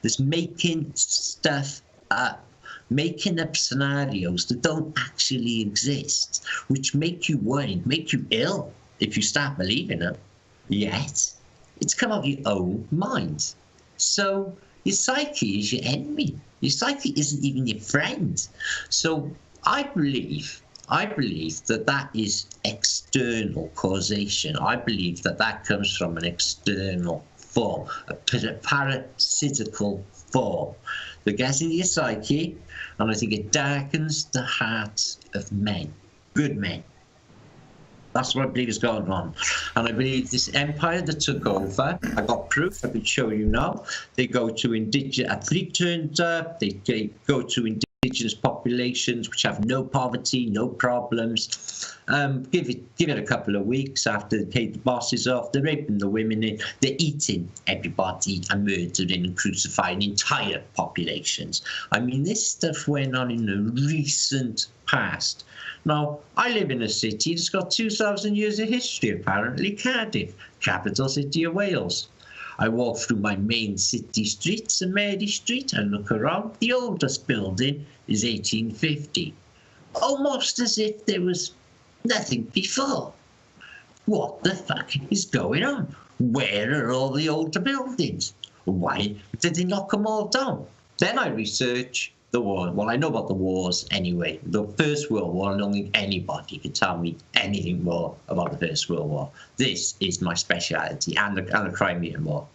that's making stuff up, making up scenarios that don't actually exist, which make you worried, make you ill if you start believing them. Yet, it's come out of your own mind. So your psyche is your enemy. Your psyche isn't even your friend. So I believe that is external causation. I believe that comes from an external form, a parasitical form that gets into your psyche, and I think it darkens the hearts of men, good men. That's what I believe is going on. And I believe this empire that took over, I got proof, I could show you now. They go to a fleet turned up, they go to indigenous populations which have no poverty, no problems. Give it a couple of weeks after they take the bosses off, they're raping the women, they're eating everybody and murdering and crucifying entire populations. I mean, this stuff went on in the recent past. Now, I live in a city that's got 2,000 years of history, apparently, Cardiff, capital city of Wales. I walk through my main city streets, St Mary Street, and look around. The oldest building is 1850, almost as if there was nothing before. what the fuck is going on? Where are all the older buildings? Why did they knock them all down? Then I research the war. Well, I know about the wars anyway. The First World War, I don't think anybody could tell me anything more about the First World War. This is my speciality, and the Crimean War.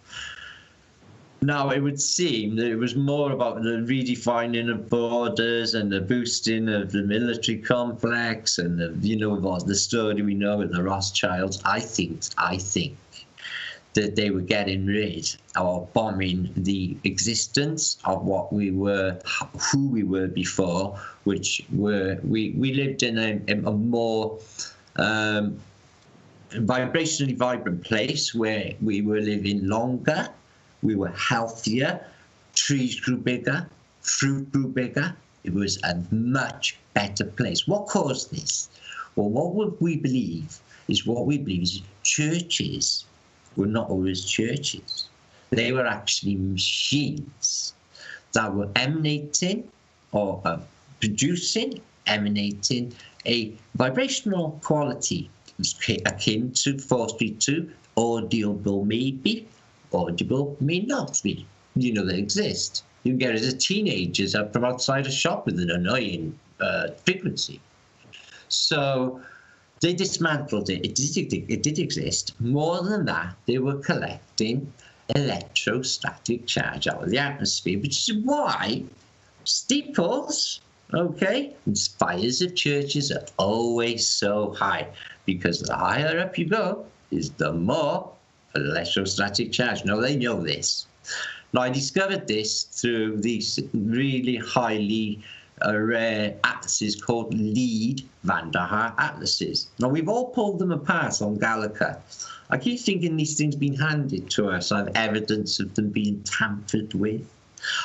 Now, it would seem that it was more about the redefining of borders and the boosting of the military complex and the story we know with the Rothschilds. I think that they were getting rid or bombing the existence of what we were, who we were before, which were we lived in a more vibrationally vibrant place where we were living longer. We were healthier, trees grew bigger, fruit grew bigger. It was a much better place. What caused this? Well, what we believe is churches were not always churches. They were actually machines that were emanating emanating a vibrational quality akin to 432, audible maybe, audible may not be. They exist. You can get it as teenagers out from outside a shop with an annoying frequency. So they dismantled it. It did exist. More than that, they were collecting electrostatic charge out of the atmosphere, which is why steeples, and spires of churches are always so high, because the higher up you go is the more electrostatic charge. Now, they know this. Now, I discovered this through these really highly rare atlases called Lead Van der Haar atlases. Now, we've all pulled them apart on Gallica. I keep thinking these things being handed to us. I have evidence of them being tampered with.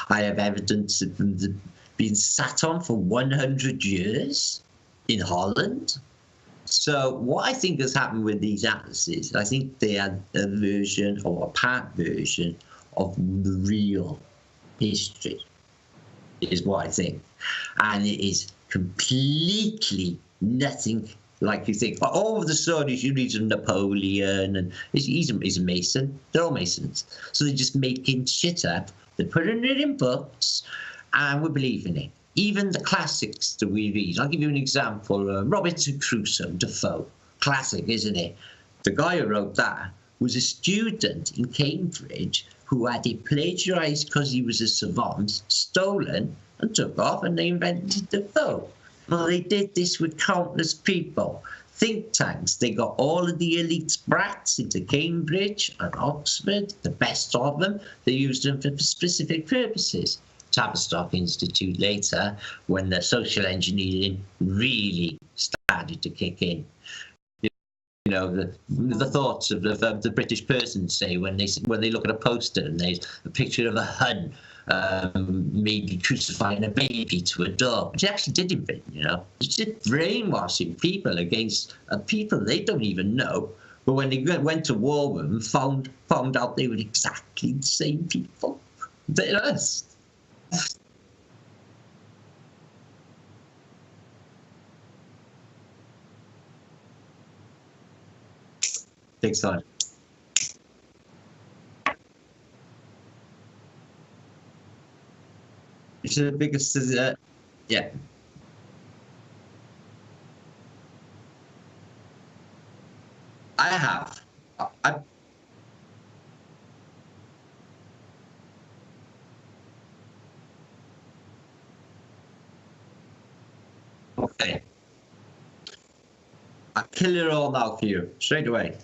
I have evidence of them being sat on for 100 years in Holland. So what I think has happened with these atlases, I think they are a version or a part version of the real history, is what I think. And it is completely nothing like you think. But all of the stories you read of Napoleon, and he's a Mason. They're all Masons. So they're just making shit up. They're putting it in books, and we believe in it. Even the classics that we read. I'll give you an example. Robinson Crusoe, Defoe. Classic, isn't it? The guy who wrote that was a student in Cambridge who had it plagiarized because he was a savant, stolen, and took off, and they invented Defoe. Well, they did this with countless people. Think tanks, they got all of the elite brats into Cambridge and Oxford, the best of them. They used them for specific purposes. Tavistock Institute later, when the social engineering really started to kick in. The thoughts of the British person, say, when they look at a poster and there's a picture of a Hun maybe crucifying a baby to a dog, which actually did in Britain, It's just brainwashing people against people they don't even know. But when they went to war with them, found out they were exactly the same people. They're us. Big side. It's the biggest, yeah. I have. Okay. I'll kill it all now for you, straight away.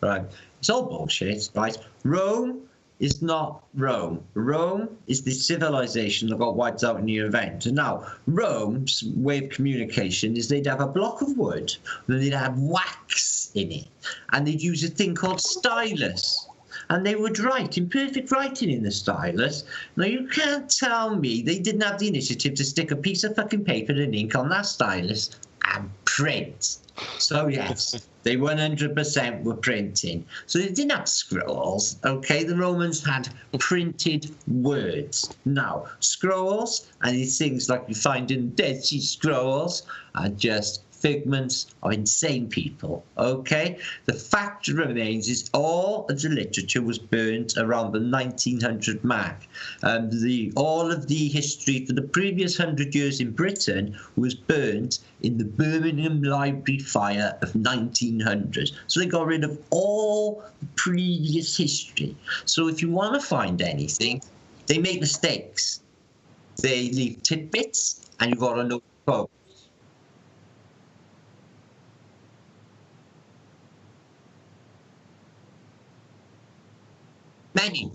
Right. It's all bullshit, right? Rome is not Rome. Rome is the civilization that got wiped out in the event. And now, Rome's way of communication is they'd have a block of wood, and they'd have wax in it, and they'd use a thing called stylus. And they would write in perfect writing in the stylus. Now, you can't tell me they didn't have the initiative to stick a piece of fucking paper and ink on that stylus and print. So, yes, they 100% were printing. So they didn't have scrolls, okay? The Romans had printed words. Now, scrolls and these things like you find in Dead Sea Scrolls are just figments of insane people, okay? The fact remains is all of the literature was burnt around the 1900 mark. All of the history for the previous 100 years in Britain was burnt in the Birmingham Library fire of 1900. So they got rid of all the previous history. So if you want to find anything, they make mistakes. They leave tidbits, and you've got to know the quote. Many.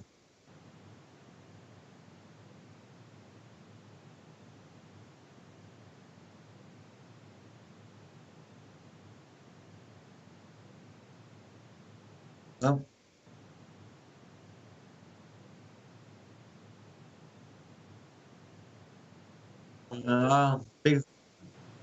Well.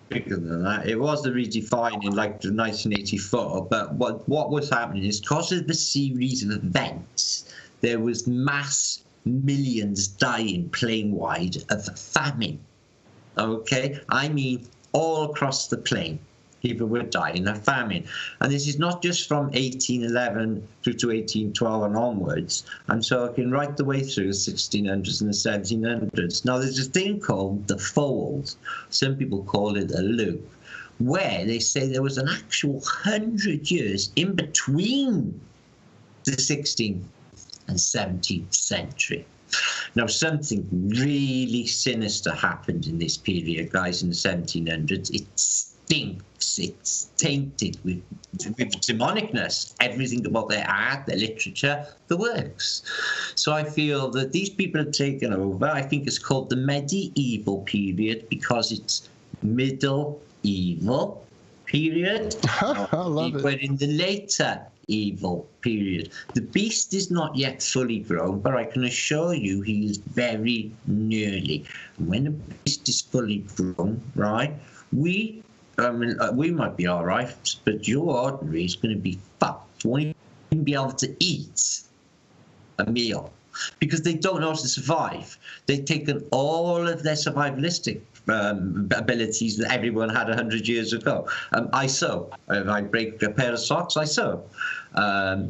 Bigger than that. It was the redefining, like the 1984. But what was happening is because of the series of events, there was mass millions dying plain wide of famine. Okay, I mean all across the plain. People were dying of famine. And this is not just from 1811 through to 1812 and onwards. I'm talking right the way through the 1600s and the 1700s. Now, there's a thing called the fold. Some people call it a loop, where they say there was an actual 100 years in between the 16th and 17th century. Now, something really sinister happened in this period, guys, in the 1700s. It stinks. It's tainted with demonicness. Everything about their art, their literature, the works. So I feel that these people have taken over. I think it's called the medieval period because it's middle evil period. I love it. We're in the later evil period. The beast is not yet fully grown, but I can assure you he is very nearly. And when the beast is fully grown, right, we might be all right, but your ordinary is going to be fucked. You won't even be able to eat a meal because they don't know how to survive. They've taken all of their survivalistic abilities that everyone had 100 years ago. I sew. If I break a pair of socks, I sew.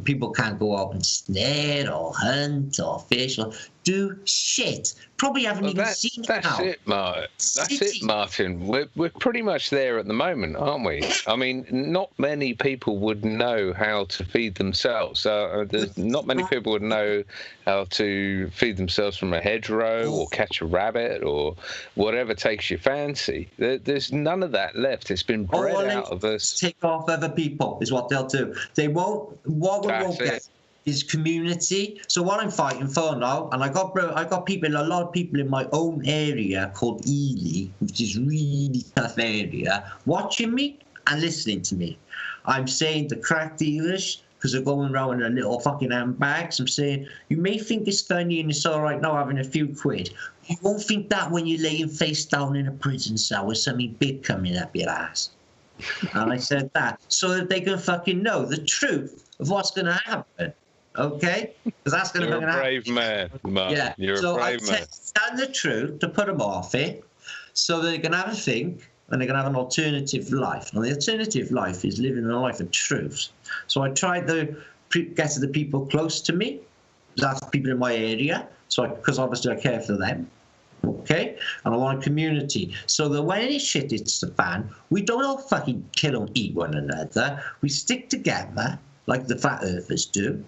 People can't go out and snare or hunt or fish or do shit. Probably haven't even seen it now. That's it, Martin. That's it, Martin. We're pretty much there at the moment, aren't we? I mean, not many people would know how to feed themselves. Not many people would know how to feed themselves from a hedgerow or catch a rabbit or whatever takes your fancy. There's none of that left. It's been bred out of us. Take off other people is what they'll do. They won't. What we won't get is community. So what I'm fighting for now, and I got people, a lot of people in my own area called Ely, which is really tough area, watching me and listening to me. I'm saying the crack dealers, because they're going around in their little fucking handbags, I'm saying, you may think it's funny and it's all right now having a few quid. You won't think that when you're laying face down in a prison cell with something big coming up your ass. And I said that so that they can fucking know the truth of what's going to happen. Okay? Because that's going to happen. You're a brave man, Martin. Yeah. You're a brave man. So I the truth to put them off it so they can have a think and they can have an alternative life. And the alternative life is living a life of truth. So I tried to get to the people close to me. That's people in my area. So because obviously I care for them. Okay, and I want a community so that when any shit hits the fan, we don't all fucking kill and eat one another. We stick together like the flat earthers do,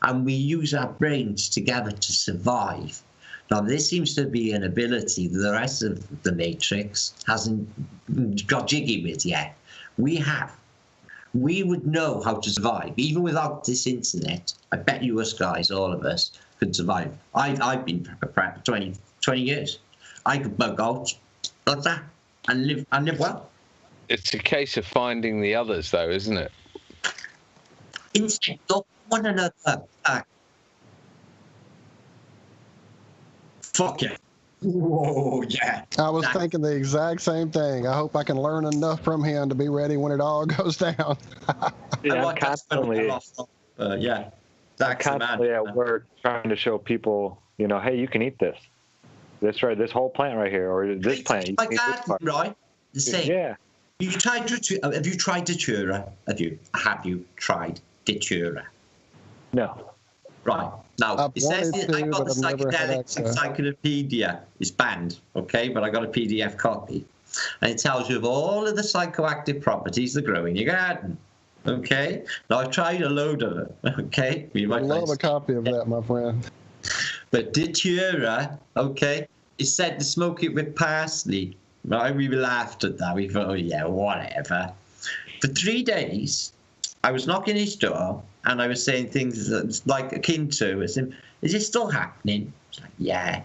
and we use our brains together to survive. Now, this seems to be an ability that the rest of the Matrix hasn't got jiggy with yet. We would know how to survive even without this internet. I bet you us guys, all of us, could survive. I've been prepped 20 years. I could bug out like that and live well. It's a case of finding the others, though, isn't it? Instead of one another. Fuck yeah. Whoa, yeah. I was thinking the exact same thing. I hope I can learn enough from him to be ready when it all goes down. Yeah, I'm constantly constantly at work trying to show people, hey, you can eat this. This whole plant right here, or this plant. My garden, right? The same. Yeah. You tried have you tried Datura? Have you tried Datura? No. Right. Now, I've it says wanted I to, got but the I've never had psychedelics access. encyclopedia. It's banned, okay? But I got a PDF copy. And it tells you of all of the psychoactive properties that grow in your garden. Okay? Now, I've tried a load of them, okay? You I might love find a copy of that, my friend. But Datura, okay, it said to smoke it with parsley. Right? We laughed at that. We thought, oh, yeah, whatever. For 3 days, I was knocking his door and I was saying things that's like akin to, is it still happening? It's like, yeah.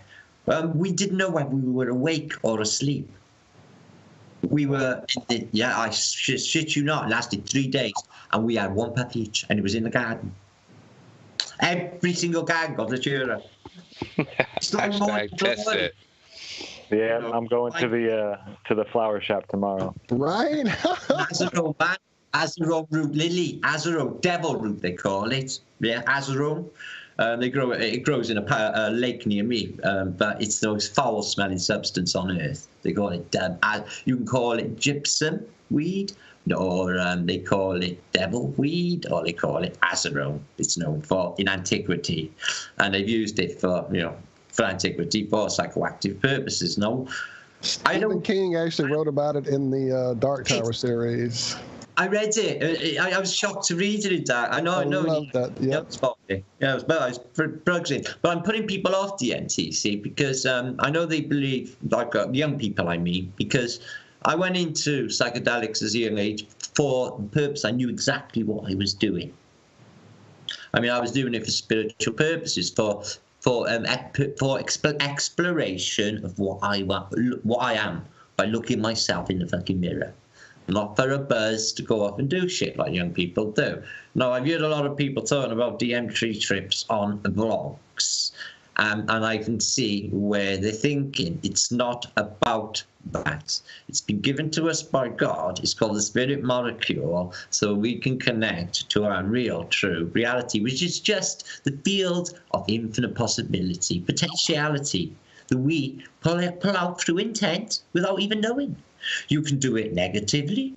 We didn't know whether we were awake or asleep. We were, I shit you not, it lasted 3 days and we had one pup each and it was in the garden. Every single gang got Datura. Hashtag test it. Yeah, I'm going to the flower shop tomorrow. Right? Azarone, man. Azarone root lily. Azarone, devil root they call it. Yeah, Azarone. It grows in a lake near me, but it's the most foul-smelling substance on earth. They call it. You can call it gypsum weed, or they call it devil weed, or they call it Azarone. It's known for in antiquity, and they've used it for antiquity for psychoactive purposes. No, Stephen King actually wrote about it in the Dark Tower series. I read it. I was shocked to read it. I know. I love that. Yeah. Yeah, it was bugsing. But I'm putting people off DMT, see, because I know they believe, like young people, I mean, because I went into psychedelics as a young age for the purpose. I knew exactly what I was doing. I mean, I was doing it for spiritual purposes, for exploration of what I am by looking myself in the fucking mirror. Not for a buzz to go off and do shit like young people do. Now, I've heard a lot of people talking about DMT trips on vlogs, and I can see where they're thinking. It's not about that. It's been given to us by God. It's called the spirit molecule, so we can connect to our real, true reality, which is just the field of infinite possibility, potentiality, that we pull out through intent without even knowing. You can do it negatively,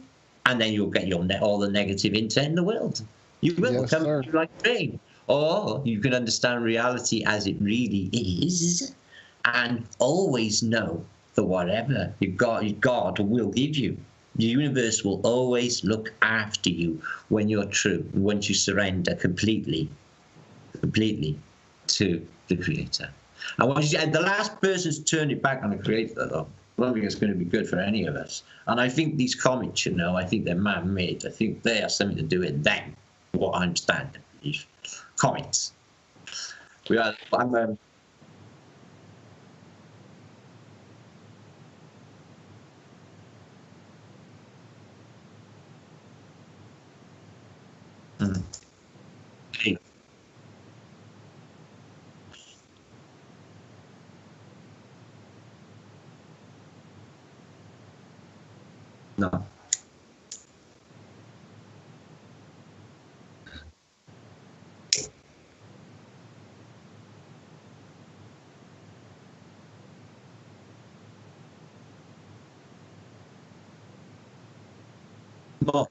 and then you'll get all the negative intent in the world. You will come through like rain. Or you can understand reality as it really is, and always know that whatever God will give you, the universe will always look after you when you're true, once you surrender completely to the Creator. And the last person's turned it back on the Creator, though, I don't think it's going to be good for any of us. And I think these comments, I think they're man-made. I think they have something to do with them, what I understand, I believe. Comments. Okay. No. No.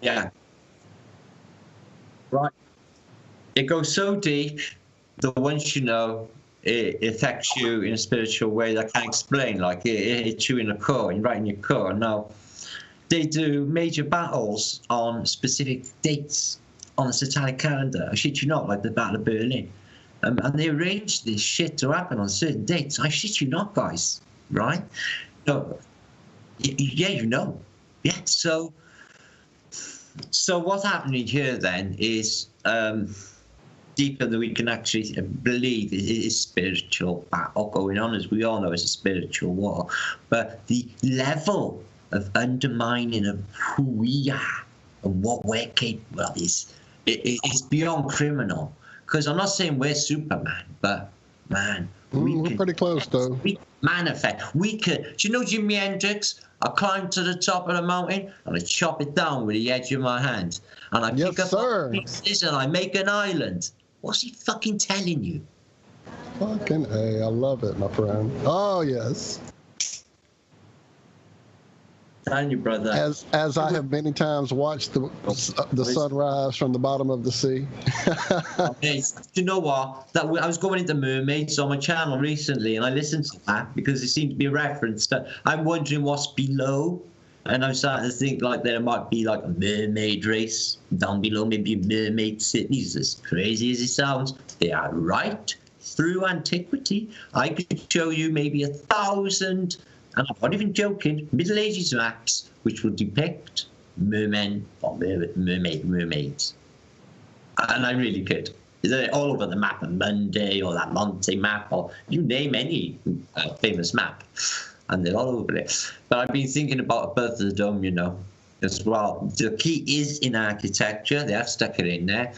Yeah. Right. It goes so deep that once you know, it affects you in a spiritual way that I can't explain. Like it hits you in the core, right in your core. Now, they do major battles on specific dates on the satanic calendar. I shit you not, like the Battle of Berlin. And they arrange this shit to happen on certain dates. I shit you not, guys. Right? No. Yeah, you know. Yeah. So what's happening here then is deeper than we can actually believe. It is spiritual battle going on, as we all know. It's a spiritual war, but the level of undermining of who we are and what we're capable of is beyond criminal. Because I'm not saying we're Superman, but man, we're pretty close though. We manifest. We could. Do you know Jimi Hendrix? I climb to the top of the mountain and I chop it down with the edge of my hand, and I pick up pieces and I make an island. What's he fucking telling you? Fucking A. I love it, my friend. Oh, yes. And your brother. As I have many times watched the sunrise from the bottom of the sea. Okay, do you know what? I was going into mermaids on my channel recently, and I listened to that because it seemed to be a reference to. I'm wondering what's below, and I'm starting to think like there might be like a mermaid race down below, maybe mermaid cities. As crazy as it sounds, they are right through antiquity. I could show you maybe 1,000. And I'm not even joking, Middle Ages maps which will depict mermen or mermaids. And I really could. They're all over the map of Monday or that Monte map, or you name any famous map, and they're all over it. But I've been thinking about Above the Dome, as well. The key is in architecture. They have stuck it in there.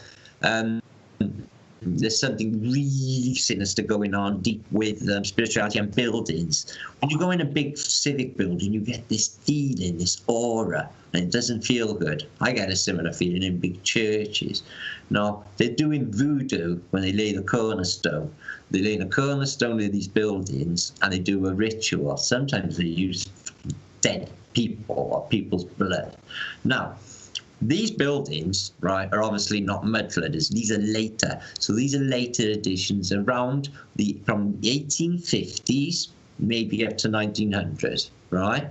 There's something really sinister going on deep with spirituality and buildings. When you go in a big civic building, you get this feeling, this aura, and it doesn't feel good. I get a similar feeling in big churches. No, they're doing voodoo when they lay the cornerstone. They lay the cornerstone of these buildings, and they do a ritual. Sometimes they use dead people or people's blood. Now, these buildings, right, are obviously not mud flooders. These are later. So these are later additions around from the 1850s, maybe up to 1900, right?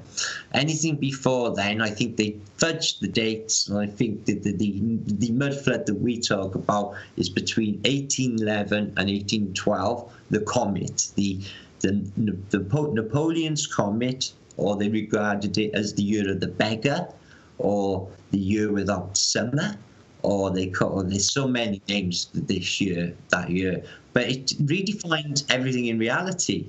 Anything before then, I think they fudged the dates. And I think that the mud flood that we talk about is between 1811 and 1812. The comet, the Napoleon's comet, or they regarded it as the year of the beggar, or the year without summer, or there's so many names that year, but it redefined everything in reality.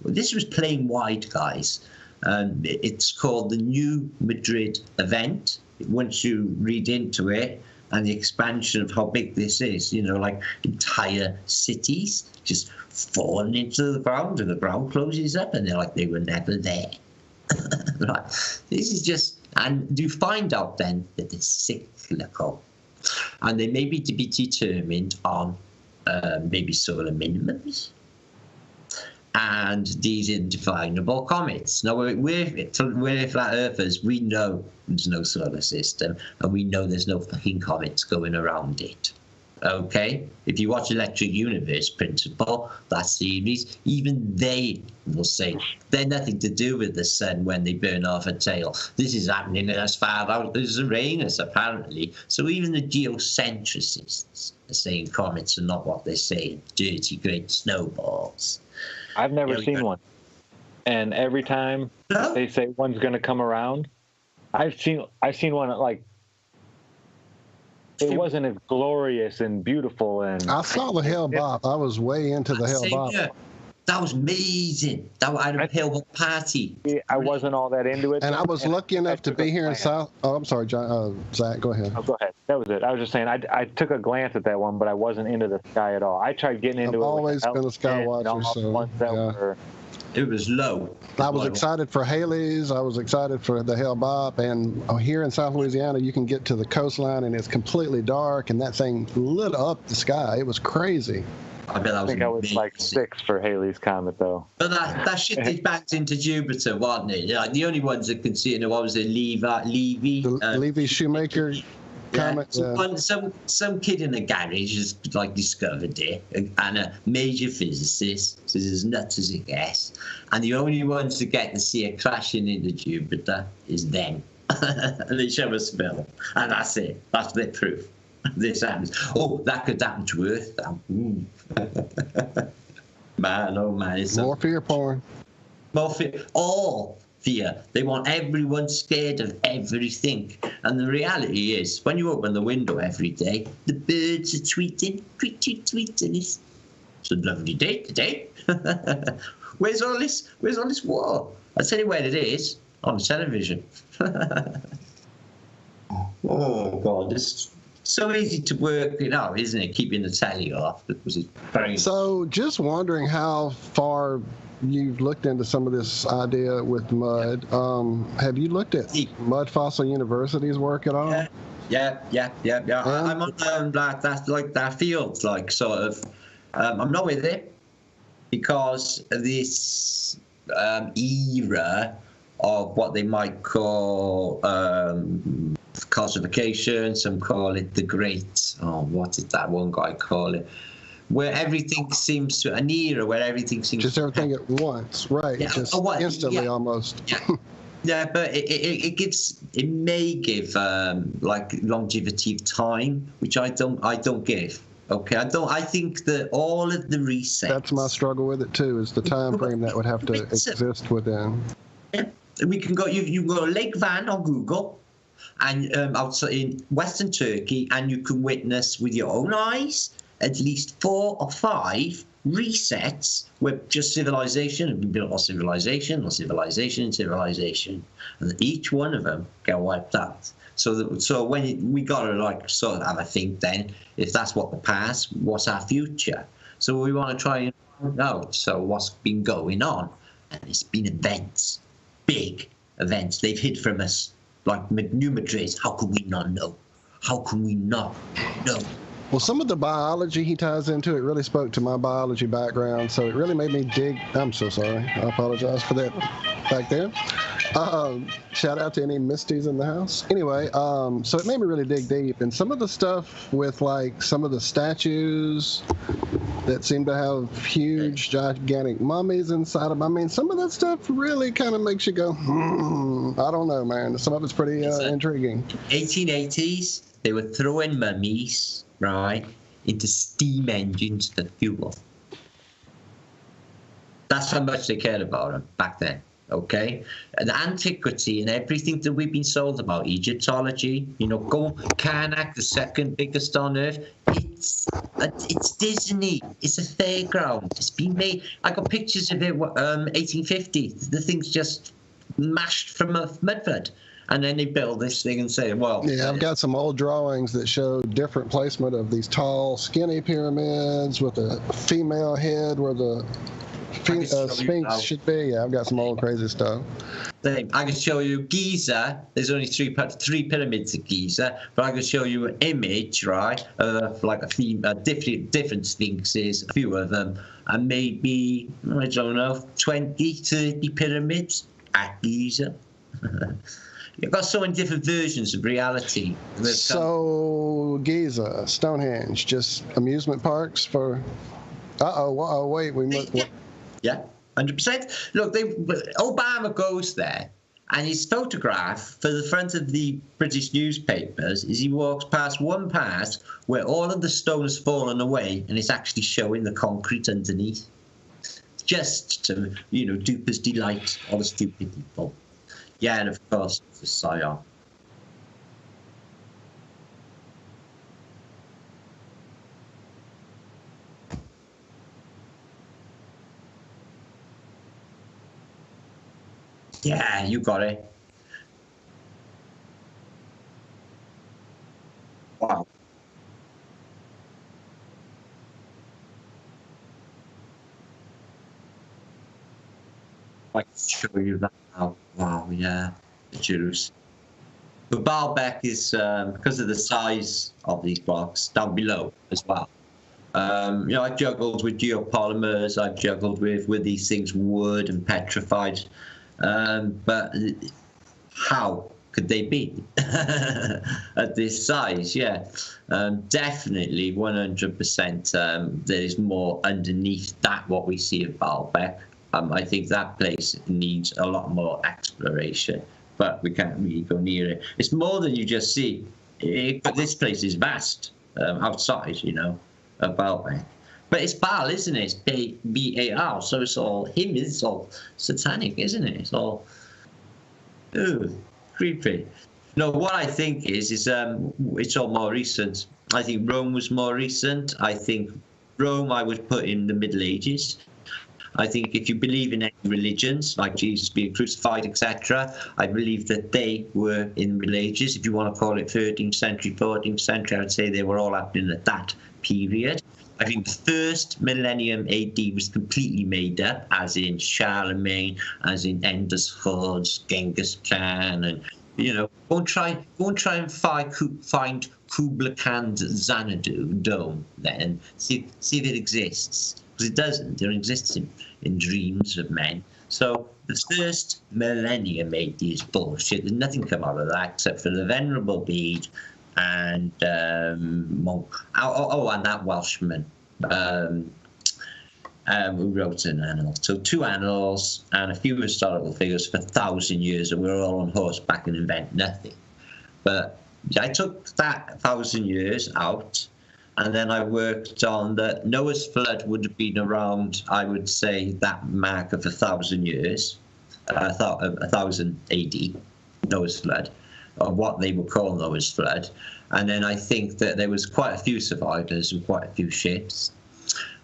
This was plain white, guys. It's called the New Madrid event. Once you read into it and the expansion of how big this is, like entire cities just falling into the ground, and the ground closes up, and they're like they were never there. Right. This is just. And you find out then that it's cyclical, and they may be to be determined on maybe solar minimums and these indefinable comets. Now, we're flat earthers. We know there's no solar system, and we know there's no fucking comets going around it. Okay? If you watch Electric Universe Principle, that series, even they will say they're nothing to do with the sun when they burn off a tail. This is happening as far out as Uranus, apparently. So even the geocentricists are saying comets are not what they're saying, dirty great snowballs. I've never seen one. And every time they say one's going to come around, I've seen one like, it wasn't as glorious and beautiful. And I saw the Hale-Bopp. I was way into the Hale-Bopp. Yeah. That was amazing. That was at a Hale-Bopp party. I wasn't all that into it. And I was lucky enough to be here in South. Oh, I'm sorry, John. Zach, go ahead. Oh, go ahead. That was it. I was just saying, I took a glance at that one, but I wasn't into the sky at all. I tried getting into it. I've always been a sky watcher, so yeah. It was low. I was excited for Haley's. I was excited for the Hale-Bopp. And here in South Louisiana, you can get to the coastline, and it's completely dark, and that thing lit up the sky. It was crazy. I think I was like 6 for Halley's Comet, though. But that shit they backed into Jupiter, wasn't it? Like, the only ones that could see it, what was it, Levy Shoemaker comet. Yeah. Some kid in a garage just like discovered it, and a major physicist says as nuts as it gets. And the only ones that get to see it crashing into Jupiter is them. And they show us film, and that's it. That's their proof. This happens. Oh, that could happen to Earth. Man, oh man, it's more fear porn. More fear. All fear. They want everyone scared of everything. And the reality is, when you open the window every day, the birds are tweeting. Tweeting. It's a lovely day today. Where's all this war? I'll tell you where it is. On the television. Oh God, this. So easy to work it out, isn't it? Keeping the tally off because it's very. So, just wondering how far you've looked into some of this idea with mud. Have you looked at Mud Fossil University's work at all? Yeah. I'm on that's like that field, like sort of I'm not with it because this era of what they might call calcification, some call it the great, what did that one guy call it? Where everything seems to, an era where everything seems just everything at once, right? Yeah, Just instantly almost. Yeah, but it may give like longevity of time, which I don't give. Okay, I think that all of the resets. That's my struggle with it too. Is the time frame that would have to exist within. Yeah, we can go. You can go to Lake Van on Google, and outside in Western Turkey, and you can witness with your own eyes at least 4 or 5 resets where just civilization and we built our civilization, and each one of them get wiped out. So when we got to like sort of have a think then, if that's what the past, what's our future? So we want to try and find out. So what's been going on? And it's been events, big events. They've hid from us, like New Madrid. How could we not know? How can we not know? Well, some of the biology he ties into it really spoke to my biology background, so it really made me dig. I'm so sorry. I apologize for that back there. Shout out to any Misties in the house. Anyway, so it made me really dig deep. And some of the stuff with like some of the statues that seem to have huge, gigantic mummies inside of them. I mean, some of that stuff really kind of makes you go, I don't know, man. Some of it's pretty intriguing. 1880s, they were throwing mummies, right, into steam engines to fuel. That's how much they cared about them back then. Okay, and antiquity and everything that we've been sold about Egyptology, go Karnak, the second biggest on earth. It's Disney. It's a fairground. It's been made. I got pictures of it. 1850. The thing's just mashed from a mudflood. And then they build this thing and say, well... Yeah, I've got some old drawings that show different placement of these tall, skinny pyramids with a female head where the Sphinx should be. Yeah, I've got some old crazy stuff. I can show you Giza. There's only three pyramids at Giza, but I can show you an image, right, of like different sphinxes, a few of them, and maybe, I don't know, 20, 30 pyramids at Giza. You've got so many different versions of reality. So, Giza, Stonehenge, just amusement parks for... wait, we must... Yeah, 100%. Look, Obama goes there, and his photograph for the front of the British newspapers is he walks past one part where all of the stone has fallen away, and it's actually showing the concrete underneath. Just to, dupe his delight, all the stupid people. Yeah, and of course, it's a psyop. Yeah, you got it. Wow. I can show you that now. Wow, yeah, the Jews. But Baalbek is, because of the size of these blocks, down below as well. I've juggled with geopolymers, I've juggled with these things, wood and petrified. But how could they be at this size? Yeah, definitely 100%. There is more underneath that what we see at Baalbek. I think that place needs a lot more exploration, but we can't really go near it. It's more than you just see. This place is vast outside, of Baalbek. But it's Baal, isn't it? It's B-A-R, so it's all him. It's all satanic, isn't it? It's all creepy. No, what I think is it's all more recent. I think Rome was more recent. I think Rome I would put in the Middle Ages. I think if you believe in any religions, like Jesus being crucified, etc., I believe that they were in the Middle Ages. If you want to call it 13th century, 14th century, I would say they were all happening at that period. I think the first millennium AD was completely made up, as in Charlemagne, as in Enders Genghis Khan, and Go and try and find Kubla Khan's Xanadu dome then, see if it exists, because it doesn't. It exists in dreams of men. So the first millennium AD is bullshit. There's nothing come out of that except for the Venerable Bede and and that Welshman who wrote an annal. So 2 annals and a few historical figures for 1,000 years, and we were all on horseback and invent nothing. But I took that 1,000 years out, and then I worked on the Noah's flood would have been around, I would say, that mark of 1,000 years, 1,000 AD, Noah's flood, or what they would call Noah's flood. And then I think that there was quite a few survivors and quite a few ships.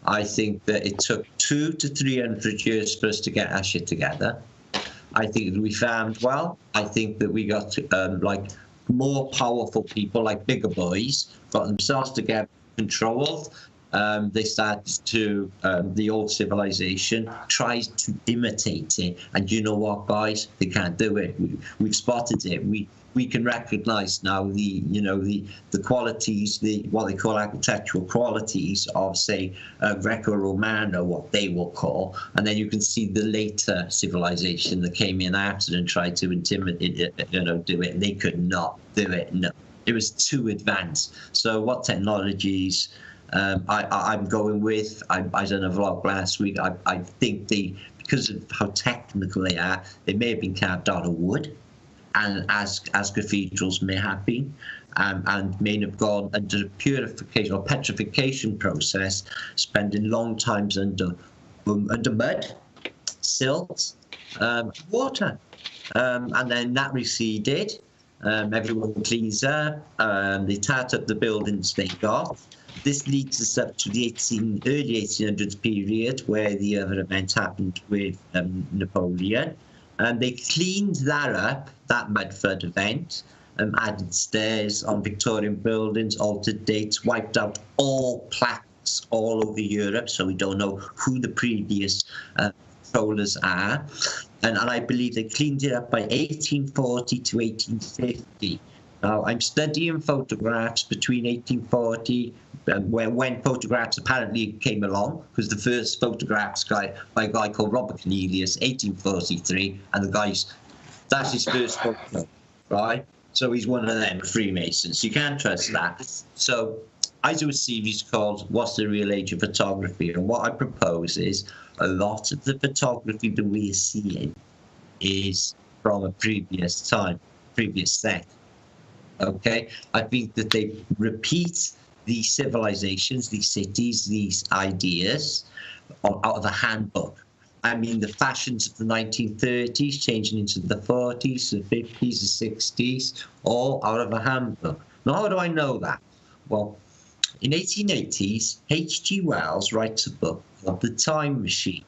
I think that it took 200 to 300 years for us to get our shit together. I think that we farmed well. I think that we got more powerful people, like bigger boys, got themselves together, controlled. They started to, the old civilization tries to imitate it. And you know what, guys? They can't do it. We've spotted it. We can recognize now the qualities, what they call architectural qualities of, say, Greco-Romano, what they will call, and then you can see the later civilization that came in after and tried to intimidate it, do it. They could not do it. No, it was too advanced. So what technologies I'm going with? I done a vlog last week. I think because of how technical they are, they may have been carved out of wood. And as cathedrals may have been, and may have gone under purification or petrification process, spending long times under mud, silt, water, and then that receded. Everyone cleans up. They tart up the buildings they got. This leads us up to the early 1800s period, where the other event happened with Napoleon. And they cleaned that up, that mud flood event, added stairs on Victorian buildings, altered dates, wiped out all plaques all over Europe, so we don't know who the previous controllers are. And I believe they cleaned it up by 1840 to 1850. Now, I'm studying photographs between 1840, when photographs apparently came along, because the first photographs by a guy called Robert Cornelius, 1843, and that's his first photo, right? So he's one of them Freemasons. You can't trust that. So I do a series called What's the Real Age of Photography? And what I propose is a lot of the photography that we are seeing is from a previous time, previous set. Okay, I think that they repeat these civilizations, these cities, these ideas out of a handbook. I mean, the fashions of the 1930s changing into the 40s, the 50s, the 60s, all out of a handbook. Now, how do I know that? Well, in 1880s, H.G. Wells writes a book called The Time Machine.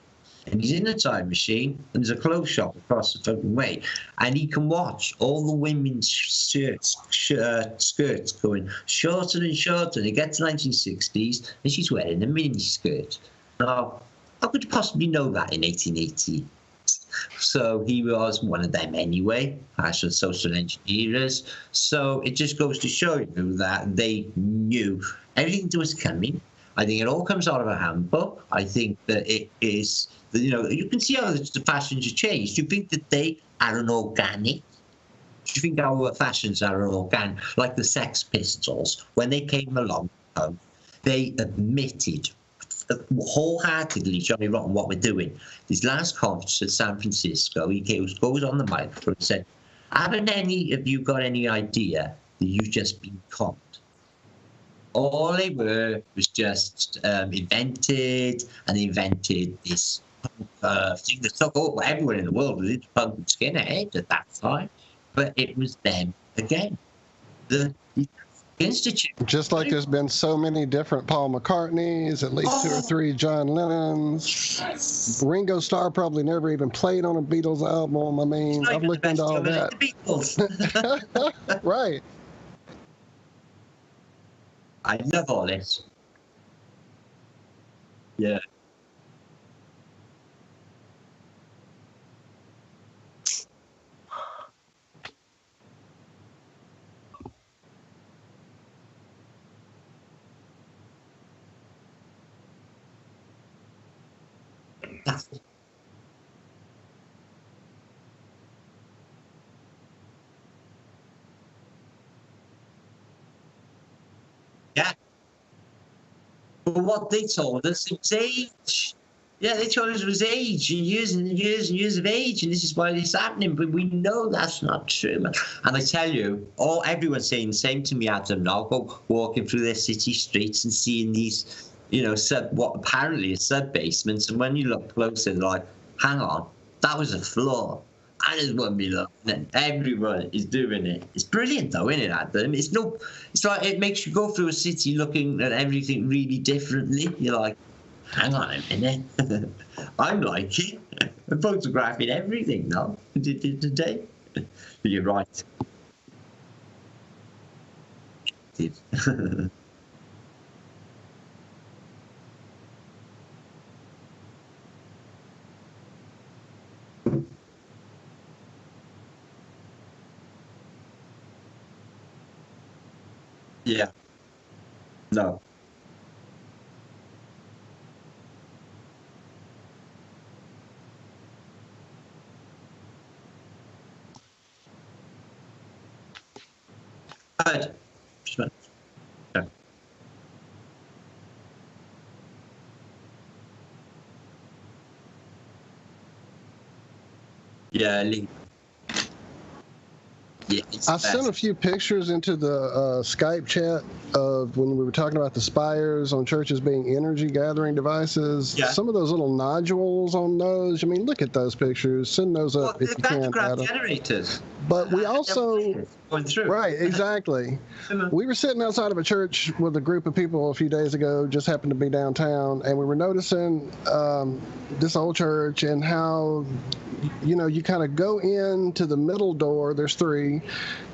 And he's in a time machine, and there's a clothes shop across the fucking way, and he can watch all the women's skirts going shorter and shorter. And he gets to the 1960s, and she's wearing a mini skirt. Now, how could you possibly know that in 1880? So he was one of them anyway, partial social engineers. So it just goes to show you that they knew everything that was coming. I think it all comes out of a handbook. I think that it is, you can see how the fashions have changed. Do you think that they are an organic? Do you think our fashions are an organic? Like the Sex Pistols, when they came along, they admitted wholeheartedly, Johnny Rotten, what we're doing. His last conference at San Francisco, he goes on the microphone and said, haven't any of you got any idea that you've just been conned? All they were was just invented, and they invented this thing that took over everyone in the world was into punk and skinhead at that time. But it was them again. The Institute. Just like there's been so many different Paul McCartneys, at least 2 or 3 John Lennons. Ringo Starr probably never even played on a Beatles album. I mean, I've looked into all that. Right. I love all this. Yeah. Yeah. But what they told us was age. Yeah, they told us it was age and years and years and years of age, and this is why it's happening. But we know that's not true, man. And I tell you, everyone's saying the same to me, Adam. Now go walking through their city streets and seeing these, what apparently are sub basements, and when you look closer, they're like, hang on, that was a floor. I just want to be looking, and everyone is doing it. It's brilliant, though, isn't it, Adam? It's like it makes you go through a city looking at everything really differently. You're like, hang on a minute, I'm liking it. I'm photographing everything now today. You're right. Yeah. No. Good. Yeah, Lee. Yeah, I sent a few pictures into the Skype chat of when we were talking about the spires on churches being energy gathering devices. Yeah. Some of those little nodules on those. I mean, look at those pictures. Send those up if you can. Generators. But we also going through. Right, exactly. We were sitting outside of a church with a group of people a few days ago, just happened to be downtown, and we were noticing this old church and how, you kind of go into the middle door. There's 3.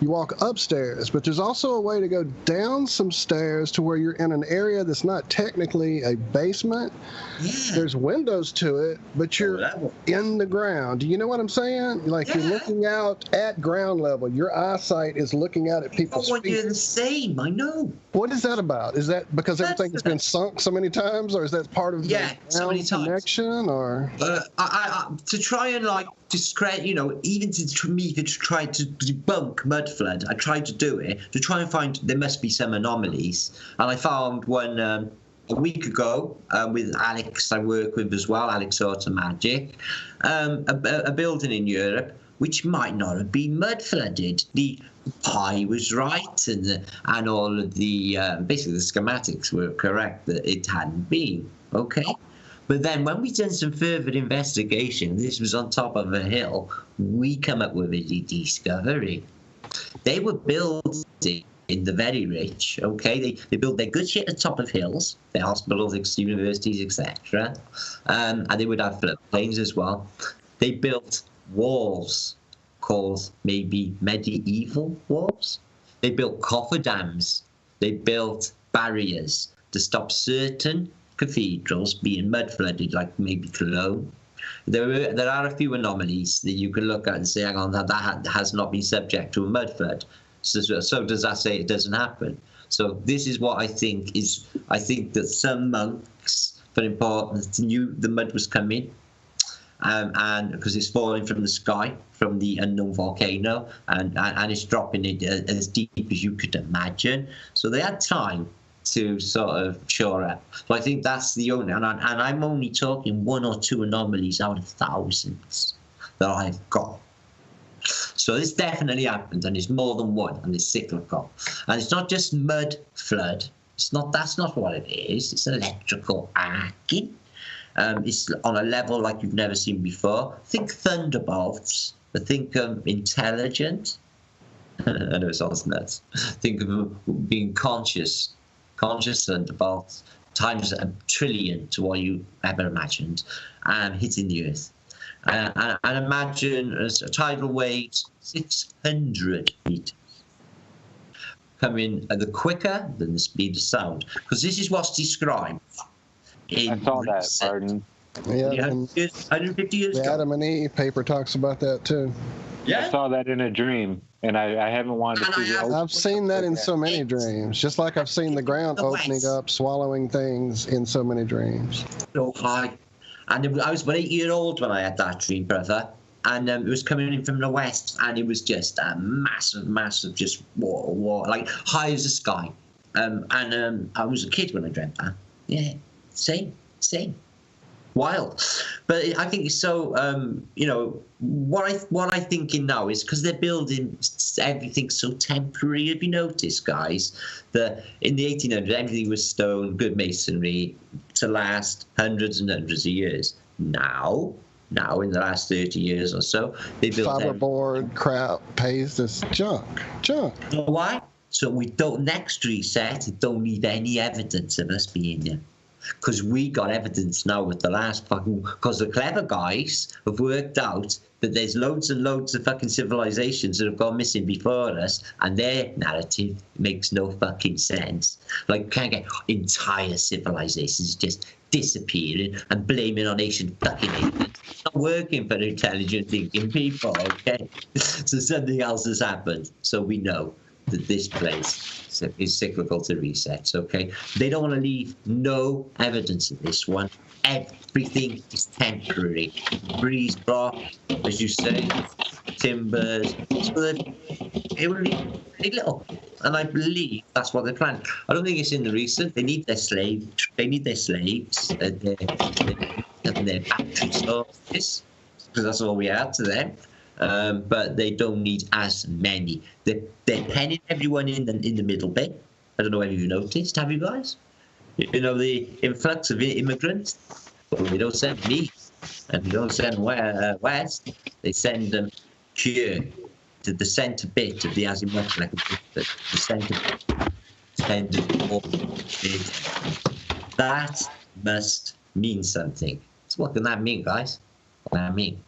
You walk upstairs, but there's also a way to go down some stairs to where you're in an area that's not technically a basement. Yeah. There's windows to it, but you're in the ground. Do you know what I'm saying? Like you're looking out at ground level. Your eyesight is looking out at people's feet. You're the same. I know. What is that about? Is that because everything has been sunk so many times, or is that part of the so many connection? Or I to try and discredit, even for me to try to debunk mud flood, I tried to do it to try and find there must be some anomalies, and I found one a week ago with Alex I work with as well, Alex Automagic, a building in Europe which might not have been mud flooded. The pi was right, and all of the basically the schematics were correct that it hadn't been. Okay. But then when we done some further investigation, this was on top of a hill, we come up with a discovery. They were building in the very rich, okay? They built their good shit at the top of hills, their hospitals, universities, etc. And they would have floodplains as well. They built walls called maybe medieval walls. They built cofferdams. They built barriers to stop certain cathedrals being mud flooded, like maybe Cologne. There are a few anomalies that you can look at and say, hang on, that has not been subject to a mud flood. So does that say it doesn't happen? So this is what I think is. I think that some monks, for importance, knew the mud was coming, and because it's falling from the sky from the unknown volcano, and it's dropping it as deep as you could imagine. So they had time to sort of shore up. So I think that's the only, and I'm only talking 1 or 2 anomalies out of thousands that I've got. So this definitely happened, and it's more than one, and it's cyclical. And it's not just mud flood. That's not what it is. It's electrical arcing. It's on a level like you've never seen before. Think thunderbolts, but think intelligent. I know it sounds nuts. Think of being conscious thunderbolts times 1 trillion to what you ever imagined, and hitting the earth. And imagine a tidal wave 600 meters coming the quicker than the speed of sound, because this is what's described. I saw that, pardon. Yeah, 150 years ago. The Adam and Eve paper talks about that too. Yeah, I saw that in a dream, and I haven't wanted to see it. I've seen that in so many dreams, just like I've seen the ground opening up, swallowing things in so many dreams. So And I was about 8-year-old when I had that dream, brother. And it was coming in from the west, and it was just a massive, just water, like high as the sky. I was a kid when I dreamt that. Yeah, same. Wild. But I think it's so, what I'm thinking now is because they're building everything so temporary. Have you noticed, guys, that in the 1800s, everything was stone, good masonry, to last hundreds and hundreds of years. Now, in the last 30 years or so, they built fiberboard, crap, paste, it's junk. You know why? So we don't, next reset, don't need any evidence of us being there. Because we got evidence now with the last because the clever guys have worked out that there's loads and loads of fucking civilizations that have gone missing before us, and their narrative makes no fucking sense. Like, can't get entire civilizations just disappearing and blaming on ancient fucking aliens. It's not working for intelligent thinking people, okay? So something else has happened. So we know that this place is cyclical to resets, okay? They don't want to leave no evidence of this one. Everything is temporary. Breeze rock, as you say, timbers, so that it will be very little. And I believe that's what they're planning. I don't think it's in the recent. They need their slaves. They need their slaves and their factory sources, because that's all we add to them. But they don't need as many. They're penning everyone in the middle bit. I don't know if you've noticed. Have you guys? You know, the influx of immigrants. Well, they don't send them east, and they don't send west. They send them here to the centre bit of the Azimuth, like the centre bit. That must mean something. So what can that mean, guys? What does that mean?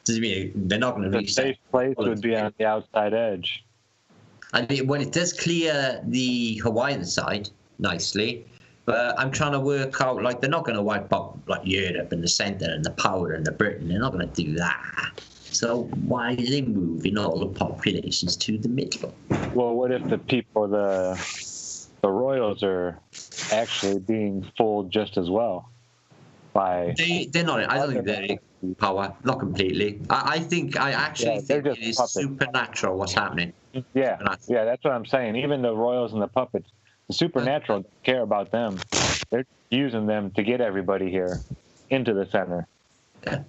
Does it mean they're not going to reach? The safe place would be on the outside edge. I mean, when it does clear the Hawaiian side nicely, but I'm trying to work out, like, they're not going to wipe out like Europe and the centre and the power and the Britain. They're not going to do that. So why are they moving all the populations to the middle? Well, what if the people, the royals, are actually being fooled just as well? They're not. I don't think they're in power. Not completely. I actually think it is supernatural what's happening. Yeah, that's what I'm saying. Even the royals and the puppets, the supernatural don't care about them. They're using them to get everybody here into the center. Yeah.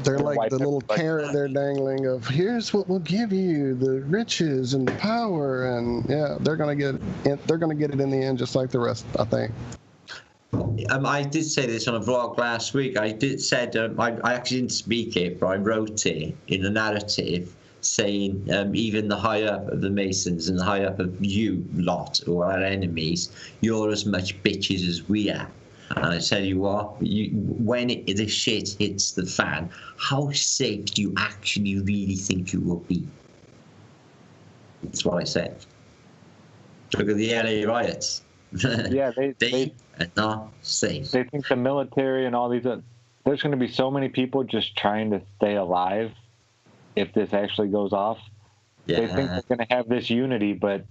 They're like the little carrot they're dangling of, here's what will give you the riches and power, and yeah, they're gonna get it in the end, just like the rest, I think. I did say this on a vlog last week. I actually didn't speak it, but I wrote it in a narrative saying even the high up of the Masons and the high up of you lot, who are our enemies, you're as much bitches as we are. And I tell you what, when the shit hits the fan, how safe do you actually really think you will be? That's what I said. Look at the LA riots. Yeah, they are not safe. They think the military and all these, there's going to be so many people just trying to stay alive if this actually goes off. Yeah. They think they're going to have this unity, but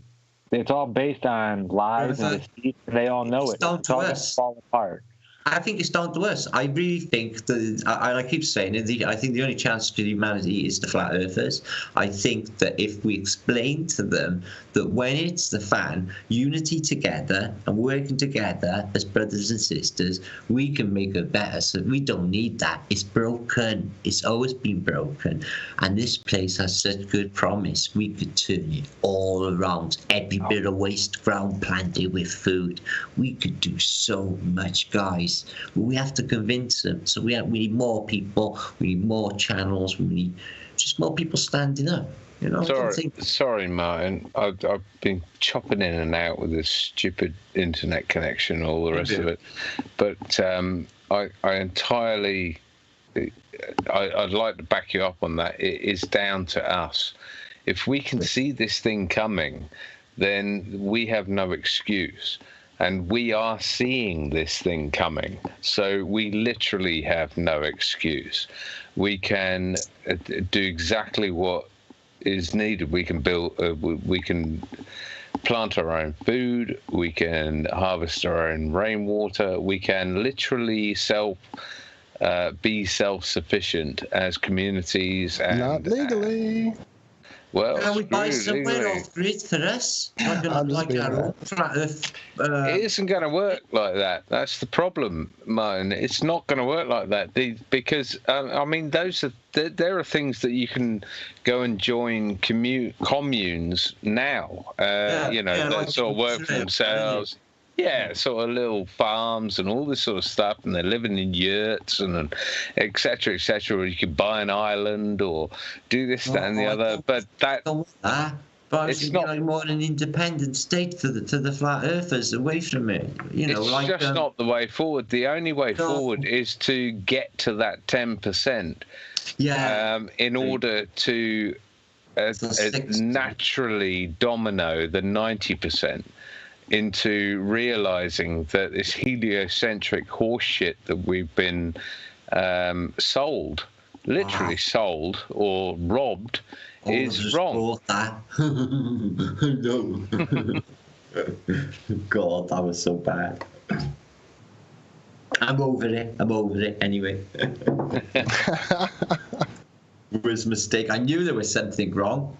it's all based on lies and deceit, and they all know it. It's all going to fall apart. I think it's down to us. I really think that, I keep saying it, I think the only chance for humanity is the flat earthers. I think that if we explain to them that when it's the fan, unity together and working together as brothers and sisters, we can make it better. So we don't need that. It's broken. It's always been broken. And this place has such good promise. We could turn it all around. Every bit of waste ground planted with food. We could do so much, guys. We have to convince them. So we need more people. We need more channels. We need just more people standing up. You know. Sorry, Martin. I've been chopping in and out with this stupid internet connection, and all the rest of it. But I entirely. I'd like to back you up on that. It is down to us. If we can see this thing coming, then we have no excuse. And we are seeing this thing coming. So we literally have no excuse. We can do exactly what is needed. We can we can plant our own food. We can harvest our own rainwater. We can literally be self-sufficient as communities. And, not legally. Well, can we buy somewhere off grid for us? Like our own flat Earth. It isn't going to work like that. That's the problem, Martin. It's not going to work like that because I mean, there are things that you can go and join communes now. That like sort of work for themselves. Yeah, sort of little farms and all this sort of stuff, and they're living in yurts and et cetera, or you could buy an island or do this, that, and the other. But that it's not like more an independent state to the flat earthers away from it. It's just not the way forward. The only way forward is to get to that 10%. Yeah. In order to naturally domino the 90%. Into realizing that this heliocentric horseshit that we've been sold, literally sold or robbed, is wrong. No. God, that was so bad. I'm over it anyway. It was a mistake. I knew there was something wrong.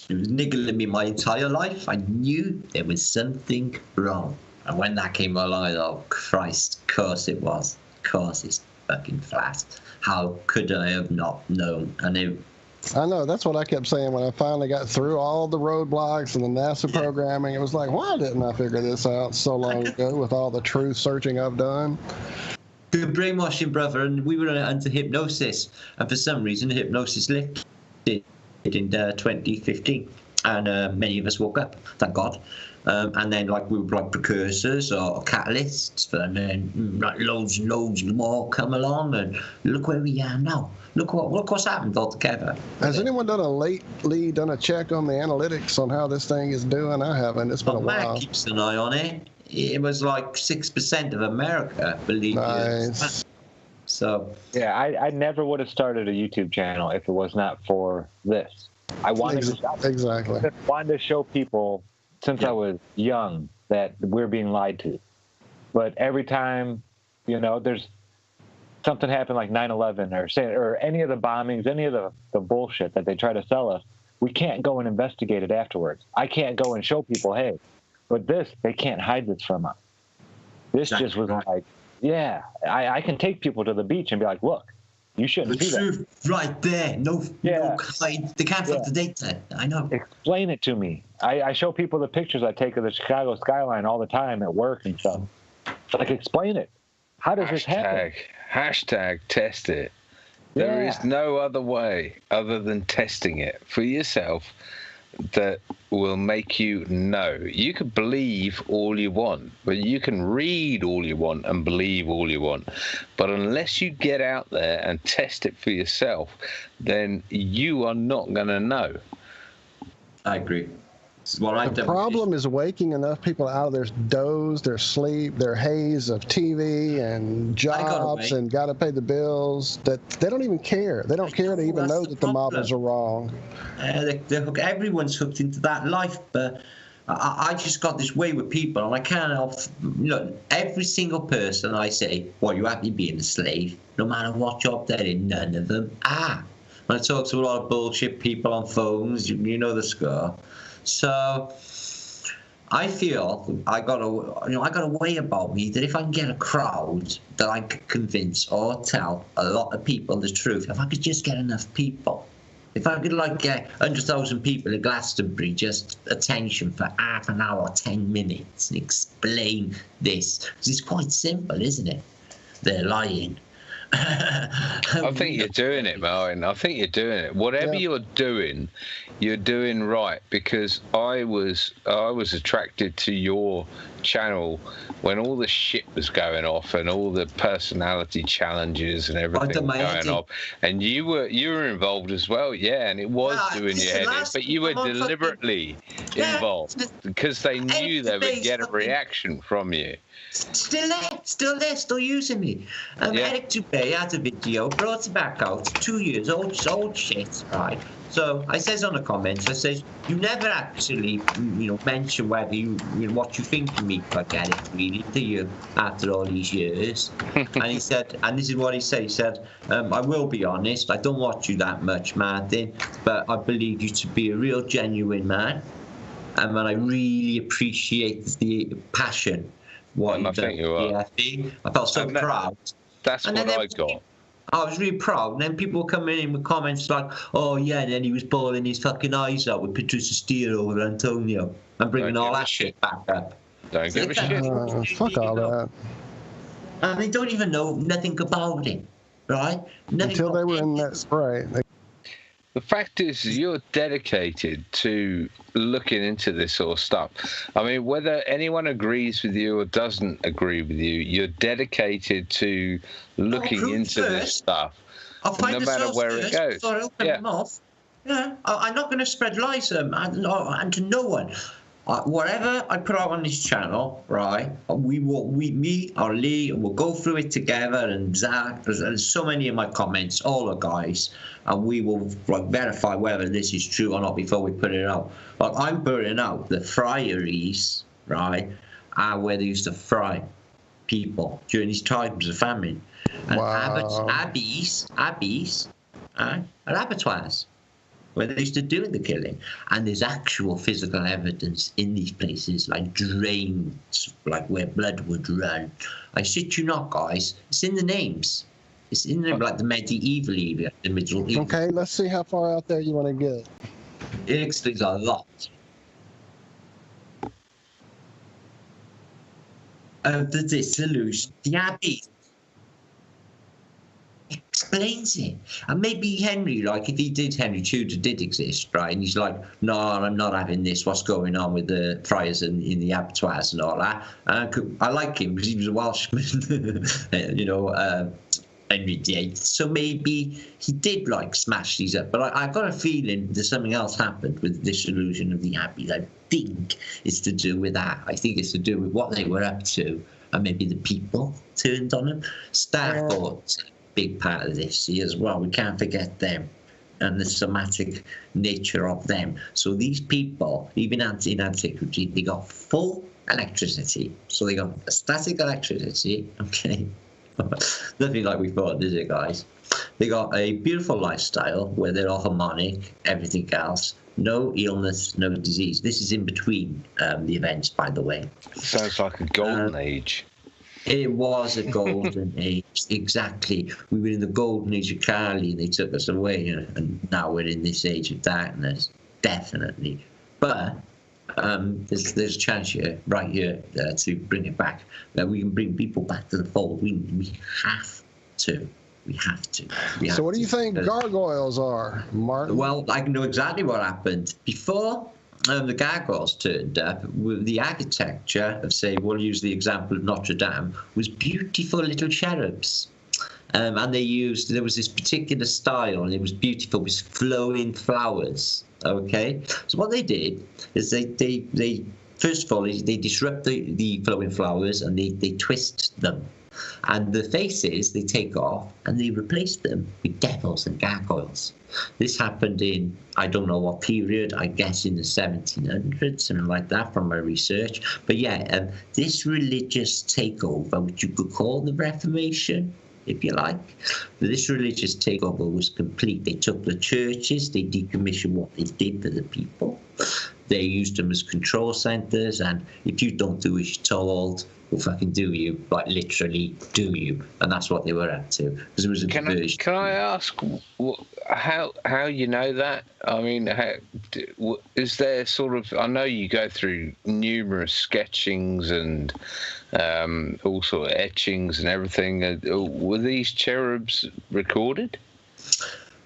It was niggling me my entire life. I knew there was something wrong. And when that came along, I thought, oh, Christ, of course it was. Of course it's fucking flat. How could I have not known? I know, that's what I kept saying when I finally got through all the roadblocks and the NASA programming. It was like, why didn't I figure this out so long ago with all the truth searching I've done? Good brainwashing, brother. And we were under hypnosis. And for some reason, hypnosis lifted in 2015, and many of us woke up, thank God. And then we were like precursors or catalysts, and then loads and loads more come along, and look where we are now. Look what's happened altogether. Has anyone done a check on the analytics on how this thing is doing? I haven't. It's been a while. Matt keeps an eye on it. It was like 6% of America, believe nice. So yeah, I never would have started a YouTube channel if it was not for this. I wanted to show people since I was young that we're being lied to. But every time, there's something happened like 9/11 or any of the bombings, any of the bullshit that they try to sell us, we can't go and investigate it afterwards. I can't go and show people, hey, but this, they can't hide this from us. This just was like, yeah, I can take people to the beach and be like, look, you shouldn't see that. The truth right there. No, they can't have the data. I know. Explain it to me. I show people the pictures I take of the Chicago skyline all the time at work and stuff. It's like, explain it. How does this happen? Hashtag test it. There is no other way other than testing it for yourself that will make you know. You can believe all you want, but you can read all you want and believe all you want. But unless you get out there and test it for yourself, then you are not going to know. I agree. The problem is waking enough people out of their doze, their sleep, their haze of TV and jobs and got to pay the bills that they don't even care. They don't care to even know that the models are wrong. Everyone's hooked into that life, but I just got this way with people, and I can't help. Every single person I say, "Well, you happy being a slave?" No matter what job they're in, none of them are. When I talk to a lot of bullshit people on phones, you know the score. So I feel I got a way about me that if I can get a crowd that I can convince or tell a lot of people the truth, if I could just get enough people, if I could get 100,000 people at Glastonbury just attention for half an hour, 10 minutes, and explain this, because it's quite simple, isn't it? They're lying. I think you're doing it, Martin. I think you're doing it. Whatever you're doing right, because I was attracted to your channel when all the shit was going off and all the personality challenges and everything going off, and you were involved as well, and it was doing your head in, but you were deliberately involved because they knew they would get a reaction from you. Still using me. Eric Dubé had a video, brought it back out, 2 years old shit, right? So I says on the comments, I says, you never actually, mention whether what you think of me, I get it, really, do you, after all these years? And he said, and this is what he said, I will be honest, I don't watch you that much, Martin, but I believe you to be a real genuine man, and I really appreciate the passion. I think you are. I felt so proud. That's what I got. I was really proud, and then people were coming in with comments like, "Oh yeah," and then he was bawling his fucking eyes out with Patricia Steele over Antonio, and bringing all that shit back up. Don't give a shit. Fuck all that. And they don't even know nothing about it, right? Until they were in that spray. The fact is, you're dedicated to looking into this sort of stuff. I mean, whether anyone agrees with you or doesn't agree with you, you're dedicated to looking into this stuff, no matter where it goes. Them off. Yeah, I'm not going to spread lies and to no one. Whatever I put out on this channel, right? Me or Lee, we'll go through it together, and Zach, and so many of my comments, all the guys, and we will verify whether this is true or not before we put it out. Like, I'm putting out the fryeries, right? Where they used to fry people during these times of famine, and abbeys, are abattoirs, where they used to do the killing. And there's actual physical evidence in these places, like drains, like where blood would run. I shit you not, guys. It's in the names. It's in the, like the medieval area, the Middle East. Okay, let's see how far out there you want to get. It explains a lot. Of the dissolution, the abbey explains it. And maybe Henry, like if Henry Tudor did exist, right, and he's like, no, I'm not having this, what's going on with the friars in the abattoirs and all that. I like him because he was a Welshman, Henry VIII. So maybe he did smash these up. But I got a feeling there's something else happened with the dissolution of the abbey. I think it's to do with that. I think it's to do with what they were up to, and maybe the people turned on them. Starthorpe's a big part of this as well. We can't forget them and the somatic nature of them. So these people, even in antiquity, they got full electricity. So they got static electricity, okay? Nothing like we thought, is it, guys? They got a beautiful lifestyle where they're all harmonic, everything else. No illness, no disease. This is in between the events, by the way. Sounds like a golden age. It was a golden age, exactly. We were in the golden age of Carly, and they took us away, and now we're in this age of darkness, definitely. But there's a chance here, right here, to bring it back. We can bring people back to the fold. We have to. We have to. So what do you think gargoyles are, Martin? Well, I know exactly what happened. Before the gargoyles turned up, with the architecture of, say, we'll use the example of Notre Dame, was beautiful little cherubs. And there was this particular style, and it was beautiful, with flowing flowers. Okay? So what they did is they first of all, they disrupt the flowing flowers, and they twist them. And the faces they take off, and they replace them with devils and gargoyles. This happened in, I don't know what period, I guess in the 1700s, something like that from my research. But yeah, this religious takeover, which you could call the Reformation, if you like, but this religious takeover was complete. They took the churches, they decommissioned what they did for the people. They used them as control centers, and if you don't do as you're told, we'll fucking do you, like literally do you, and that's what they were up to. Because it was a diversion. Can I ask how you know that? I mean, is there sort of? I know you go through numerous sketchings and all sort of etchings and everything. Were these cherubs recorded?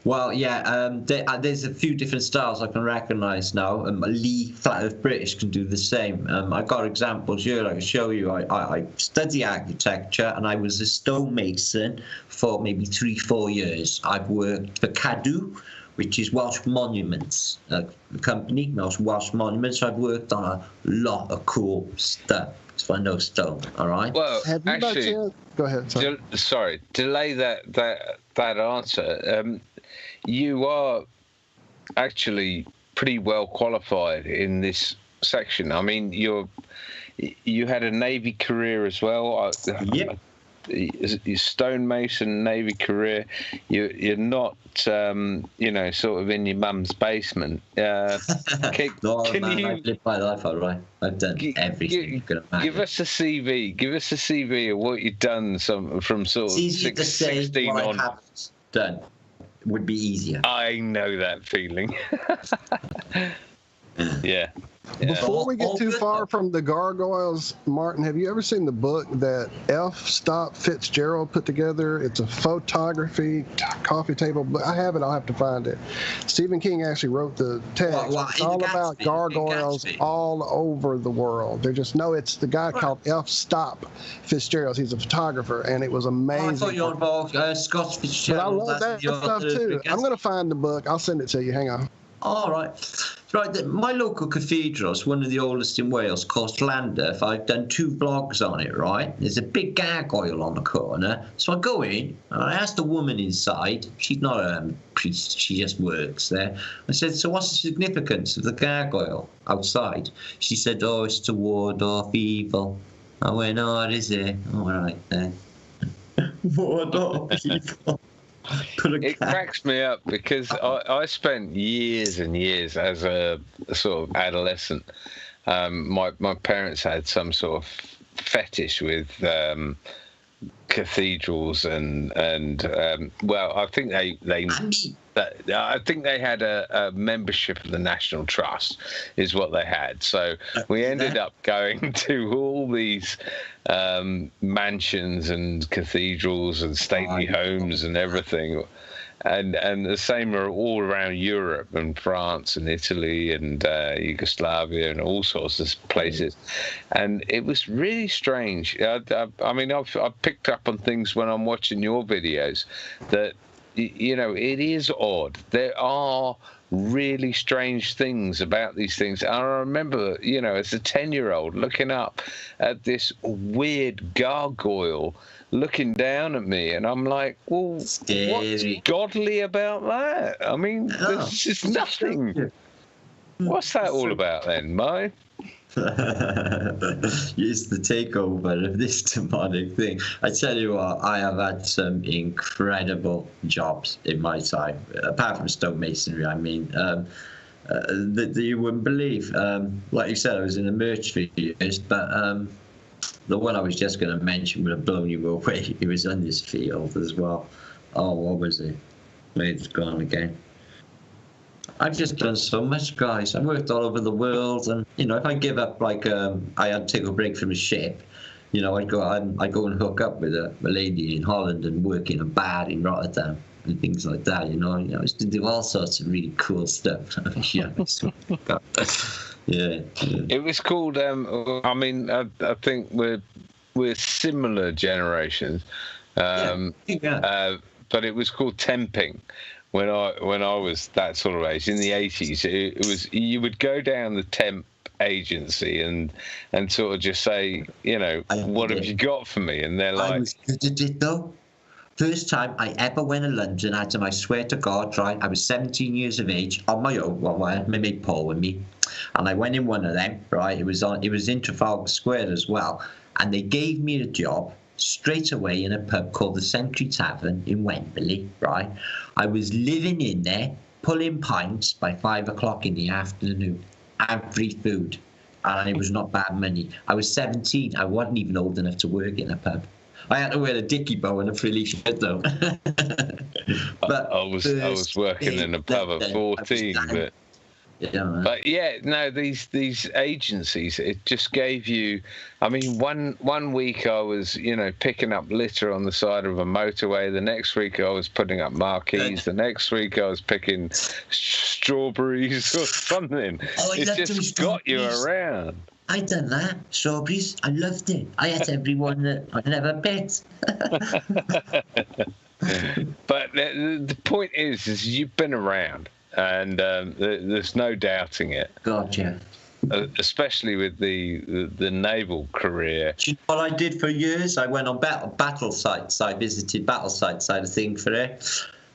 Well, yeah, there's a few different styles I can recognise now. Lee, Flat Earth British, can do the same. I've got examples here I can show you. I study architecture, and I was a stonemason for maybe 3-4 years. I've worked for Cadw, which is Welsh Monuments, the company, Welsh Monuments. I've worked on a lot of cool stuff. It's for no stone, all right? Well, actually, go ahead. Sorry, delay that answer. You are actually pretty well qualified in this section. I mean, you had a Navy career as well. Yep. Your stonemason Navy career. You're not, sort of in your mum's basement. No, man, I've lived my life all right. I've done everything you can imagine. Give us a CV. Give us a CV of what you've done from sort of 16 on. I haven't done. Would be easier. I know that feeling. Yeah. Before we get too far from the gargoyles, Martin, have you ever seen the book that F. Stop Fitzgerald put together? It's a photography coffee table book. I have it. I'll have to find it. Stephen King actually wrote the text. It's all about gargoyles all over the world. It's the guy called F. Stop Fitzgerald. He's a photographer, and it was amazing. I thought you were about Scott Fitzgerald. But I love that stuff too. I'm going to find the book. I'll send it to you. Hang on. All right. Right, my local cathedral is one of the oldest in Wales, called Llandaff. I've done 2 vlogs on it, right? There's a big gargoyle on the corner. So I go in, and I asked the woman inside. She's not a priest, she just works there. I said, so what's the significance of the gargoyle outside? She said, oh, it's to ward off evil. I went, oh, is it? All right, then. Ward off evil. It cracks me up because I spent years and years as a sort of adolescent. My parents had some sort of fetish with cathedrals and I think I think they had a membership of the National Trust is what they had. So we ended up going to all these mansions and cathedrals and stately homes and everything. And the same are all around Europe and France and Italy and Yugoslavia and all sorts of places. And it was really strange. I mean, I've picked up on things when I'm watching your videos that, it is odd. There are really strange things about these things. And I remember, as a 10-year-old looking up at this weird gargoyle looking down at me, and I'm like, well, what's godly about that? I mean, there's just nothing. What's that all about then, Mo? It's the takeover of this demonic thing. I tell you what, I have had some incredible jobs in my time, apart from stonemasonry, I mean, that you wouldn't believe. Like you said, I was in the merch for years, but the one I was just going to mention would have blown you away. It was on this field as well. Oh, what was it? It's gone again. I've just done so much, guys. I've worked all over the world, and if I give up, like I had to take a break from a ship, I'd go and hook up with a lady in Holland and work in a bar in Rotterdam and things like that. I used to do all sorts of really cool stuff. Yeah. It was called. I think we're similar generations, but it was called temping. When I was that sort of age in the 80s, it was you would go down the temp agency and sort of just say, what have you got for me? And they're like, I was good at it though. First time I ever went to London, Adam, I swear to God, right? I was 17 years of age on my own. Well, my mate Paul with me, and I went in one of them. Right, it was in Trafalgar Square as well, and they gave me a job straight away in a pub called the Century Tavern in Wembley. Right, I was living in there, pulling pints by 5 o'clock in the afternoon, and free food, and it was not bad money. I was 17. I wasn't even old enough to work in a pub. I had to wear a dicky bow and a frilly shirt though. But I was working in a pub at 14, but these agencies, it just gave you. I mean, one week I was picking up litter on the side of a motorway. The next week I was putting up marquees. The next week I was picking strawberries or something. It just got you around. I done that. Strawberries. I loved it. I ate everyone that I never bet. But the point is you've been around, and there's no doubting it. Gotcha. Especially with the naval career. Do you know what I did for years? I went on battle sites. I visited battle sites. I had a thing for it.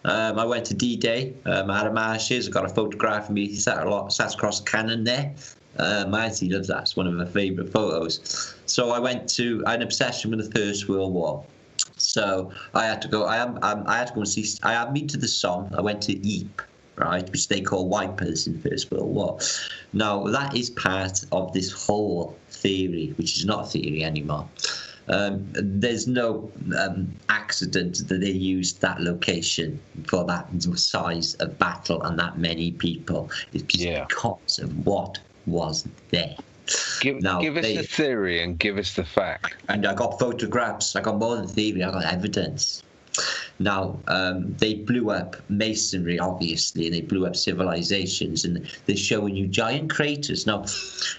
I went to D-Day. Adam Ashes, I got a photograph of me. He sat across the cannon there. My auntie loves that. It's one of her favourite photos. So I had an obsession with the First World War. So I had to go. I had to go and see. I had been to the Somme. I went to Ypres, right, which they call wipers in the First World War. Now that is part of this whole theory, which is not a theory anymore. There's no accident that they used that location for that size of battle and that many people. It's because of what was there. Give us the theory and give us the fact. And I got photographs. I got more than theory. I got evidence. Now, they blew up masonry, obviously, and they blew up civilizations, and they're showing you giant craters. Now,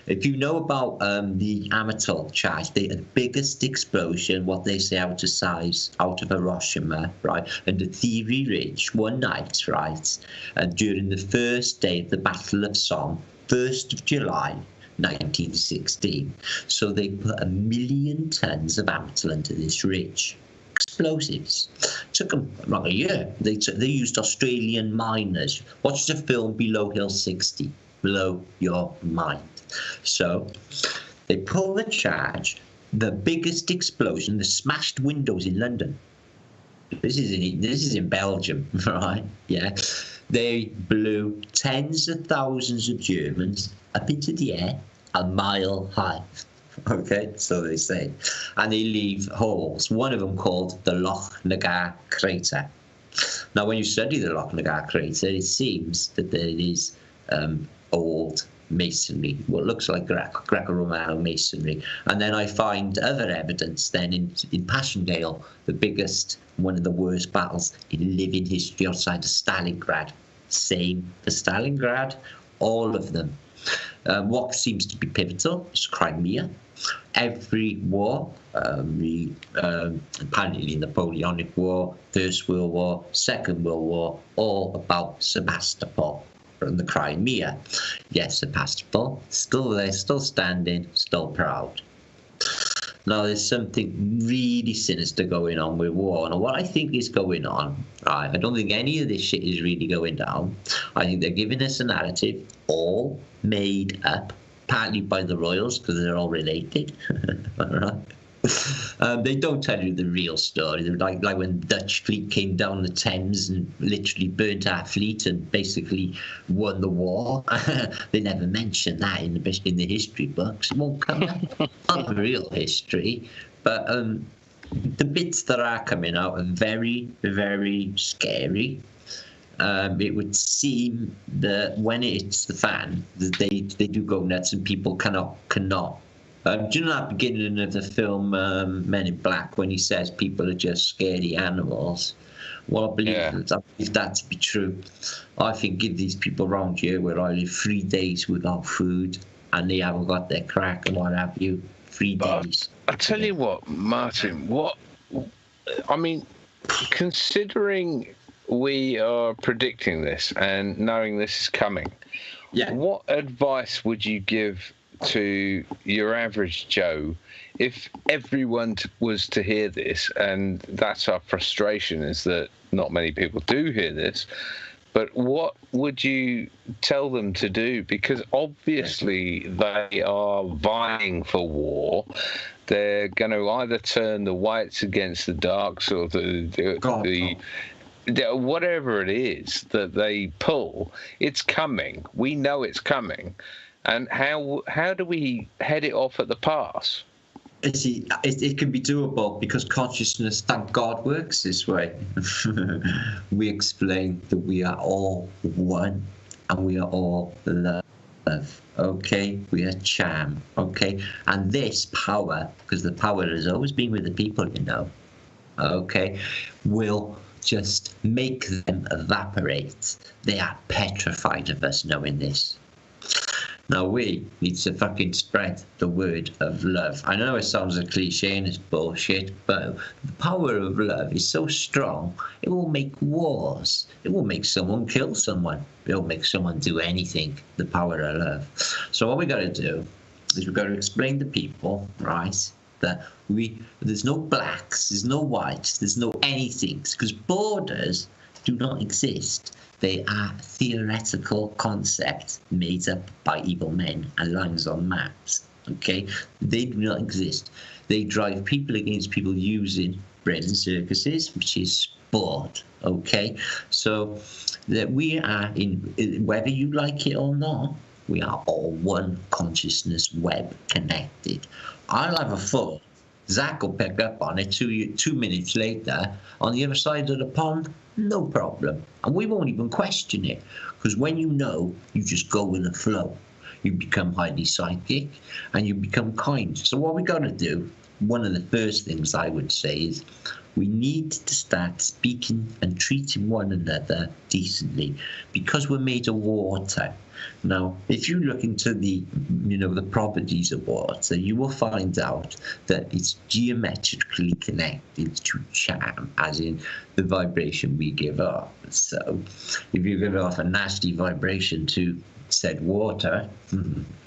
if you know about the Amitol charge, the biggest explosion, what they say out of Hiroshima, right, and the Theory Ridge, one night, right, during the first day of the Battle of Somme, 1st of July, 1916. So they put 1 million tons of Amitol into this ridge. Explosives. Took them like a year. They used Australian miners. Watch the film Below Hill 60. Blow your mind. So they pull the charge. The biggest explosion, the smashed windows in London. This is in Belgium, right? Yeah. They blew tens of thousands of Germans up into the air, a mile high. Okay, so they say. And they leave holes, one of them called the Loch Nagar crater. Now, when you study the Loch Nagar crater, it seems that there is old masonry, what looks like Greco-Romano masonry. And then I find other evidence then in Passchendaele, the biggest, one of the worst battles in living history outside of Stalingrad. Same for Stalingrad, all of them. What seems to be pivotal is Crimea. Every war, apparently Napoleonic War, First World War, Second World War, all about Sebastopol and the Crimea. Yes, Sebastopol, still there, still standing, still proud. Now, there's something really sinister going on with war. Now, what I think is going on, right, I don't think any of this shit is really going down. I think they're giving us a narrative all made up, partly by the royals, because they're all related. Right? They don't tell you the real story. They're like when the Dutch fleet came down the Thames and literally burnt our fleet and basically won the war. They never mention that in the history books. It won't come out. Not real history. But the bits that are coming out are very, very scary. It would seem that when it hits the fan, that they do go nuts and people cannot. Do you know that beginning of the film Men in Black when he says people are just scaredy animals? Well, I believe that to be true. I think give these people around here where I live 3 days without food and they haven't got their crack and what have you. 3 days. I tell you what, Martin, considering we are predicting this and knowing this is coming, what advice would you give to your average Joe if everyone was to hear this? And that's our frustration, is that not many people do hear this. But what would you tell them to do? Because obviously they are vying for war. They're going to either turn the whites against the darks or the whatever it is that they pull. It's coming. We know it's coming. And how do we head it off at the pass? It can be doable because consciousness, thank God, works this way. We explain that we are all one and we are all love. Okay, we are charm. Okay, and this power, because the power has always been with the people, okay, will just make them evaporate. They are petrified of us knowing this. Now we need to fucking spread the word of love. I know it sounds a cliche and it's bullshit, but the power of love is so strong, it will make wars. It will make someone kill someone. It will make someone do anything, the power of love. So what we got to do is we've got to explain to people, right, that there's no blacks, there's no whites, there's no anything, because borders do not exist. They are theoretical concepts made up by evil men and lines on maps. Okay? They do not exist. They drive people against people using bread and circuses, which is sport. Okay? So that we are in, whether you like it or not, we are all one consciousness web connected. I'll have a phone. Zach will pick up on it 2 minutes later on the other side of the pond, no problem. And we won't even question it, because when you know, you just go with the flow. You become highly psychic and you become kind. So what we got to do, one of the first things I would say is we need to start speaking and treating one another decently, because we're made of water. Now, if you look into the properties of water, you will find out that it's geometrically connected to charm, as in the vibration we give off. So, if you give off a nasty vibration to said water,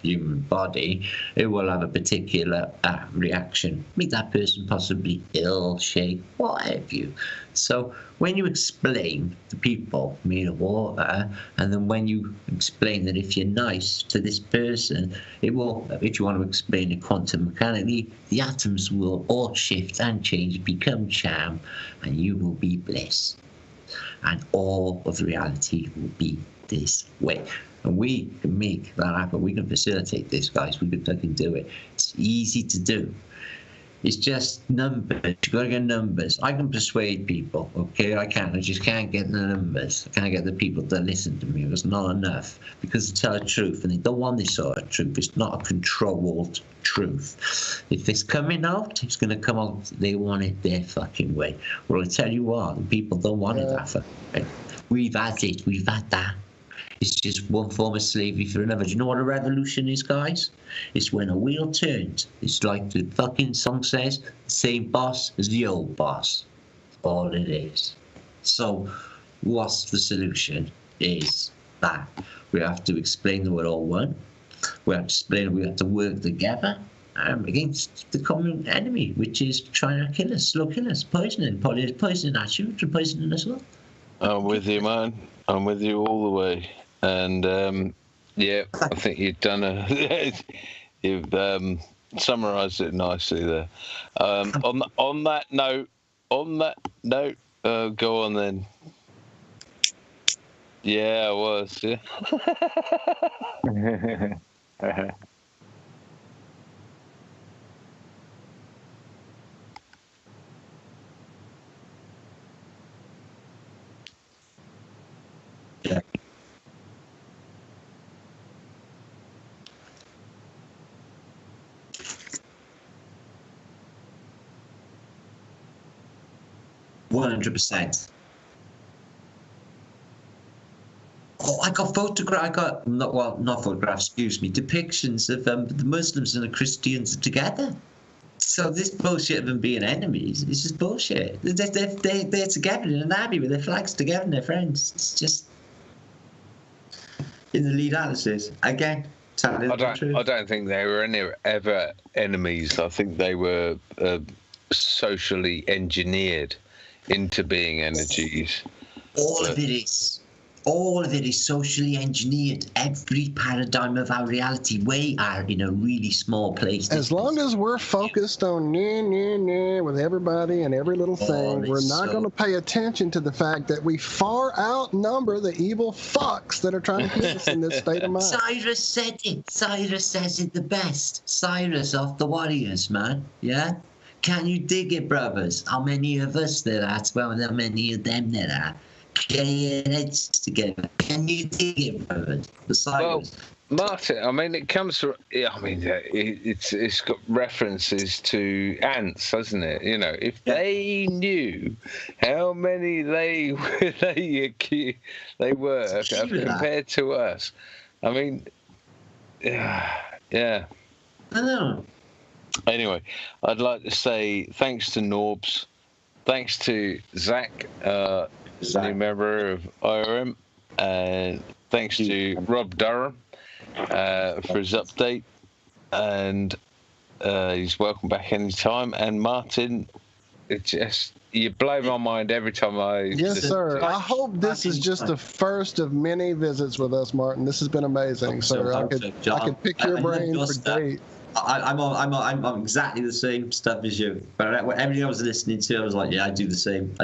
human body, it will have a particular reaction. Make that person possibly ill, shake, what have you. So when you explain to people made of water, and then when you explain that if you're nice to this person, it will, if you want to explain it quantum mechanically, the atoms will all shift and change, become charm, and you will be bliss. And all of reality will be this way. And we can make that happen. We can facilitate this, guys. We can fucking do it. It's easy to do. It's just numbers. You got to get numbers. I can persuade people, okay? I can. I just can't get the numbers. I can't get the people to listen to me. It's not enough. Because to tell the truth, and they don't want this sort of truth. It's not a controlled truth. If it's coming out, it's going to come out. They want it their fucking way. Well, I tell you what, the people don't want it that fucking way. We've had it. We've had that. It's just one form of slavery for another. Do you know what a revolution is, guys? It's when a wheel turns. It's like the fucking song says, the same boss as the old boss. All it is. So, what's the solution? Is that we have to explain that we're all one. We have to explain we have to work together against the common enemy, which is trying to kill us, slow kill us, poisoning our children, poisoning us all. I'm with you, man. I'm with you all the way. And yeah, I think you've done you've summarised it nicely there. On that note, go on then. Yeah, I was. Yeah. 100%. Oh, I got not photographs, excuse me, depictions of the Muslims and the Christians together. So this bullshit of them being enemies, it's just bullshit. They're together in an army with their flags together and their friends. It's just in the lead analysis again. I don't think they were ever enemies. I think they were socially engineered into being energies. All of it is socially engineered. Every paradigm of our reality, we are in a really small place. As long as we're focused on with everybody and every little thing, we're not going to pay attention to the fact that we far outnumber the evil fucks that are trying to keep us in this state of mind. Cyrus said it. Cyrus says it the best. Cyrus off the Warriors, man. Yeah? Can you dig it, brothers? How many of us there are? Well, how many of them there are? Get your heads together. Can you dig it, brothers? Well, Martin, I mean, it comes from. I mean, it's got references to ants, hasn't it? You know, if they knew how many they were compared to us, I mean, yeah. I know. Anyway, I'd like to say thanks to Norbs, thanks to Zach, new member of IRM, and thanks to Rob Durham for his update, and he's welcome back anytime. And Martin, it just You blow my mind every time I. Yes, sir. I hope this is just the first of many visits with us, Martin. This has been amazing, sir. I could pick your brain for days. I'm exactly the same stuff as you. But everything I was listening to, I was like, yeah, I do the same.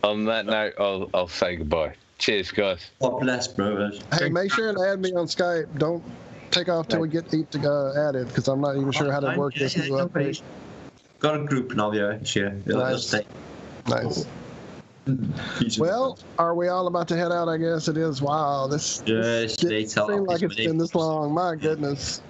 On that note, I'll say goodbye. Cheers, guys. God bless, bro. Hey, make sure and add me on Skype. Don't take off till we get added, because I'm not even sure how to work this new update. Got a group now, yeah. Sure. Nice. Well, are we all about to head out? I guess it is. Wow, this seems like it's been this long. My goodness.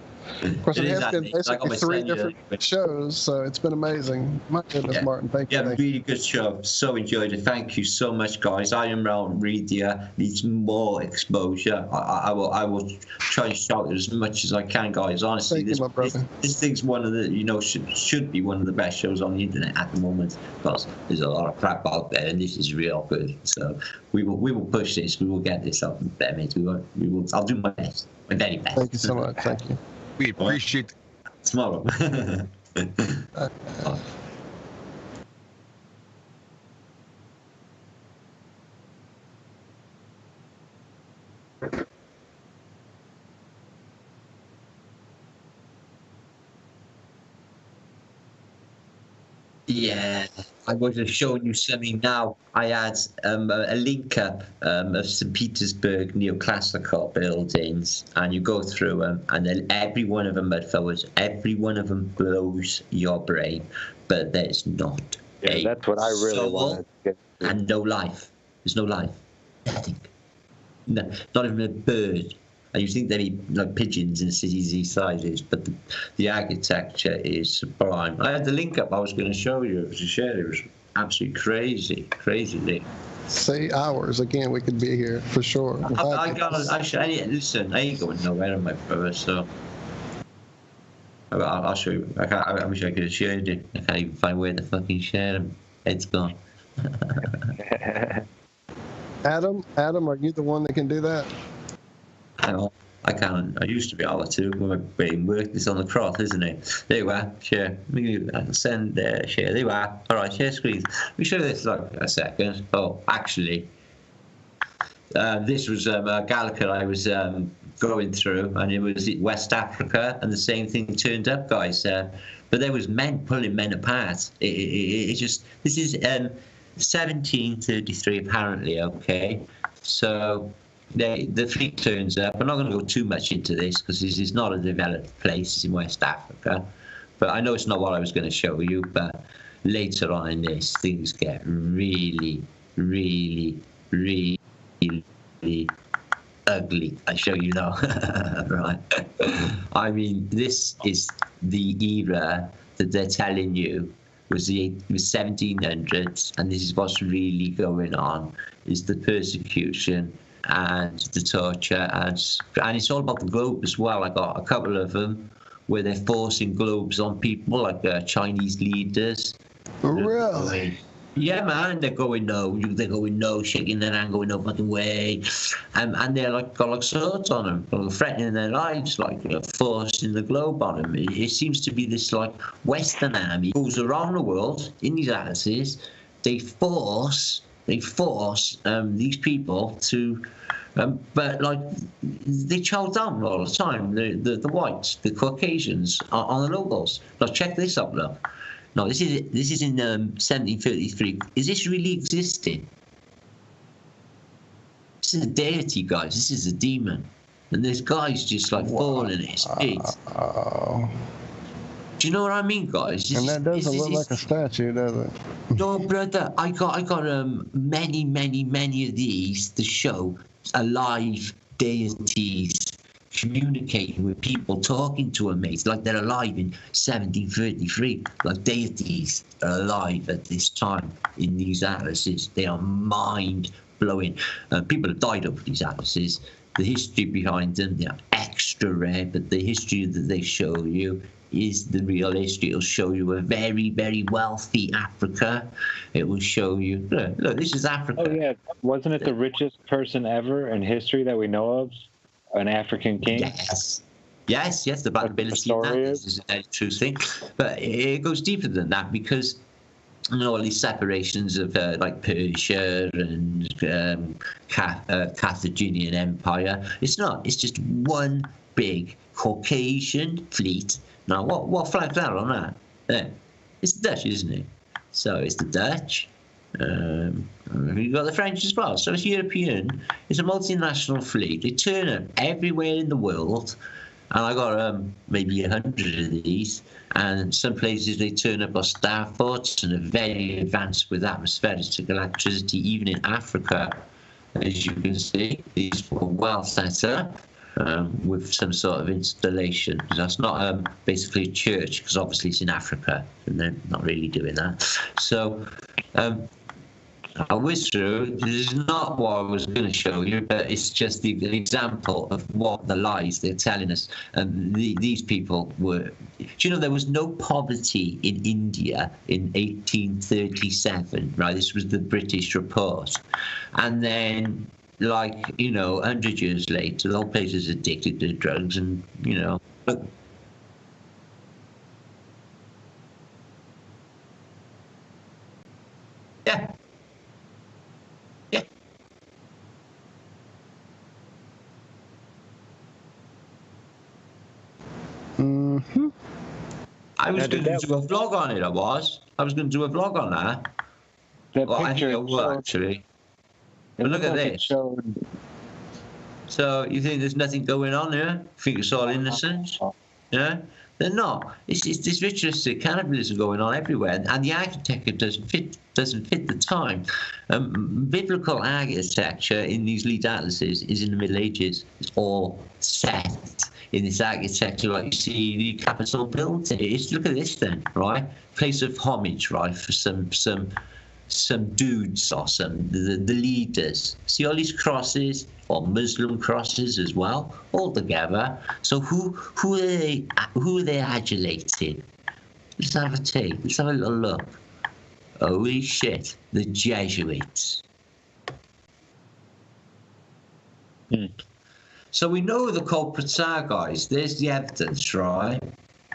Of course, it has been basically 3 different shows, so it's been amazing. My goodness, Martin, thank you. Yeah, really good show. So enjoyed it. Thank you so much, guys. Iron Realm Media needs more exposure. I will try and shout it as much as I can, guys. Honestly, this thing's one of the should be one of the best shows on the internet at the moment, because there's a lot of crap out there, and this is real good. So we will push this. We will get this up there, mate. We will. I'll do my best. My very best. Thank you so much. Thank you. We appreciate tomorrow. Yeah, I was just showing you something now. I had a link up of St. Petersburg neoclassical buildings, and you go through them, and then every one of them, every one of them blows your brain, but there's not that's what I really wanted to get to. And no life. There's no life. Nothing. No, not even a bird. And you think they'd be like pigeons in cities these sizes, but the architecture is sublime. I had the link up I was going to show you to share. It was absolutely crazy. Say hours again. We could be here for sure. Listen, I ain't going nowhere, my brother. So I'll show you. I wish I could have shared it. I can't even find where to fucking share them. It's gone. Adam, are you the one that can do that? I can't. I used to be able to. My brain worked. It's on the cross, isn't it? There you are. Share. Send. Share. There you are. All right. Share screen. Let me show you this like a second. Oh, actually, this was a Gallagher I was going through, and it was West Africa, and the same thing turned up, guys. But there was men pulling men apart. It just. This is 1733 apparently. Okay, so. The fleet turns up. I'm not going to go too much into this because this is not a developed place. It's in West Africa. But I know it's not what I was going to show you. But later on in this, things get really, really, really, really ugly. I show you now. Right. I mean, this is the era that they're telling you was the 1700s. And this is what's really going on, is the persecution and the torture, and it's all about the globe as well. I got a couple of them where they're forcing globes on people, like Chinese leaders. Really? Yeah, man. They're going no, shaking their hand, going no fucking way, and they're like got like swords on them, like, threatening their lives, like forcing the globe on them. It seems to be this like Western army goes around the world in these atlases. They force these people to, but like they chow down all the time. The whites, the Caucasians are the locals. Now check this up, look. No, this is in 1733. Is this really existing? This is a deity, guys. This is a demon, and this guy's just like falling at his feet. Do you know what I mean, guys? And that doesn't look like a statue, does it? No, brother. I got many of these to show alive deities communicating with people, talking to them, mates, like they're alive in 1733. Like deities are alive at this time in these atlases. They are mind-blowing. People have died over these atlases. The history behind them, they are extra rare, but the history that they show you is the real history. It'll show you a very, very wealthy Africa. It will show you, look, this is Africa. Oh, yeah. Wasn't it the richest person ever in history that we know of? An African king? Yes, the bankability of that is a very true thing. But it goes deeper than that because, you know, all these separations of like Persia and Carthaginian Empire. It's not. It's just one big Caucasian fleet. Now, what flag's that on that? Yeah. It's the Dutch, isn't it? So it's the Dutch. You've got the French as well. So it's European. It's a multinational fleet. They turn up everywhere in the world. And I got maybe 100 of these. And some places they turn up on starports and are very advanced with atmospheric electricity, even in Africa. As you can see, these were well set up with some sort of installation. That's not basically a church, because obviously it's in Africa, and they're not really doing that. So I whizzed through. This is not what I was going to show you, but it's just an example of what the lies they're telling us. And these people were... Do you know there was no poverty in India in 1837, right? This was the British report. And then, like, you know, 100 years later, the whole place is addicted to drugs and, you know... Yeah. Mm-hmm. I was going to do a vlog on it. I was going to do a vlog on that. Well, I think I will, actually. But look at this. So you think there's nothing going on here? You think it's all innocent? Yeah? They're not. It's this ritualistic cannibalism going on everywhere, and the architecture doesn't fit the time. Biblical architecture in these lead atlases is in the Middle Ages. It's all set in this architecture, like you see the Capitol building. Look at this then, right? Place of homage, right, for some dudes or the leaders. See all these crosses, or Muslim crosses as well, all together. So who are they adulating? Let's have a take. Let's have a little look. Holy shit, the Jesuits. So we know the culprits are, guys. There's the evidence, right?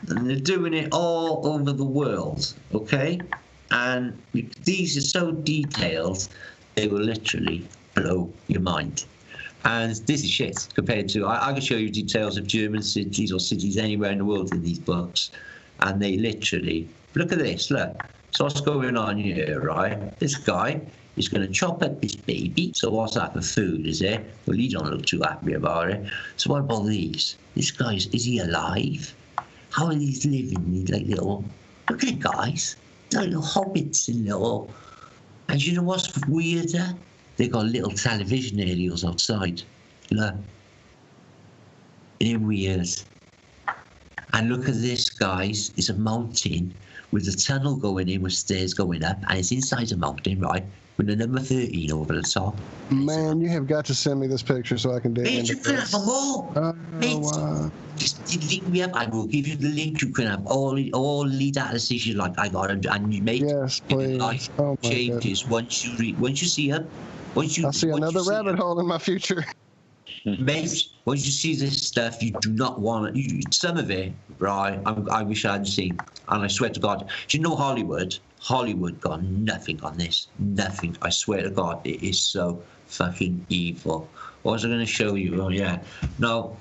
And they're doing it all over the world, okay? And these are so detailed, they will literally blow your mind. And this is shit compared to... I can show you details of German cities or cities anywhere in the world in these books. And they literally... Look at this, look. So what's going on here, right? This guy is going to chop up this baby. So what's that for food, is it? Well, he don't look too happy about it. So what about these? This guy's... Is he alive? How are these living? Like little... Look at it, guys. They're little hobbits and little... And you know what's weirder? They got little television aerials outside. Look. Isn't weird? And look at this, guys. It's a mountain with a tunnel going in with stairs going up, and it's inside a mountain, right? With the number 13 over the top. Man, you have got to send me this picture so I can dig into you can have them all. Just link me up. I will give you the link. You can have all lead atlases you like. I got them, and you make yes, please. Life changes goodness. Once you see them. I see another rabbit hole in my future. Mate, once you see this stuff, you do not want it. Some of it, right, I wish I hadn't seen. And I swear to God, do you know Hollywood? Hollywood got nothing on this. Nothing. I swear to God, it is so fucking evil. What was I going to show you? Oh, yeah. No.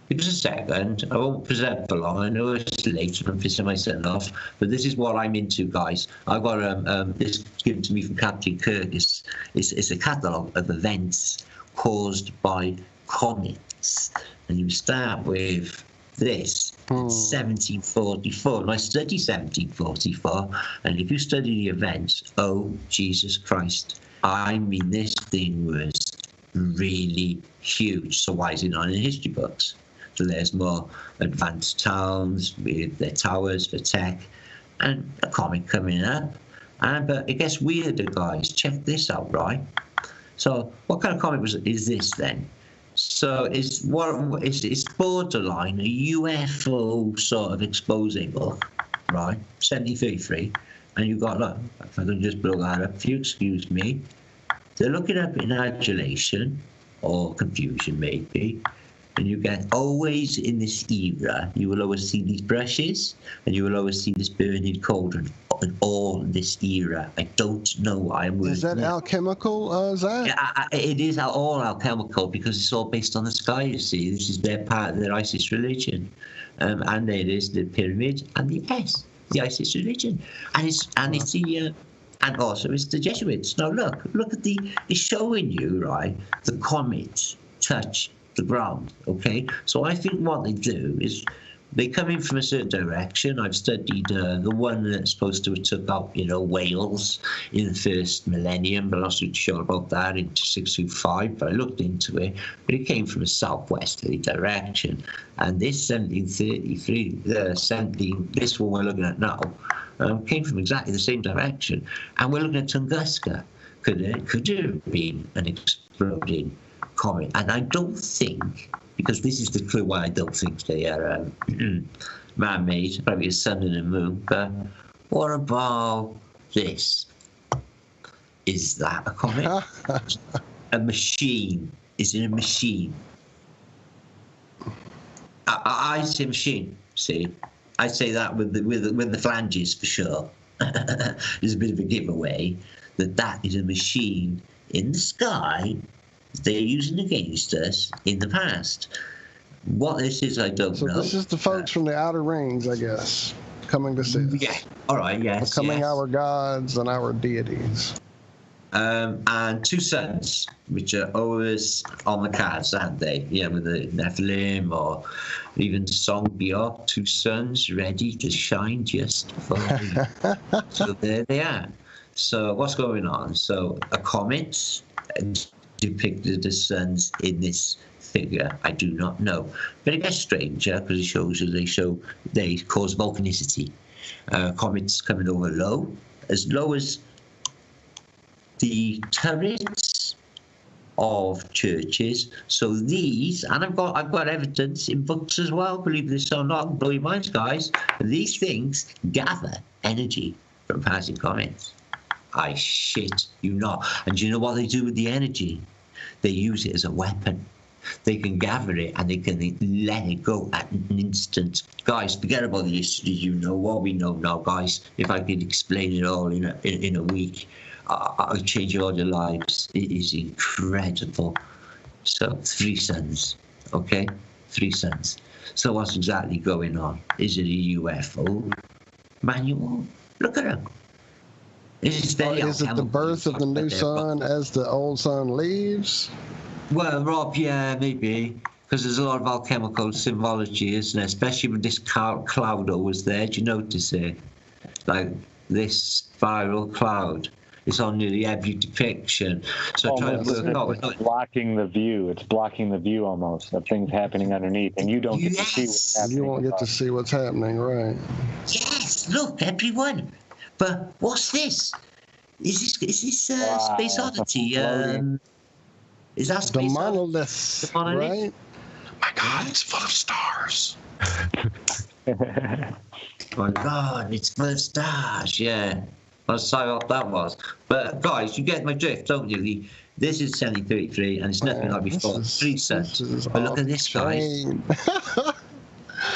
Give us a second. I won't present for long. I know it's late and I'm pissing myself off, but this is what I'm into, guys. I've got this given to me from Captain Kirk. It's a catalogue of events caused by comets, and you start with this. 1744. And I study 1744, and if you study the events, oh Jesus Christ! I mean, this thing was really huge. So why is it not in the history books? So there's more advanced towns with their towers for tech, and a comet coming up. But it gets weirder, guys. Check this out, right? So what kind of comet is this then? So it's borderline a UFO sort of exposing book, right? 1733, and you've got, look, if I can just blow that up, if you excuse me, they're looking up in adulation, or confusion maybe. And you get always in this era, you will always see these brushes, and you will always see this burning cauldron in all this era. I don't know why I'm. Is that alchemical, Zach? Yeah, it is all alchemical because it's all based on the sky. You see, this is their part of their Isis religion, and there is the pyramid and the Isis religion, and it's the. And also it's the Jesuits. Now look at it's showing you, right, the comets touch the ground, okay? So I think what they do is they come in from a certain direction. I've studied the one that's supposed to have took out, Wales in the first millennium, but I'm not so sure about that, into 625, but I looked into it, but it came from a southwesterly direction. And this 1733, this one we're looking at now, came from exactly the same direction. And we're looking at Tunguska. Could have been an exploding comet? And I don't think, because this is the clue why I don't think they are man-made, probably a sun and a moon, but what about this? Is that a comet? A machine? Is it a machine? I say machine, see? I say that with the flanges for sure. There's a bit of a giveaway that is a machine in the sky they're using against us in the past. What this is, I don't know. So this is the folks from the outer rings, I guess, coming to see us. Yeah. All right. Yes. Becoming yes. our gods and our deities. And two suns, which are always on the cards, aren't they? Yeah, with the Nephilim or even the song Biot, two suns ready to shine just for you. So there they are. So what's going on? So a comet depicted as suns in this figure, I do not know. But it gets stranger because it shows that they cause volcanicity. Comets coming over low as the turrets of churches. So these, and I've got evidence in books as well, believe this or not, blow your minds, guys. These things gather energy from passing comets. I shit you not. And do you know what they do with the energy? They use it as a weapon. They can gather it and they can let it go at an instant. Guys, forget about the history. You know what we know now, guys. If I could explain it all in a week, I'll change all your lives. It is incredible. So 3 suns, okay? 3 suns. So what's exactly going on? Is it a UFO manual? Look at them. Is it the birth of the new sun as the old sun leaves? Well, Rob, yeah, maybe. Because there's a lot of alchemical symbology, isn't there? Especially when this cloud always there. Do you notice it? Like this spiral cloud. It's on nearly every depiction. So trying to work out. It's blocking the view. It's blocking the view almost of things happening underneath, and you don't get to see what's happening. You won't get to see what's happening, right? Yes, look, everyone. But what's this? Is this Space Oddity? Is that Space the monolith? The monolith? Right? My God, it's full of stars. My God, it's full of stars. Yeah. I'll say what that was. But guys, you get my drift, don't you? This is 7033, and it's nothing like before. 3 suns. But look at this, guys.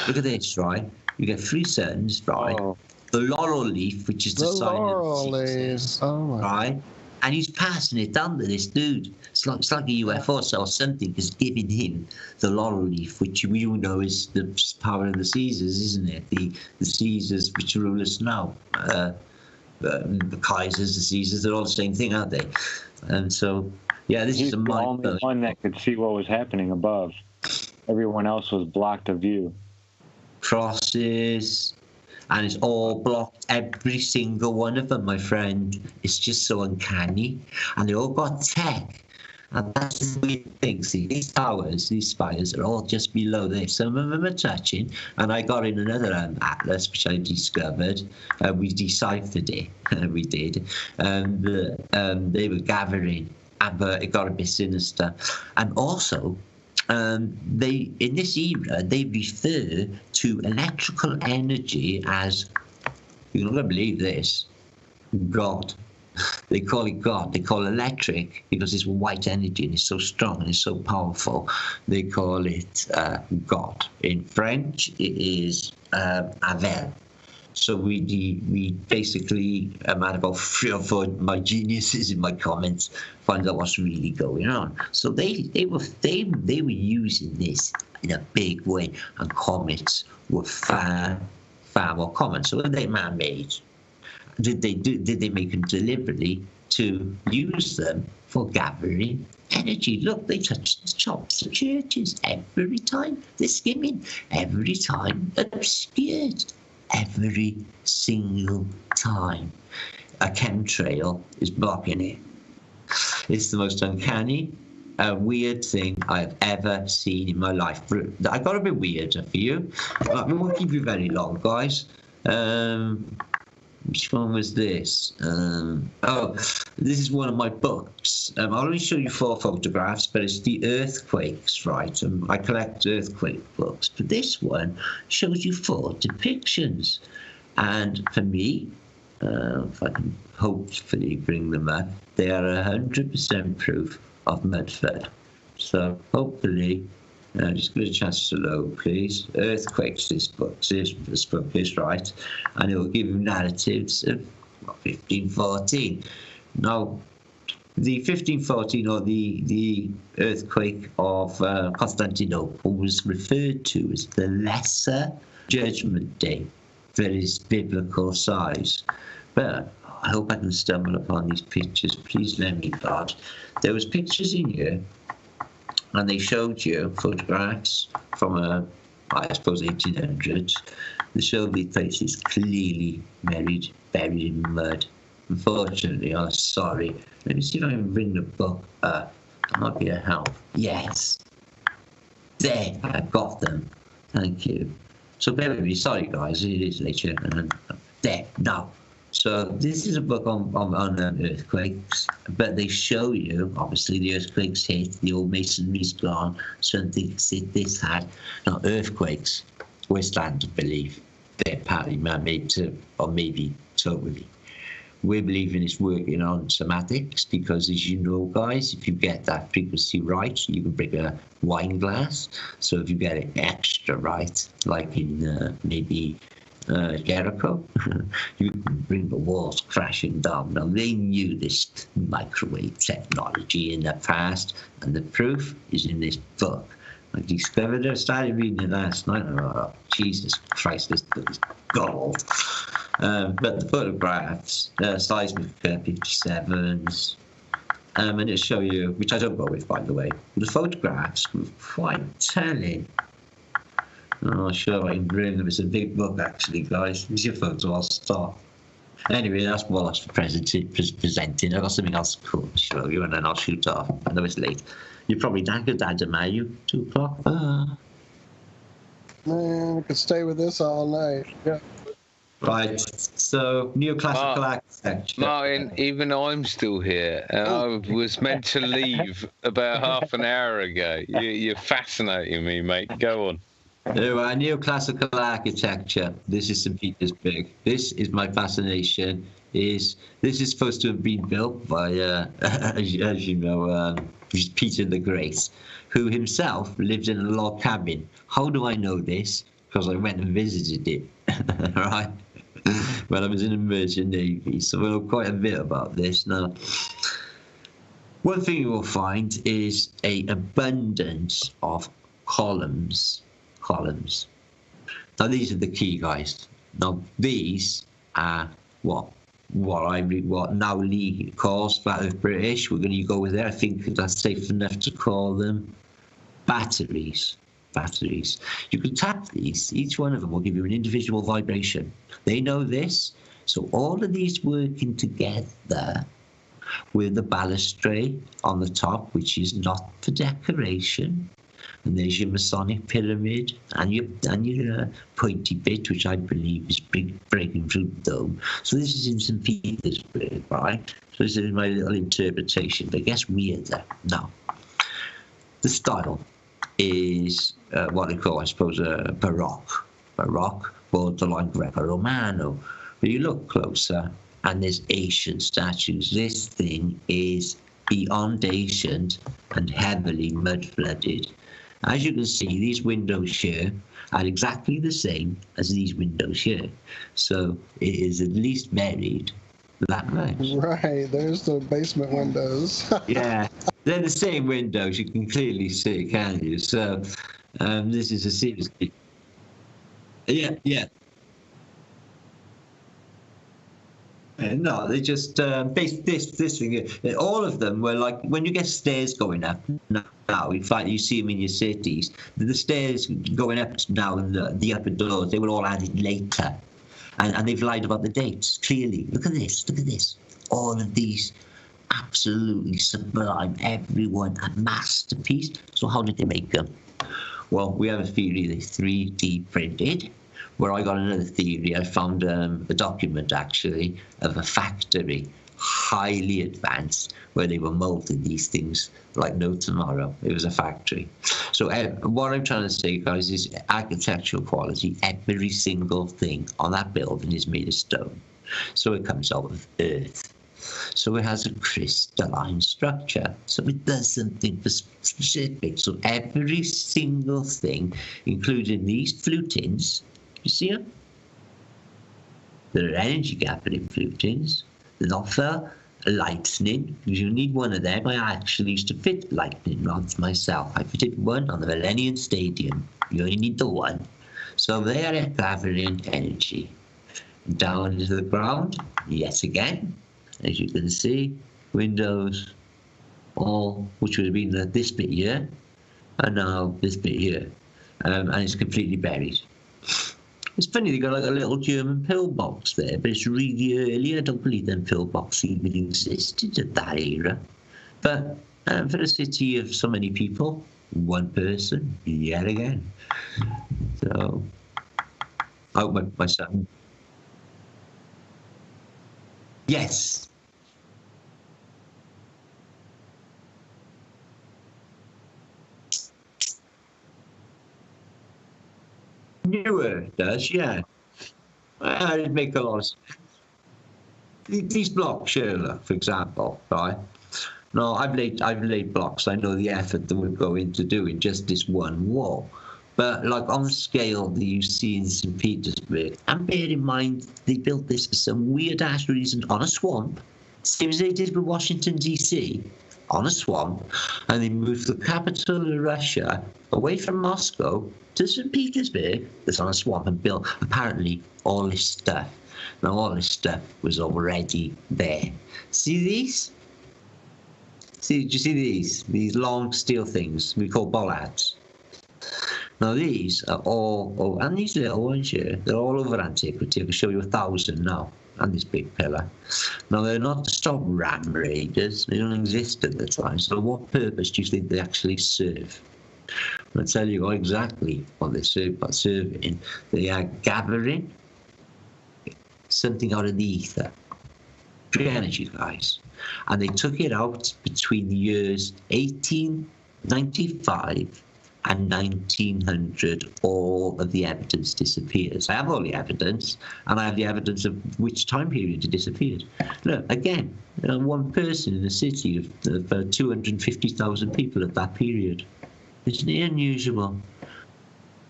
Look at this, right? You get 3 suns, right? Oh. The laurel leaf, which is the sign of the seasons, right? And he's passing it down to this dude. It's like a UFO or something is giving him the laurel leaf, which we all know is the power of the Caesars, isn't it? The Caesars which rule us now. The Kaisers, the Caesars, they're all the same thing, aren't they? And so, yeah, this is the only one that could see what was happening above. Everyone else was blocked of view. Crosses. And it's all blocked, every single one of them, my friend. It's just so uncanny. And they all got tech. And that's the weird thing. See, these towers, these spires are all just below there. Some of them are touching. And I got in another atlas, which I discovered. We deciphered it. We did. They were gathering. But it got a bit sinister. And also, they in this era they refer to electrical energy as, you're not going to believe this, God. They call it God. They call it electric because it's white energy and it's so strong and it's so powerful. They call it God. In French, it is Avel. So we basically, a matter of 3 or 4 my geniuses in my comments, find out what's really going on. So they were using this in a big way, and comets were far more common. So when they man-made, did they make them deliberately to use them for gathering energy? Look, they touch the tops of churches every time. They're skimming every time, obscured every single time. A chemtrail is blocking it. It's the most uncanny, weird thing I've ever seen in my life. I got a bit weird for you. We won't keep you very long, guys. Which one was this? This is one of my books. I'll only show you 4 photographs, but it's the earthquakes, right? I collect earthquake books, but this one shows you 4 depictions. And for me, if I can hopefully bring them up, they are 100% proof of Mudford. So hopefully, just give it a chance to load, please. Earthquakes, this book is, right? And it will give you narratives of 1514. Now, the 1514, or the earthquake of Constantinople, was referred to as the Lesser Judgment Day for its biblical size. But I hope I can stumble upon these pictures. Please let me, God. There was pictures in here, and they showed you photographs from, I suppose, 1800s. They showed these places clearly buried in mud. Unfortunately, I'm sorry. Let me see if I can bring the book up. That might be a help. Yes. There, I got them. Thank you. So bear with me. Sorry, guys. It is later. There, now. So this is a book on earthquakes, but they show you, obviously, the earthquakes hit, the old masonry's gone, something this had. Now, earthquakes, we're starting to believe they're partly man-made too, or maybe totally. We're believing it's working on somatics because, as you know, guys, if you get that frequency right, you can break a wine glass. So if you get it extra right, like in maybe Jericho, you can bring the walls crashing down. Now, they knew this microwave technology in the past, and the proof is in this book. I discovered it. I started reading it last night. Oh, Jesus Christ, this book is gold. But the photographs, seismic 57s, and it'll show you, which I don't go with, by the way. The photographs were quite telling. Oh, sure, I can bring them. It's a big book, actually, guys. Here's your photo. I'll stop. Anyway, that's more or less for presenting. I've got something else cool to show you, and then I'll shoot off. I know it's late. You're probably knackered, Adam, are you? 2 o'clock? Man, I could stay with this all night. Yeah. Right, so neoclassical architecture. Martin, even I'm still here, and I was meant to leave about half an hour ago. You're fascinating me, mate. Go on. Neoclassical architecture. This is St. Petersburg. This is my fascination. This is supposed to have been built by, as you know, Peter the Great, who himself lived in a log cabin. How do I know this? Because I went and visited it, right? When I was in the Merchant Navy, so I know quite a bit about this. Now, one thing you will find is an abundance of columns. Now, these are the key, guys. Now, these are what now Lee calls Flat Earth British. We're going to go with there. I think that's safe enough to call them batteries. You can tap these. Each one of them will give you an individual vibration. They know this. So all of these working together with the balustrade on the top, which is not for decoration. And there's your Masonic pyramid and your pointy bit, which I believe is breaking through the dome. So this is in St. Petersburg, right? So this is my little interpretation, but it gets weirder. Now, the style is what they call, I suppose, Baroque, borderline Greco-Romano. But you look closer, and there's ancient statues. This thing is beyond ancient and heavily mud flooded. As you can see, these windows here are exactly the same as these windows here. So it is at least buried that much. Right, there's the basement windows. Yeah, they're the same windows. You can clearly see, can't you? So this is a serious. Yeah. No, they just this thing here. All of them were like, when you get stairs going up now, in fact you see them in your cities, the stairs going up now and the upper doors, they were all added later, and they've lied about the dates clearly. Look at this, all of these absolutely sublime, everyone a masterpiece. So how did they make them? Well, we have a theory they're 3D printed. Where I got another theory, I found a document actually of a factory, highly advanced, where they were molding these things like no tomorrow. It was a factory. So what I'm trying to say, guys, is architectural quality. Every single thing on that building is made of stone. So it comes out of earth. So it has a crystalline structure. So it does something specific. So every single thing, including these flutings, you see them? They're energy gathering flutings. They're not for lightning, because you need one of them. I actually used to fit lightning rods myself. I fitted one on the Millennium Stadium. You only need the one. So they are gathering energy. Down into the ground, yet again, as you can see, windows, all which would have been this bit here, and now this bit here, and it's completely buried. It's funny, they got like a little German pillbox there, but it's really early. I don't believe them pillboxes even existed at that era. But for a city of so many people, one person, yet again. So, my son. Yes. Newer does, yeah. It'd make a lot of sense. These blocks, Sherlock, for example, right? No, I've laid blocks. I know the effort that would go into doing just this one wall. But like on the scale that you see in St. Petersburg, and bear in mind they built this for some weird ass reason on a swamp, same as they did with Washington DC, on a swamp, and they moved the capital of Russia away from Moscow to St. Petersburg, that's on a swamp, and built apparently all this stuff. Now all this stuff was already there. See these? Do you see these? These long steel things we call bollards. Now these are all, and these little ones here, they're all over antiquity. I can show you 1,000 now, and this big pillar. Now they're not to stop ram raiders. They don't exist at the time. So what purpose do you think they actually serve? I'll tell you exactly what they serve by serving. They are gathering something out of the ether. Free energy, guys. And they took it out between the years 1895 and 1900. All of the evidence disappears. I have all the evidence, and I have the evidence of which time period it disappeared. Look, again, one person in a city of 250,000 people at that period. Isn't it unusual?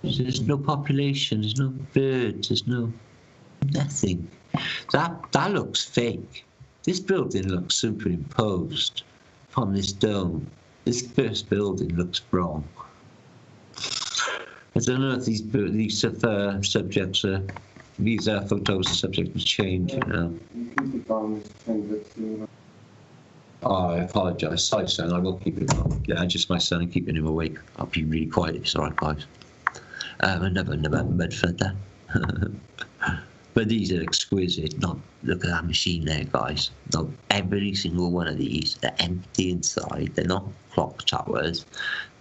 There's no population, there's no birds, there's no nothing. That looks fake. This building looks superimposed from this dome. This first building looks wrong. I don't know if these subjects are, these photos are subject to change, you know. Oh, I apologise. Sorry, son. I will keep it on. Yeah, just my son and keeping him awake. I'll be really quiet. It's all right, guys. Another mud flutter. But these are exquisite. Look at that machine there, guys. Not every single one of these are empty inside. They're not clock towers.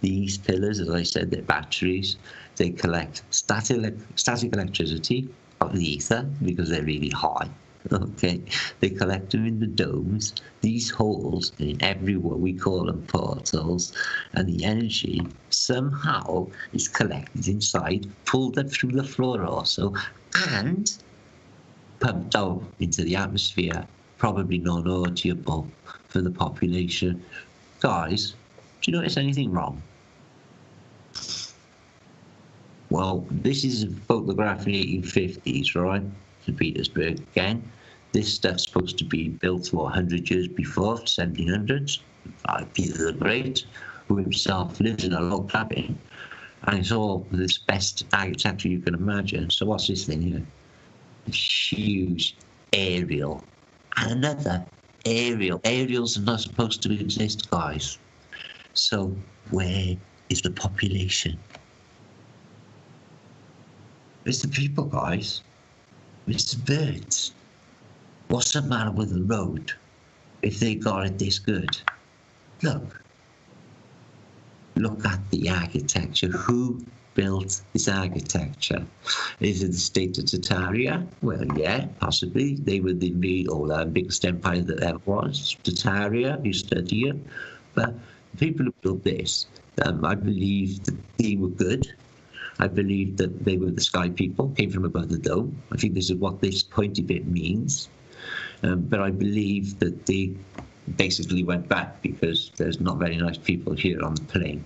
These pillars, as I said, they're batteries. They collect static electricity out of the ether because they're really high. Okay, they collect them in the domes. These holes in everywhere, we call them portals, and the energy somehow is collected inside, pulled up through the floor also, and pumped out into the atmosphere, probably non-audible for the population. Guys, do you notice anything wrong? Well, this is a photograph in the 1850s, right? St. Petersburg again. This stuff's supposed to be built 100 years before, 1700s. Peter the Great, who himself lives in a log cabin, and it's all this best architecture you can imagine. So what's this thing here? Huge aerial, and another aerial. Aerials are not supposed to exist, guys. So where is the population? It's the people, guys. It's the birds. What's the matter with the road if they got it this good? Look at the architecture. Who built this architecture? Is it the state of Tartaria? Well, yeah, possibly. They were the biggest empire that ever was. Tartaria, you study it. But the people who built this, I believe that they were good. I believe that they were the sky people, came from above the dome. I think this is what this pointy bit means. But I believe that they basically went back because there's not very nice people here on the plane.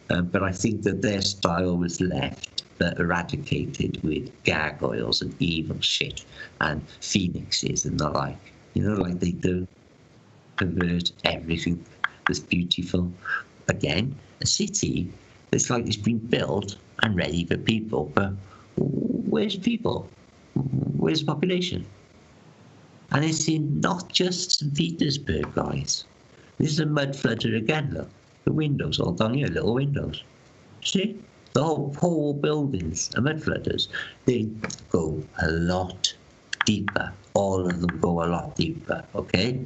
But I think that their style was left, but eradicated with gargoyles and evil shit and phoenixes and the like. You know, like they do. Pervert everything that's beautiful. Again, a city that's like it's been built and ready for people. But where's people? Where's the population? And it's in not just St. Petersburg, guys. This is a mud flooder again, look. The windows all down here, little windows. See? The whole buildings are mud flooders. They go a lot deeper. All of them go a lot deeper, okay?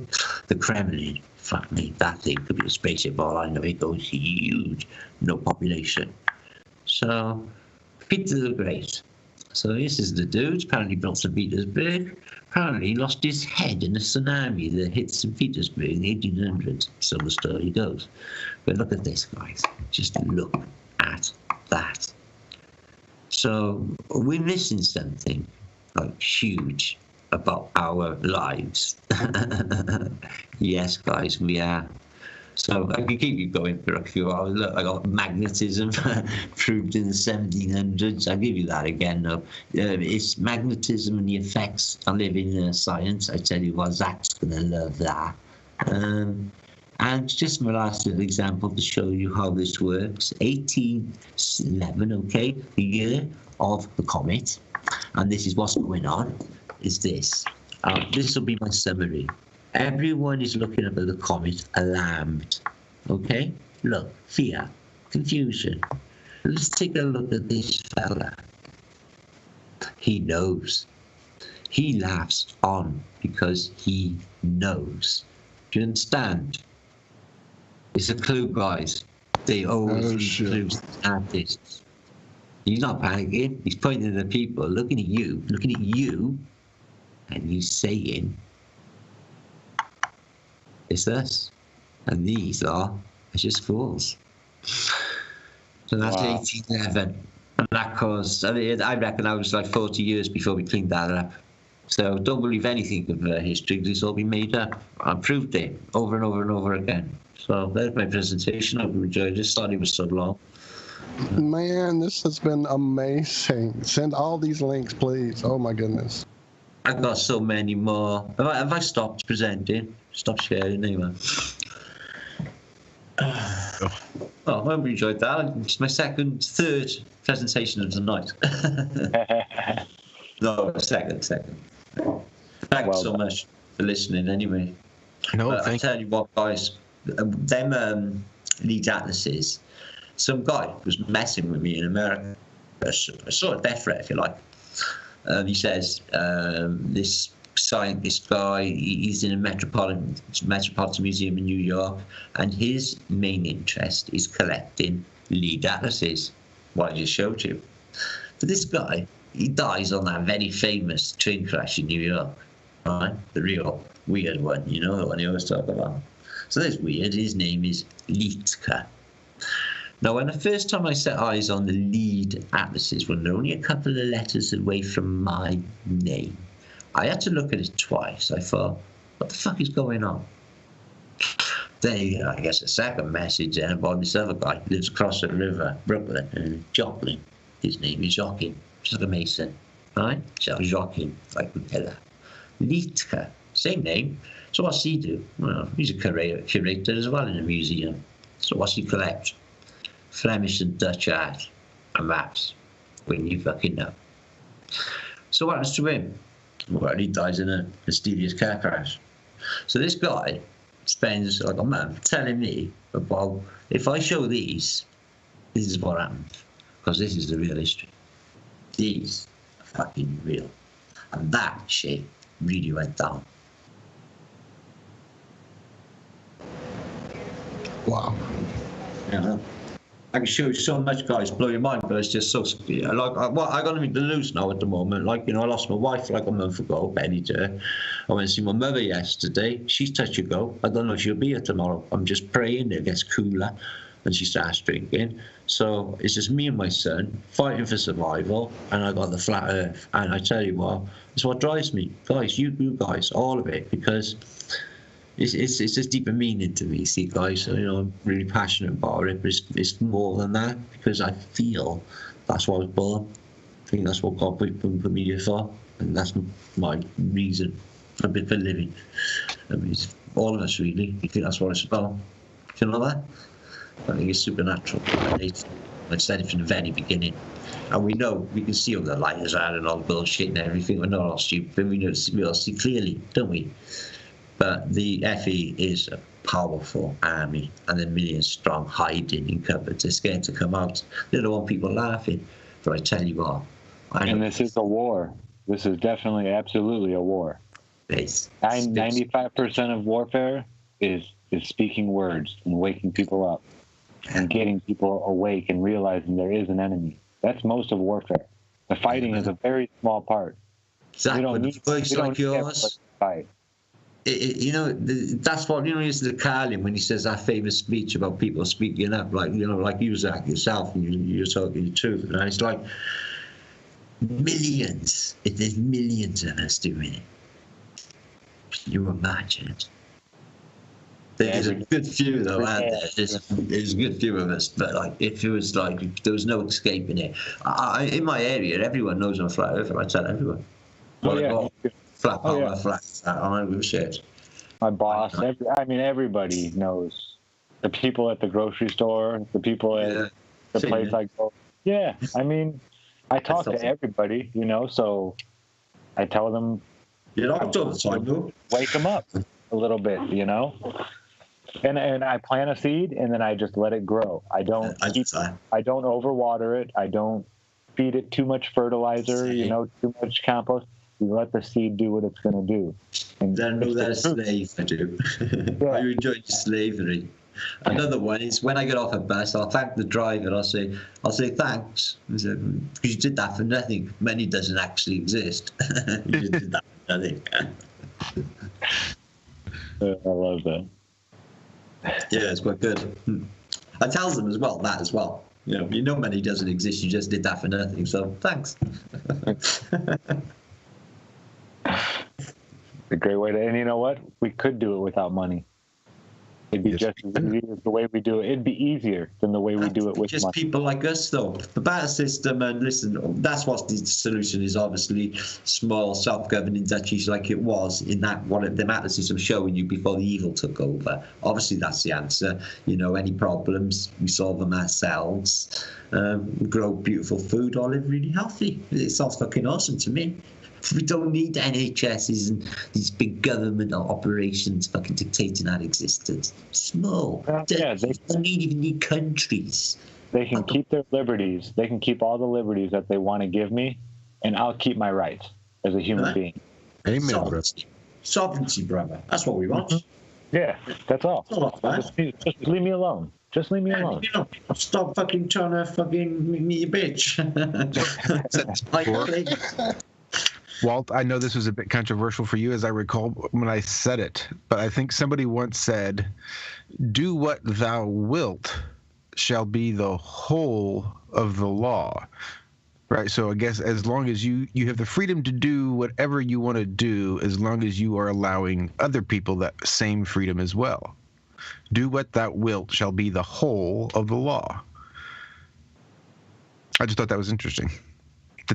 The Kremlin, fuck me, that thing could be a spaceship, all I know. It goes huge, no population. So, Peter the Great. So this is the dude, apparently built St. Petersburg. Apparently he lost his head in a tsunami that hit St. Petersburg in the 1800s. So the story goes. But look at this, guys. Just look at that. So we're missing something like huge about our lives. Yes, guys, we are. So I can keep you going for a few hours. Look, I got magnetism proved in the 1700s. I'll give you that again. No, it's magnetism and the effects. I live in science. I tell you what, Zach's going to love that. And just my last little example to show you how this works. 1811, okay, the year of the comet. And this is what's going on, is this. This will be my summary. Everyone is looking up at the comet, alarmed. Okay? Look, fear, confusion. Let's take a look at this fella. He knows. He laughs on because he knows. Do you understand? It's a clue, guys. They always leave clues to artists. He's not panicking. He's pointing at the people, looking at you, and he's saying, it's us, and these are just fools. So that's 1811, and that caused. I reckon that was like 40 years before we cleaned that up. So don't believe anything of history, because it's all been made up. I proved it over and over and over again. So there's my presentation. I hope you enjoyed it. Sorry it was so long. Man, this has been amazing. Send all these links, please. Oh my goodness. I've got so many more. Have I stopped presenting? Stop sharing anyway. Well, I hope you enjoyed that. It's my third presentation of the night. No, second. Thanks so much for listening anyway. No, I tell you what, guys, them lead atlases, some guy was messing with me in America, a sort of death threat, if you like. He says, this scientist guy, he's in a Metropolitan Museum in New York, and his main interest is collecting lead atlases, what I just showed you. But this guy, he dies on that very famous train crash in New York, right? The real weird one, you know, the one you always talk about. So that's weird. His name is Liedtke. Now, when the first time I set eyes on the lead atlases, when they're only a couple of letters away from my name, I had to look at it twice. I thought, what the fuck is going on? Then I guess a second message then about this other guy who lives across the river, Brooklyn, Joplin. His name is Joachim, just like a Mason, right? So Joachim, like Nutella. Litka, same name. So what's he do? Well, he's a curator as well in a museum. So what's he collect? Flemish and Dutch art and maps. When you fucking know. So what happens to him? Well, he dies in a mysterious car crash. So this guy spends like a month telling me about, if I show these, this is what happened. Because this is the real history. These are fucking real. And that shit really went down. Wow. Yeah. I can show you so much, guys, blow your mind, but it's just so like I got nothing to lose now at the moment. Like, you know, I lost my wife like a month ago, Betty J. I went to see my mother yesterday. She's touch and go. I don't know if she'll be here tomorrow. I'm just praying it gets cooler and she starts drinking. So it's just me and my son fighting for survival, and I got the flat earth. And I tell you what, it's what drives me, guys. You guys, all of it, because it's just deeper meaning to me. See, guys, you know, I'm really passionate about it, but it's more than that, because I feel that's why I was born. I think that's what God put me here for, and that's my reason for living. I mean, it's all of us really. I think that's what it's about. You know that? I think it's supernatural. I said it from the very beginning. And we know, we can see all the liars are and all the bullshit and everything. We're not all stupid. We all see clearly, don't we? But the FE is a powerful army, and they're millions strong, hiding in cupboards. They're scared to come out. They don't want people laughing. But I tell you what. And this is a war. This is definitely, absolutely a war. 95% of warfare is speaking words and waking people up and getting people awake and realizing there is an enemy. That's most of warfare. The fighting is a very small part. Exactly. We don't need yours. to fight. You know, that's what, you know, it's the Carlin when he says that famous speech about people speaking up, like, you know, like you, Zach, yourself, and you're talking the truth. And it's like millions, there's millions of us doing it. Can you imagine it? There's a good few though, out there. There's a good few of us, but like, if it was like, there was no escaping it. In my area, everyone knows I'm flat earther. I tell everyone. Flat power, flat. I don't give a shit. My boss, everybody knows. The people at the grocery store, the people at the place I go. Yeah, I mean, I talk to everybody, you know, so I tell them. You don't all the time, though. Wake them up a little bit, you know. And I plant a seed, and then I just let it grow. I don't overwater it. I don't feed it too much fertilizer, you know, too much compost. You let the seed do what it's going to do. And I know that a slave, I do. I enjoy slavery. Another one is when I get off a bus, I'll thank the driver. I'll say thanks, because you did that for nothing. Money doesn't actually exist. You just did that for nothing. I love that. Yeah, it's quite good. I tell them as well that as well. You know, money doesn't exist. You just did that for nothing. So thanks. A great way to, and you know what? We could do it without money. It'd be just as easy as the way we do it. It'd be easier than the way we do it with just money. People like us, though. The better system, and listen, that's what the solution is. Obviously, small self-governing duchies like it was in that the matter system showing you before the evil took over. Obviously, that's the answer. You know, any problems, we solve them ourselves. We grow beautiful food, all live really healthy. It sounds fucking awesome to me. We don't need NHSs and these big government operations fucking dictating our existence. Small. They don't even need countries. They can keep their liberties. They can keep all the liberties that they want to give me, and I'll keep my rights as a human being. Amen, Sovereignty, brother. That's what we want. Yeah, that's all. Just leave me alone. Just leave me alone. Stop fucking trying to fucking make me a bitch. Walt, I know this was a bit controversial for you, as I recall when I said it, but I think somebody once said, "Do what thou wilt shall be the whole of the law." Right. So I guess as long as you have the freedom to do whatever you want to do, as long as you are allowing other people that same freedom as well. Do what thou wilt shall be the whole of the law. I just thought that was interesting.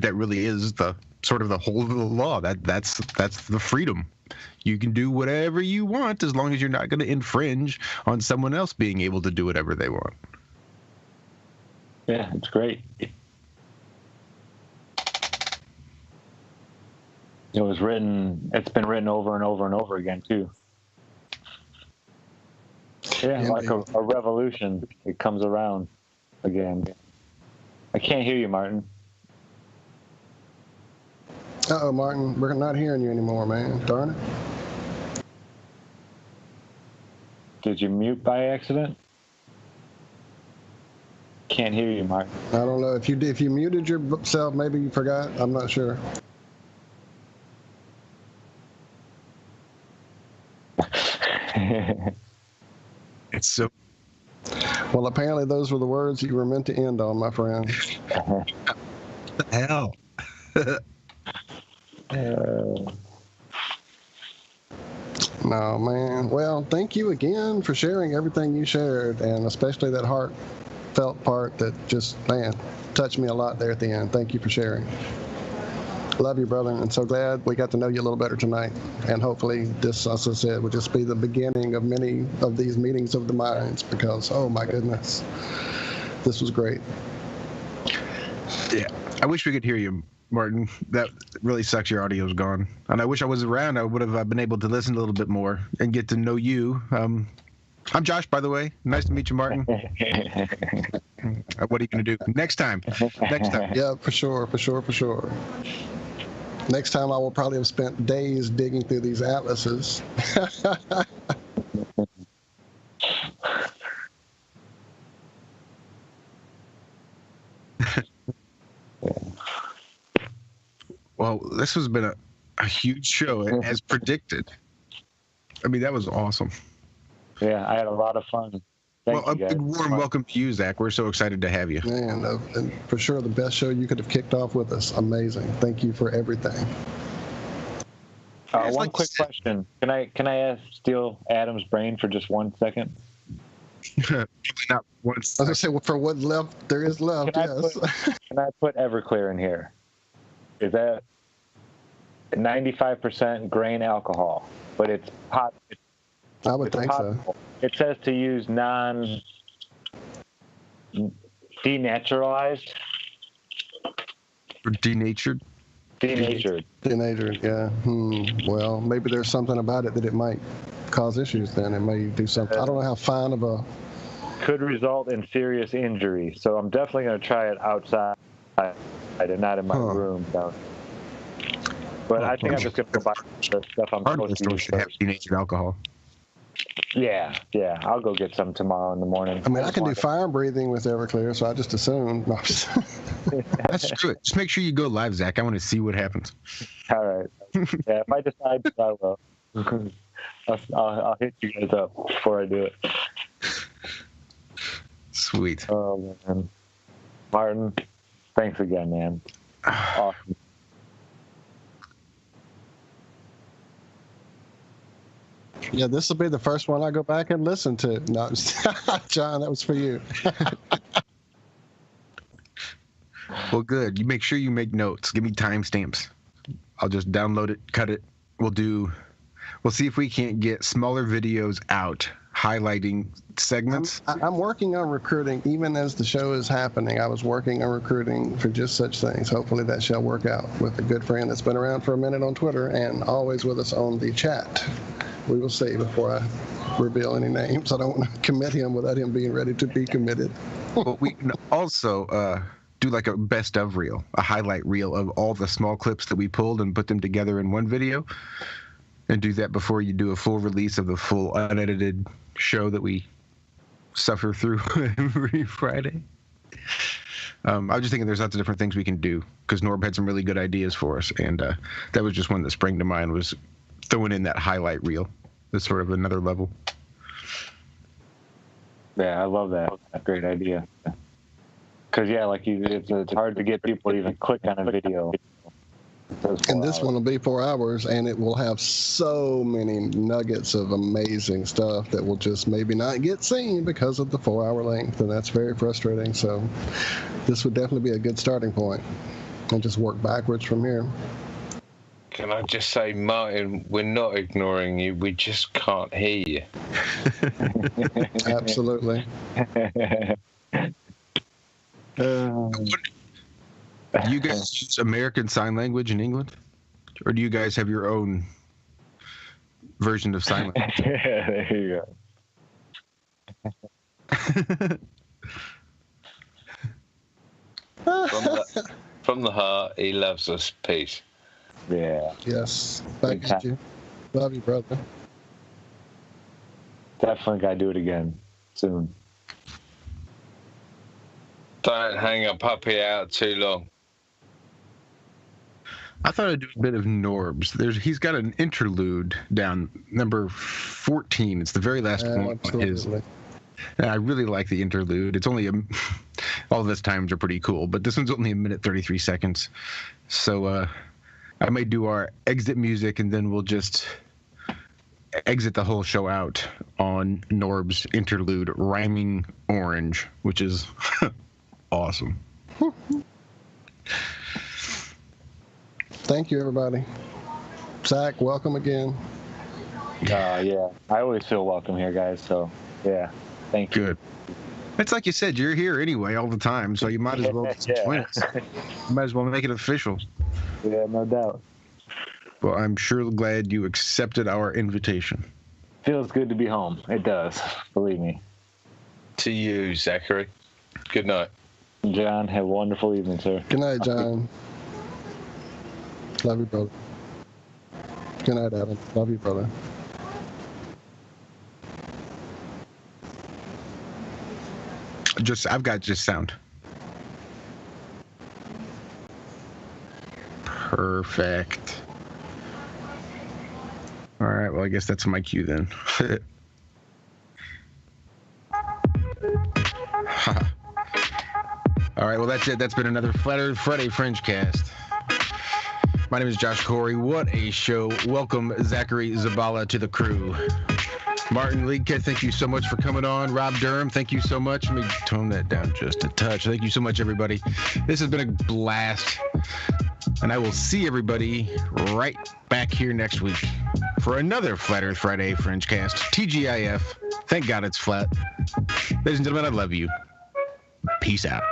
That really is the sort of the whole of the law. That's the freedom. You can do whatever you want as long as you're not going to infringe on someone else being able to do whatever they want. Yeah, it's great. It's been written over and over and over again too. Yeah, like a revolution. It comes around again. I can't hear you, Martin. Uh-oh, Martin, we're not hearing you anymore, man. Darn it. Did you mute by accident? Can't hear you, Martin. I don't know. If you muted yourself, maybe you forgot. I'm not sure. It's so. Well, apparently those were the words you were meant to end on, my friend. What the hell? No, man. Well, thank you again for sharing everything you shared, and especially that heartfelt part that just, man, touched me a lot there at the end. Thank you for sharing. Love you, brother, and so glad we got to know you a little better tonight. And hopefully this, as I said, will just be the beginning of many of these meetings of the minds, because, oh my goodness, this was great. Yeah, I wish we could hear you, Martin. That really sucks. Your audio's gone. And I wish I was around. I would have been able to listen a little bit more and get to know you. I'm Josh, by the way. Nice to meet you, Martin. What are you going to do next time? Yeah, for sure. Next time I will probably have spent days digging through these atlases. Well, this has been a huge show, as predicted. I mean, that was awesome. Yeah, I had a lot of fun. Thank you, guys. A big warm welcome to you, Zach. We're so excited to have you. Man, and for sure the best show you could have kicked off with us. Amazing. Thank you for everything. One quick question. Can I steal Adam's brain for just 1 second? Not once. I was going to say, well, for what left there is left, yes. Can I put Everclear in here? Is that 95% grain alcohol, but it's pot? I would think so. It says to use denaturalized. Or denatured? Denatured, yeah. Well, maybe there's something about it that it might cause issues then. It may do something. I don't know how fine of a... Could result in serious injury. So I'm definitely going to try it outside and not in my room. But I think I'm just going to go buy the stuff I'm supposed to use. Should have denatured alcohol. Yeah. I'll go get some tomorrow in the morning. I mean, I can do fire breathing with Everclear, so I just assumed. No. That's true. Just make sure you go live, Zach. I want to see what happens. All right. Yeah, if I decide to, I will. I'll hit you guys up before I do it. Sweet. Oh, man. Martin, thanks again, man. Awesome. Yeah, this will be the first one I go back and listen to. No, John, that was for you. Well, good. You make sure you make notes. Give me timestamps. I'll just download it, cut it. We'll see if we can't get smaller videos out highlighting segments. I'm working on recruiting, even as the show is happening. I was working on recruiting for just such things. Hopefully that shall work out with a good friend that's been around for a minute on Twitter and always with us on the chat. We will see before I reveal any names. I don't want to commit him without him being ready to be committed. But we can also do like a best of reel, a highlight reel of all the small clips that we pulled and put them together in one video, and do that before you do a full release of the full unedited show that we suffer through every Friday. I was just thinking there's lots of different things we can do because Norb had some really good ideas for us, and that was just one that sprang to mind, was throwing in that highlight reel. That's sort of another level. Yeah, I love that. Great idea. Because yeah, like it's hard to get people to even click on a video. And this one will be 4 hours, and it will have so many nuggets of amazing stuff that will just maybe not get seen because of the 4-hour length, and that's very frustrating. So this would definitely be a good starting point, and just work backwards from here. Can I just say, Martin, we're not ignoring you. We just can't hear you. Absolutely. Do you guys use American Sign Language in England? Or do you guys have your own version of sign language? There you go. From the heart, he loves us. Peace. Yeah. Yes. Thank you. Love you, brother. Definitely got to do it again soon. Don't hang a puppy out too long. I thought I'd do a bit of Norbs. He's got an interlude down number 14. It's the very last one on his. And I really like the interlude. It's only all of his times are pretty cool, but this one's only 1:33 seconds. So I may do our exit music, and then we'll just exit the whole show out on Norb's interlude, Rhyming Orange, which is awesome. Thank you, everybody. Zach, welcome again. Yeah, I always feel welcome here, guys. So, yeah, thank you. Good. It's like you said, you're here anyway all the time, so you might as well join us. You might as well make it official. Yeah, no doubt. Well, I'm sure glad you accepted our invitation. Feels good to be home. It does, believe me. To you, Zachary. Good night. John, have a wonderful evening, sir. Good night, John. Love you, brother. Good night, Adam. Love you, brother. I've got just sound. Perfect. All right, well, I guess that's my cue then. All right, well, that's it. That's been another Flat Earth Friday Frenchcast. My name is Josh Corey. What a show. Welcome, Zachary Zabala, to the crew. Martin Leigkett, thank you so much for coming on. Rob Durham, thank you so much. Let me tone that down just a touch. Thank you so much, everybody. This has been a blast. And I will see everybody right back here next week for another Flat Earth Friday Frenchcast. TGIF. Thank God it's flat. Ladies and gentlemen, I love you. Peace out.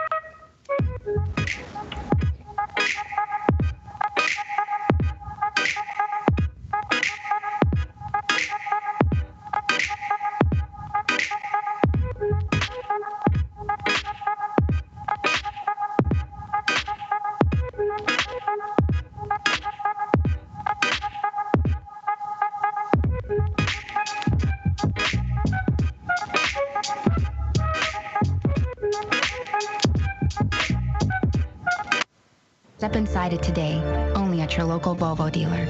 Step inside it today, only at your local Volvo dealer.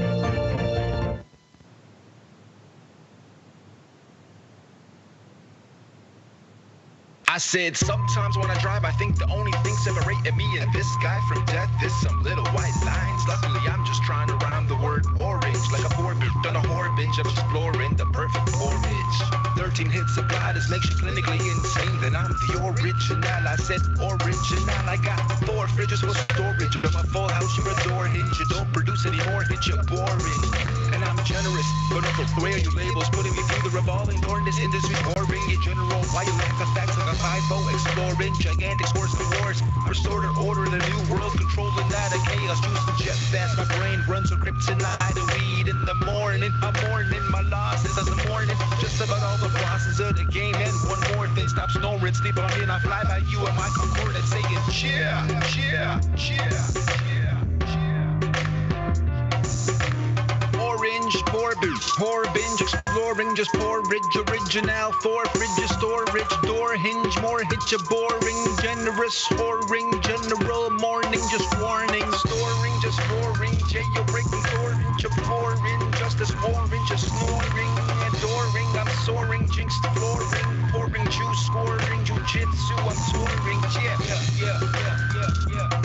I said, sometimes when I drive, I think the only thing separating me and this guy from death is some little white lines. Luckily, I'm just trying to rhyme the word orange like a four-bitch on a whore binge. I'm exploring the perfect porridge. 13 hits of blood makes you clinically insane. Then I'm the original. I said original. I got 4 fridges for storage. Of a full house, you're a door hinge. You don't produce anymore, hit you boring. And I'm generous, but don't wear your labels, putting me through the revolving door in this industry. Boring in general, why you lack the facts like a 5-0 exploring gigantic scores and wars. Restore order, the new world, controlling that of chaos, juicing jet fast. My brain runs on kryptonite and weed in the morning. I'm mourning my losses as I'm mourning just about all the bosses of the game. And one more thing, stop snoring, sleep on me, and I fly by you and my Concorde and saying, cheer, cheer, cheer, cheer. Orange, poor binge, exploring, just porridge, original, 4 fridges, storage, door hinge, more hit you boring, generous, whoring, general, morning, just warning, storing, just roaring, jailbreaking, storage, of pouring, justice, orange, just snoring, adoring, I'm soaring, jinx, flooring, pouring, juice, scoring, you jujitsu, I'm touring, yeah.